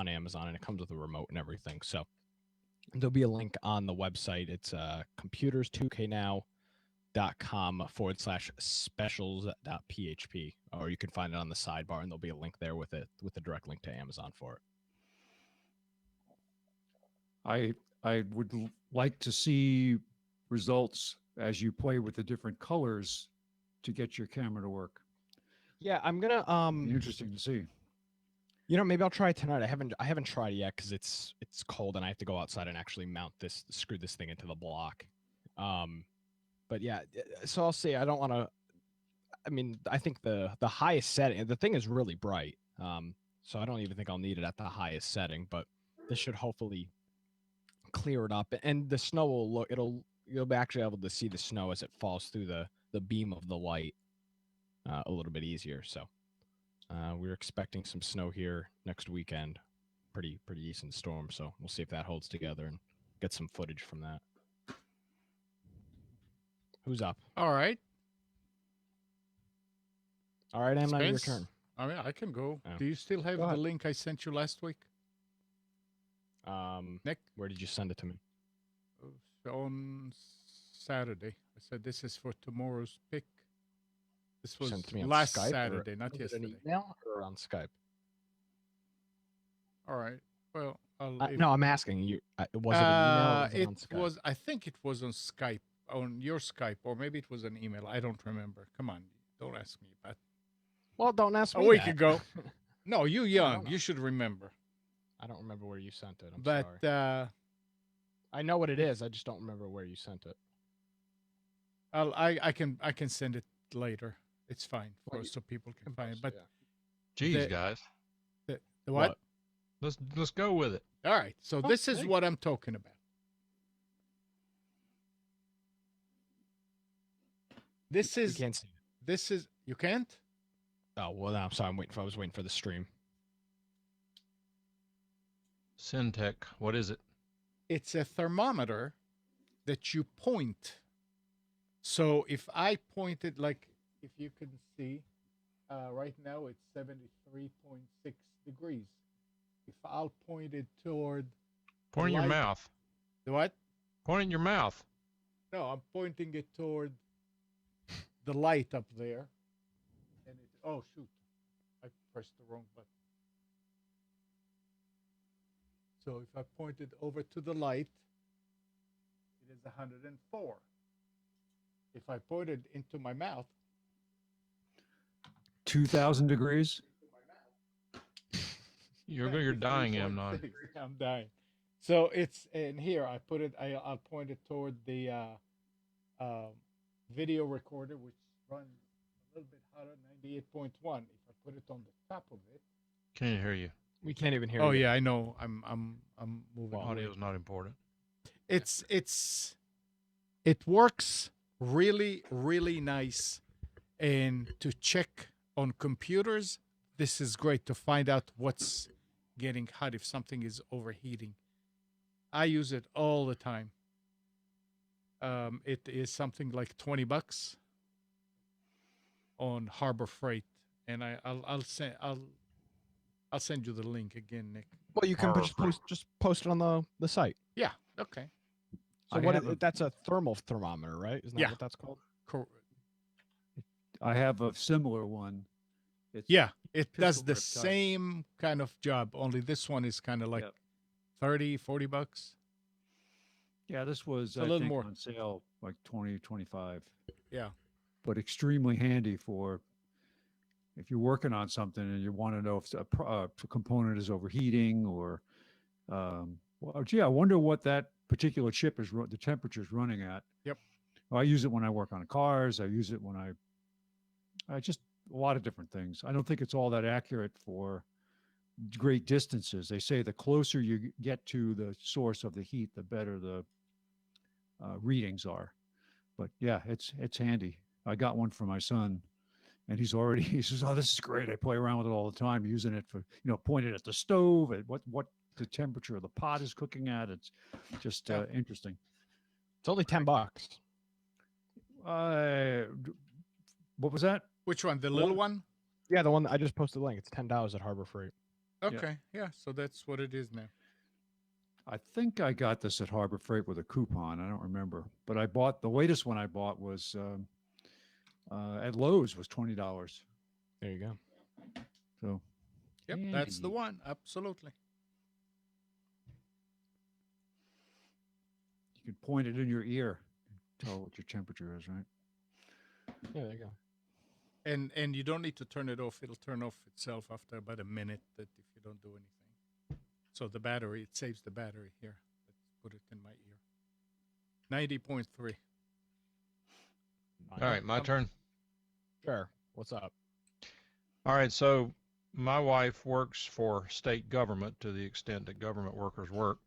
Amazon, and it comes with a remote and everything. So there'll be a link on the website. It's computers2know.com/specials.php, or you can find it on the sidebar, and there'll be a link there with a direct link to Amazon for it. I would like to see results as you play with the different colors to get your camera to work. Yeah, I'm gonna Be interesting to see. Maybe I'll try it tonight. I haven't tried it yet because it's cold and I have to go outside and actually screw this thing into the block. But yeah, so I'll see. I don't want to. I mean, I think the highest setting. The thing is really bright. So I don't even think I'll need it at the highest setting. But this should hopefully clear it up, and the snow will look. You'll be actually able to see the snow as it falls through the beam of the light a little bit easier. So we're expecting some snow here next weekend. Pretty decent storm. So we'll see if that holds together and get some footage from that. Who's up? All right. All right, Am, now your Spence? turn. I mean, I can go. Oh. Do you still have Go the ahead. link I sent you last week? Nick? Where did you send it to me? On Saturday. I said this is for tomorrow's pick. This was Sent it to me on last Skype, or Saturday, not was it yesterday. an email or on Skype? All right. Well, No, I'm asking you. Was it an email or was it on Skype? was. I think it was on Skype, on your Skype, or maybe it was an email. I don't remember. Come on, don't ask me about Well, don't ask a me. week that. ago. No, you young. know. You should remember. I don't remember where you sent it. I'm But sorry. I know what it is. I just don't remember where you sent it. I can send it later. It's fine Well, for so people can Can find it. post But yeah. Geez, The- guys, the what? let's go with it. All right. So this is hey. what I'm talking about. This You is can't see it. this is you can't? Oh well, no, I'm sorry. I was waiting for the stream. Syntec, what is it? It's a thermometer that you point. So if I pointed, like, if you can see, right now it's 73.6 degrees. If I'll point it toward Point in your light- mouth. the what? Point in your mouth. No, I'm pointing it toward the light up there. And it, oh shoot, I pressed the wrong button. So if I point it over to the light, it is 104. If I point it into my mouth, 2,000 degrees. You're dying, M9. 93.6. I'm dying. So it's in here. I put it. I'll point it toward the video recorder, which runs a little bit hotter, 98.1. If I put it on the top of it. Can't hear you. We can't even hear. Oh you. yeah, I know. I'm moving. Well, away. audio is not important. It works really nice, and to check on computers, this is great to find out what's getting hot if something is overheating. I use it all the time. It is something like $20 on Harbor Freight, and I'll send you the link again, Nick. Well, you can Horror just post it on the site. Yeah. Okay. So I what? have a- That's a thermal thermometer, right? Isn't that Yeah. what that's called? Cor- I have a similar one. It's Yeah, it does pistol the grip type. same kind of job, only this one is kind of like Yep. 30, $40. Yeah, this was a I little think, more. on sale like 20, 25. Yeah. But extremely handy for if you're working on something and you want to know if a component is overheating or, well, gee, I wonder what that particular chip is, the temperature is running at. Yep. Well, I use it when I work on cars. I use it when I just a lot of different things. I don't think it's all that accurate for great distances. They say the closer you get to the source of the heat, the better the readings are. But yeah, it's handy. I got one for my son, and he says, "Oh, this is great. I play around with it all the time, using it for pointed at the stove, at what the temperature of the pot is cooking at. It's just Yeah. interesting." It's only $10. What was that? Which one? The little one? Yeah, the one that I just posted the link. It's $10 at Harbor Freight. Okay. Yeah. So that's what it is now. I think I got this at Harbor Freight with a coupon. I don't remember, but I bought the latest one I bought was at Lowe's was $20. There you go. So Yep. That's the handy. one. Absolutely. You can point it in your ear, and tell what your temperature is, right? Yeah, there you go. And you don't need to turn it off. It'll turn off itself after about a minute that if you don't do anything. So the battery, it saves the battery here. Let's put it in my ear. 90.3. All right, my turn. Sure. What's up? All right, so my wife works for state government to the extent that government workers work,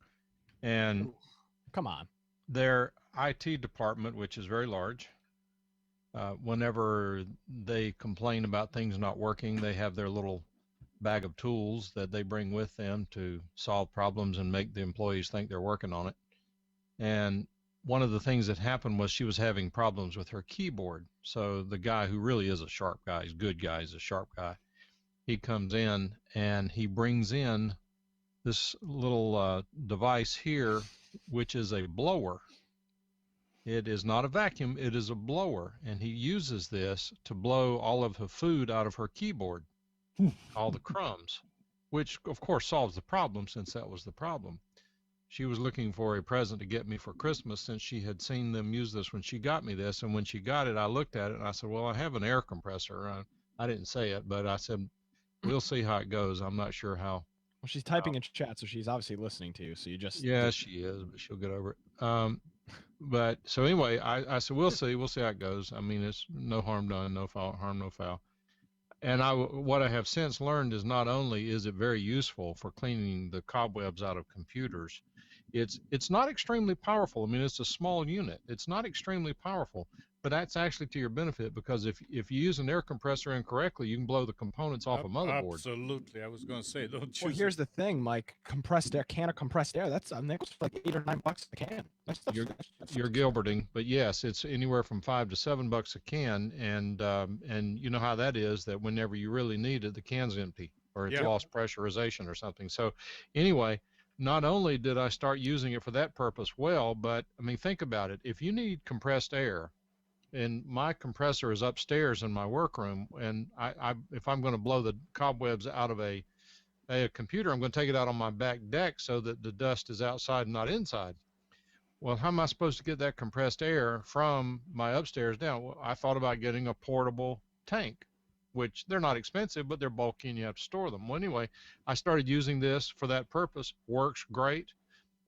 and Come on. their IT department, which is very large, whenever they complain about things not working, they have their little bag of tools that they bring with them to solve problems and make the employees think they're working on it. And one of the things that happened was she was having problems with her keyboard. So the guy who really is a sharp guy, he's a good guy, he's a sharp guy, he comes in and he brings in this little device here, which is a blower. It is not a vacuum, it is a blower. And he uses this to blow all of her food out of her keyboard, all the crumbs, which of course solves the problem since that was the problem. She was looking for a present to get me for Christmas since she had seen them use this when she got me this. And when she got it, I looked at it and I said, well, I have an air compressor. I didn't say it, but I said, we'll see how it goes. I'm not sure how Well, she's typing in chat, so she's obviously listening to you. So you just Yeah, she is, but she'll get over it. But so anyway, I said we'll see how it goes. I mean, it's no harm done, no foul, harm, no foul. And what I have since learned is not only is it very useful for cleaning the cobwebs out of computers, it's not extremely powerful. I mean, it's a small unit. It's not extremely powerful, but that's actually to your benefit because if you use an air compressor incorrectly, you can blow the components off a motherboard. Absolutely. I was going to say, don't Well, choose here's the thing, Mike. Compressed air, can of compressed air. That's that was like $8 or $9 a can. You're Gilberting, but yes, it's anywhere from $5 to $7 a can, and you know how that is. That whenever you really need it, the can's empty or it's Yeah. lost pressurization or something. So, anyway, not only did I start using it for that purpose, well, but I mean, think about it. If you need compressed air, and my compressor is upstairs in my workroom, and if I'm going to blow the cobwebs out of a computer, I'm going to take it out on my back deck so that the dust is outside and not inside. Well, how am I supposed to get that compressed air from my upstairs down? Well, I thought about getting a portable tank, which they're not expensive, but they're bulky and you have to store them. Well, anyway, I started using this for that purpose. Works great.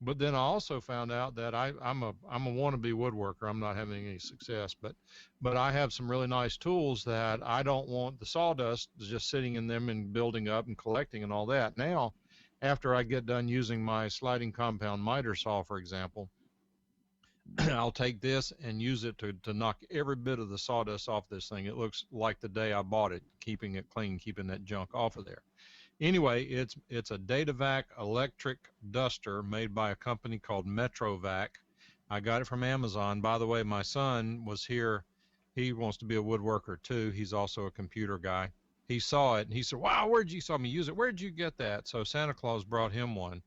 But then I also found out that I'm a wannabe woodworker. I'm not having any success, but I have some really nice tools that I don't want the sawdust just sitting in them and building up and collecting and all that. Now, after I get done using my sliding compound miter saw, for example, I'll take this and use it to knock every bit of the sawdust off this thing. It looks like the day I bought it, keeping it clean, keeping that junk off of there. Anyway, it's a Datavac electric duster made by a company called Metrovac. I got it from Amazon. By the way, my son was here. He wants to be a woodworker too. He's also a computer guy. He saw it and he said, "Wow, where'd you saw me use it? Where'd you get that?" So Santa Claus brought him one.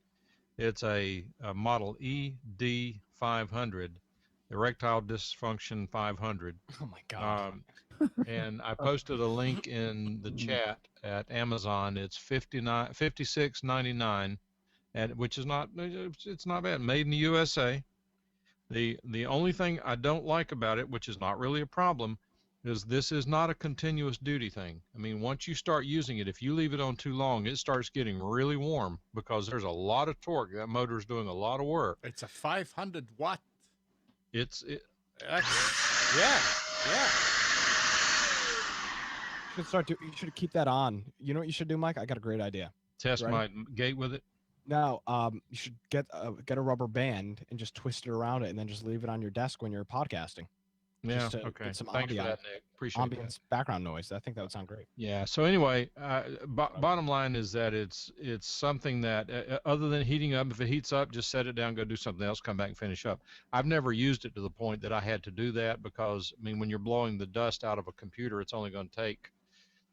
It's a model ED500, erectile dysfunction 500. Oh my God. And I posted a link in the chat at Amazon. It's $56.99, and which is not it's not bad. Made in the USA. The only thing I don't like about it, which is not really a problem, is this is not a continuous duty thing. I mean, once you start using it, if you leave it on too long, it starts getting really warm because there's a lot of torque. That motor is doing a lot of work. It's a 500 watt. Yeah. You should keep that on. You know what you should do, Mike? I got a great idea. Test Ready? my gate with it. No, you should get a rubber band and just twist it around it, and then just leave it on your desk when you're podcasting. Yeah. Just to Okay. get some Thanks for that, Nick. Appreciate that. Ambience background noise. I think that would sound great. Yeah. So anyway, bottom line is that it's something that other than heating up, if it heats up, just set it down, go do something else, come back and finish up. I've never used it to the point that I had to do that because, I mean, when you're blowing the dust out of a computer, it's only going to take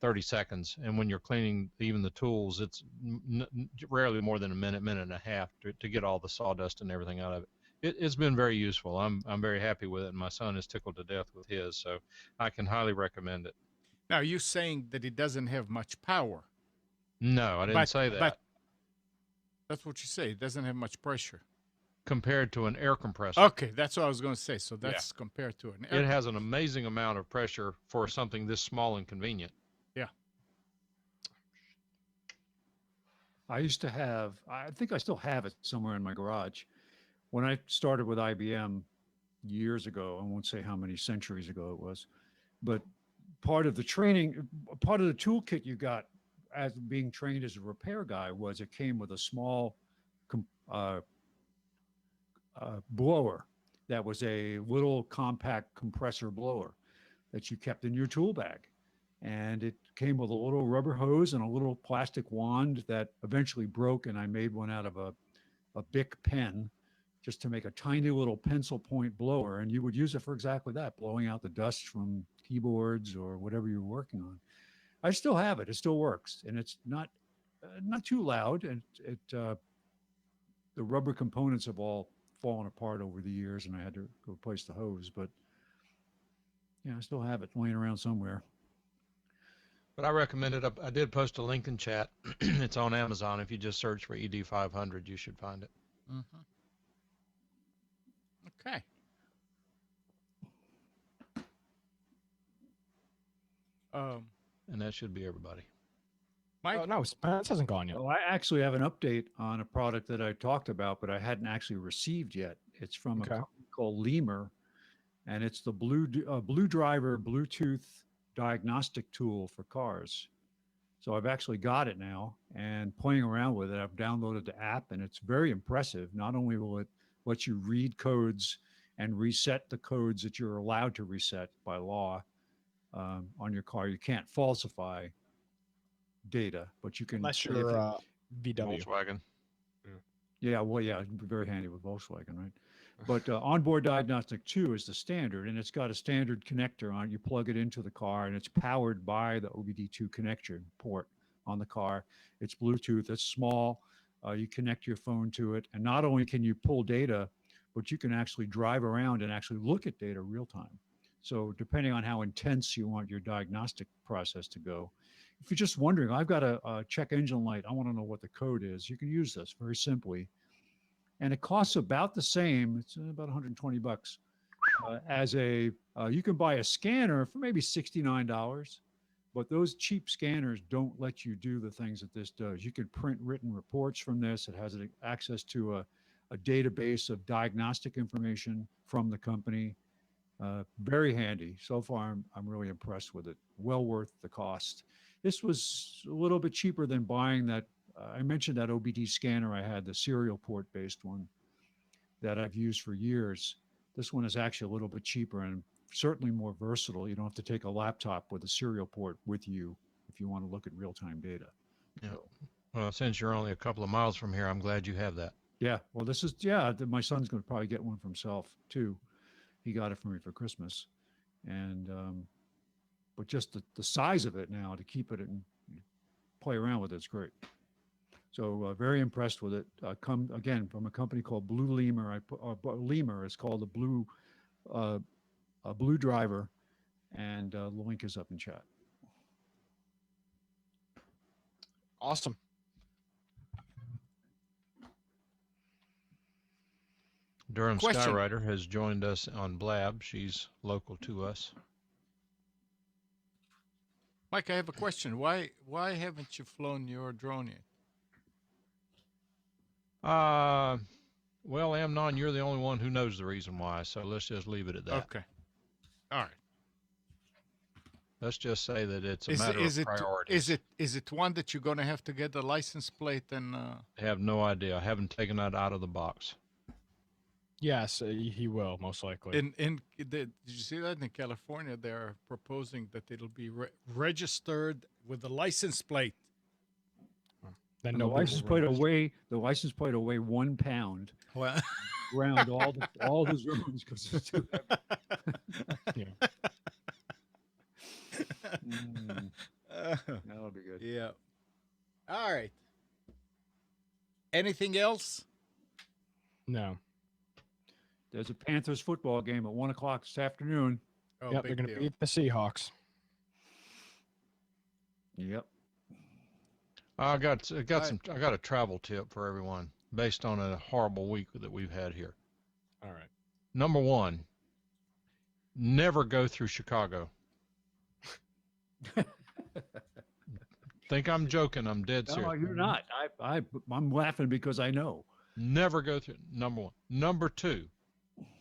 30 seconds. And when you're cleaning even the tools, it's rarely more than a minute and a half to get all the sawdust and everything out of it. It's been very useful. I'm very happy with it, and my son is tickled to death with his, so I can highly recommend it. Now, you're saying that it doesn't have much power. No, I didn't say that. But that's what you say. It doesn't have much pressure. Compared to an air compressor. Okay, that's what I was going to say. So that's compared to an air. It has an amazing amount of pressure for something this small and convenient. Yeah. I used to have, I think I still have it somewhere in my garage. When I started with IBM years ago, I won't say how many centuries ago it was, but part of the training, part of the toolkit you got as being trained as a repair guy was it came with a small blower that was a little compact compressor blower that you kept in your tool bag. And it came with a little rubber hose and a little plastic wand that eventually broke. And I made one out of a Bic pen just to make a tiny little pencil point blower. And you would use it for exactly that, blowing out the dust from keyboards or whatever you're working on. I still have it. It still works. And it's not too loud. And the rubber components have all fallen apart over the years and I had to replace the hose. But yeah, I still have it laying around somewhere. But I recommend it. I did post a link in chat. It's on Amazon. If you just search for ED500, you should find it. Mm-hmm. Okay. And that should be everybody. Mike? Oh no, Spence hasn't gone yet. Oh, I actually have an update on a product that I talked about, but I hadn't actually received yet. It's from a Okay. company called Lemur, and it's the Blue Driver Bluetooth diagnostic tool for cars. So I've actually got it now and playing around with it. I've downloaded the app, and it's very impressive. Not only will it let you read codes and reset the codes that you're allowed to reset by law on your car, you can't falsify data, but you can. Unless if you're it- VW. Volkswagen. Yeah, well, yeah, it'd be very handy with Volkswagen, right? But onboard diagnostic 2 is the standard, and it's got a standard connector on it. You plug it into the car, and it's powered by the OBD2 connection port on the car. It's Bluetooth. It's small. You connect your phone to it, and not only can you pull data, but you can actually drive around and actually look at data real time. So depending on how intense you want your diagnostic process to go, if you're just wondering, I've got a check engine light, I want to know what the code is, you can use this very simply. And it costs about the same, it's about 120 bucks, as you can buy a scanner for maybe $69, but those cheap scanners don't let you do the things that this does. You can print written reports from this. It has access to a database of diagnostic information from the company. Very handy. So far, I'm really impressed with it. Well worth the cost. This was a little bit cheaper than buying that. I mentioned that OBD scanner I had, the serial port based one that I've used for years. This one is actually a little bit cheaper and certainly more versatile. You don't have to take a laptop with a serial port with you if you want to look at real-time data. Yeah. So, Well, since you're only a couple of miles from here, I'm glad you have that. yeah, well, my son's going to probably get one for himself too. He got it for me for Christmas. And, but just the size of it now to keep it and play around with it's great. So very impressed with it. Come again from a company called Blue Lemur. Lemur is called the Blue Driver, and the link is up in chat. Awesome. Durham Question. Skyrider has joined us on Blab. She's local to us. Mike, I have a question. Why haven't you flown your drone yet? Well, Amnon, you're the only one who knows the reason why, so let's just leave it at that. Okay. All right. Let's just say that it's a matter of priorities. Is it one that you're gonna have to get the license plate and? I have no idea. I haven't taken that out of the box. Yes, he will most likely. Did you see that in California? They're proposing that it'll be registered with the license plate. Then And the license plate will weigh 1 pound Well, around all the zones because it's too heavy. That'll be good. yeah. All right. Anything else? No. There's a Panthers football game at 1 o'clock this afternoon. Oh, Yep, they're big going to deal. beat the Seahawks. Yep. I got a travel tip for everyone based on a horrible week that we've had here. All right. Number one, never go through Chicago. Think I'm joking? I'm dead serious. No, you're not. I'm laughing because I know. Never go through. Number one. Number two,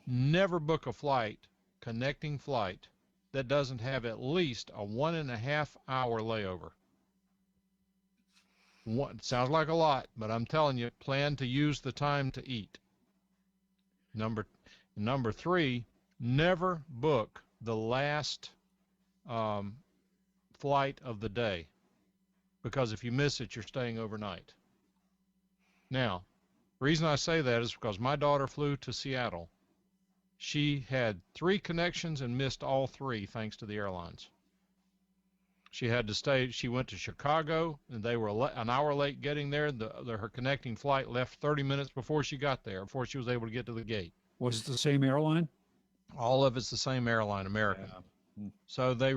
never book a connecting flight that doesn't have at least a 1.5 hour layover. Sounds like a lot, but I'm telling you, plan to use the time to eat. Number three, never book the last flight of the day, because if you miss it, you're staying overnight. Now, the reason I say that is because my daughter flew to Seattle. She had 3 connections and missed all 3 thanks to the airlines. She had to stay. She went to Chicago, and they were an hour late getting there. Her connecting flight left 30 minutes before she got there, before she was able to get to the gate. Was it the same airline? All of it's the same airline, American. Yeah. So they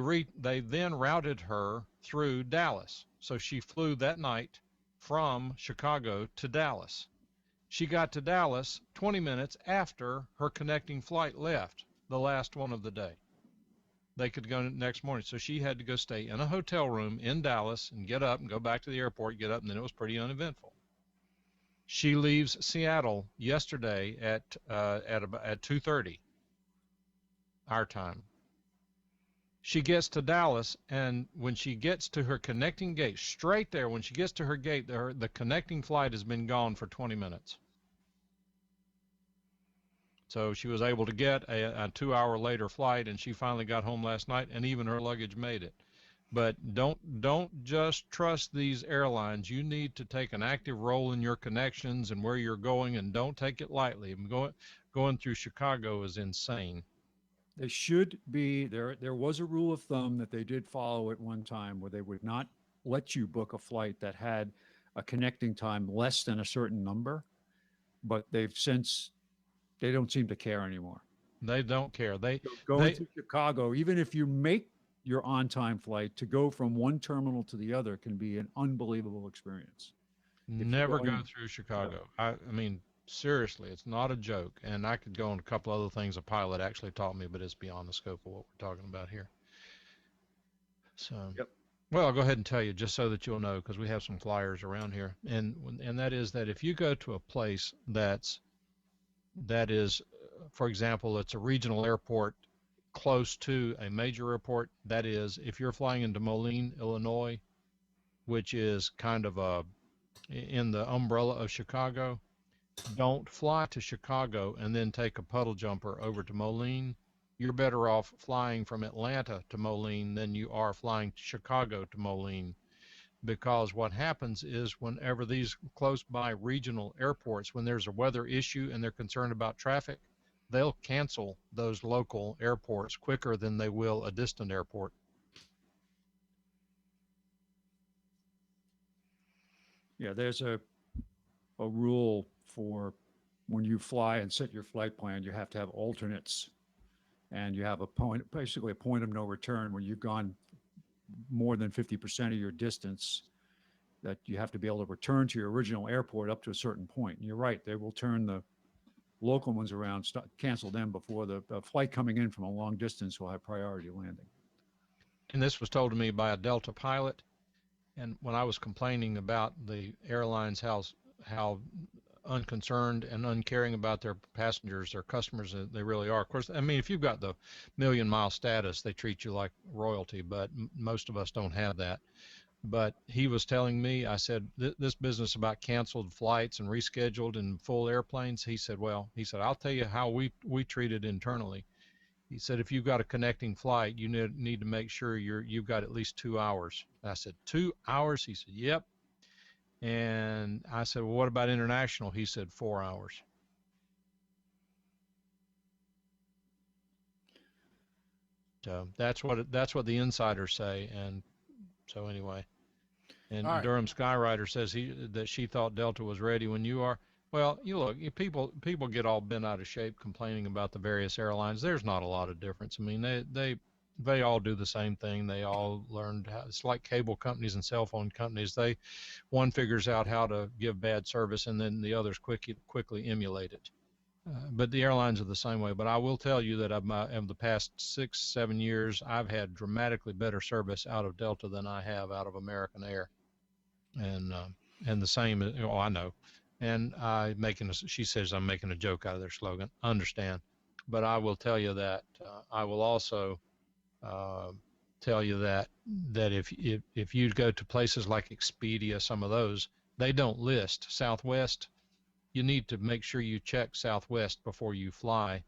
then routed her through Dallas. So she flew that night from Chicago to Dallas. She got to Dallas 20 minutes after her connecting flight left, the last one of the day. they could go next morning. So she had to go stay in a hotel room in Dallas and get up and go back to the airport, get up, and then it was pretty uneventful. She leaves Seattle yesterday at 2:30 our time. She gets to Dallas, and when she gets to her connecting gate, straight there, when she gets to her gate, the connecting flight has been gone for 20 minutes. So she was able to get a 2-hour later flight, and she finally got home last night, and even her luggage made it. But don't just trust these airlines. You need to take an active role in your connections and where you're going, and don't take it lightly. Going through Chicago is insane. They should be there. There was a rule of thumb that they did follow at one time where they would not let you book a flight that had a connecting time less than a certain number, but they don't seem to care anymore. They don't care. So going to Chicago, even if you make your on-time flight, to go from one terminal to the other can be an unbelievable experience. Never go through Chicago. I mean, seriously, it's not a joke. And I could go on a couple other things a pilot actually taught me, but it's beyond the scope of what we're talking about here. So, Yep. Well, I'll go ahead and tell you just so that you'll know, because we have some flyers around here. And that is that if you go to a place that is, for example, it's a regional airport close to a major airport, that is, if you're flying into Moline, Illinois, which is kind of in the umbrella of Chicago, don't fly to Chicago and then take a puddle jumper over to Moline. You're better off flying from Atlanta to Moline than you are flying to Chicago to Moline. Because what happens is whenever these close by regional airports, when there's a weather issue and they're concerned about traffic, they'll cancel those local airports quicker than they will a distant airport. Yeah, there's a rule for when you fly and set your flight plan, you have to have alternates, and you have basically a point of no return when you've gone more than 50% of your distance, that you have to be able to return to your original airport up to a certain point. And you're right, they will turn the local ones around, cancel them before the flight coming in from a long distance will have priority landing. And this was told to me by a Delta pilot. And when I was complaining about the airlines, how unconcerned and uncaring about their passengers, their customers, they really are. Of course, I mean, if you've got the million-mile status, they treat you like royalty, but most of us don't have that. But he was telling me, I said, this business about canceled flights and rescheduled and full airplanes, he said, I'll tell you how we treat it internally. He said, if you've got a connecting flight, you need to make sure you've got at least 2 hours. I said, 2 hours? He said, yep. And I said, well, what about international? He said, 4 hours. So that's what the insiders say. And so anyway, and All right. Durham Skyrider says that she thought Delta was ready when you are. Well, you look, people get all bent out of shape complaining about the various airlines. There's not a lot of difference. I mean, they all do the same thing. They all learned how. It's like cable companies and cell phone companies. One figures out how to give bad service, and then the others quickly emulate it. But the airlines are the same way. But I will tell you that of the past 6-7 years, I've had dramatically better service out of Delta than I have out of American Air. And the same, I know. And she says I'm making a joke out of their slogan. Understand. But I will tell you that I will also tell you that if you go to places like Expedia, some of those, they don't list Southwest. You need to make sure you check Southwest before you fly,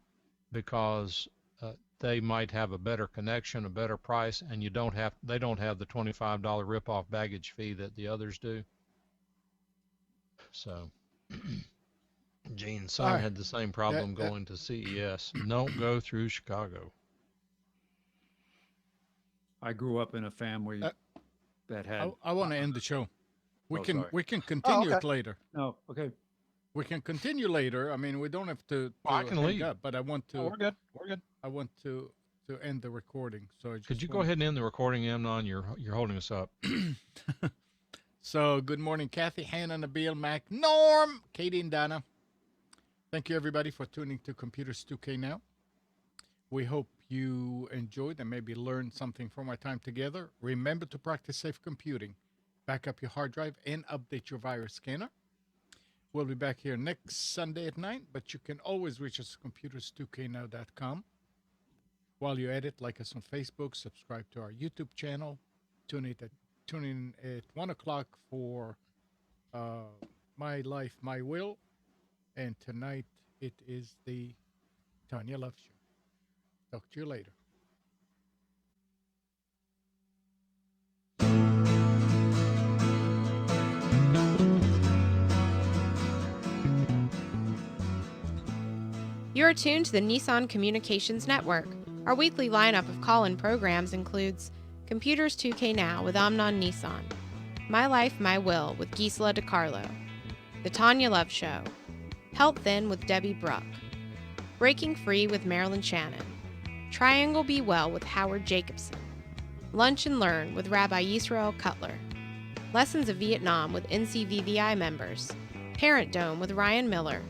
because they might have a better connection, a better price, and they don't have the $25 rip-off baggage fee that the others do. So Gene's son had the same problem going to CES. Don't go through Chicago. I grew up in a family that had. I want to end the show. We can continue it later. No, okay. We can continue later. I mean, we don't have to I can hang leave. up, but I want to. We're good. We're good. I want to end the recording. So Could you go ahead and end the recording, Amnon? You're holding us up. So good morning, Kathy, Hannah, Nabil, Mac, Norm, Katie, and Donna. Thank you, everybody, for tuning to Computers 2K Now. We hope you enjoyed and maybe learned something from our time together, remember to practice safe computing. Back up your hard drive and update your virus scanner. We'll be back here next Sunday at 9, but you can always reach us at computers2know.com. While you're at it, like us on Facebook, subscribe to our YouTube channel, tune in at 1 o'clock for My Life, My Will. And tonight it is the Tanya Love Show. Talk to you later. You are tuned to the Nissan Communications Network. Our weekly lineup of call-in programs includes Computers 2K Now with Amnon Nissan, My Life, My Will with Gisela DiCarlo, The Tanya Love Show, Help Then with Debbie Bruck, Breaking Free with Marilyn Shannon, Triangle Be Well with Howard Jacobson, Lunch and Learn with Rabbi Yisrael Cutler, Lessons of Vietnam with NCVVI members, Parent Dome with Ryan Miller,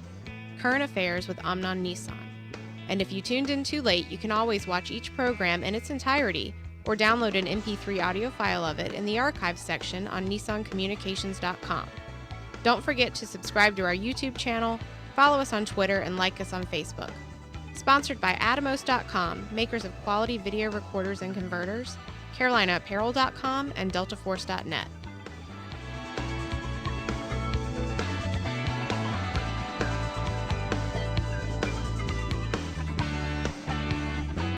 Current Affairs with Amnon Nissan. And if you tuned in too late, you can always watch each program in its entirety or download an MP3 audio file of it in the archives section on nissancommunications.com. Don't forget to subscribe to our YouTube channel, follow us on Twitter, and like us on Facebook. Sponsored by Atomos.com, makers of quality video recorders and converters, CarolinaApparel.com, and DeltaForce.net.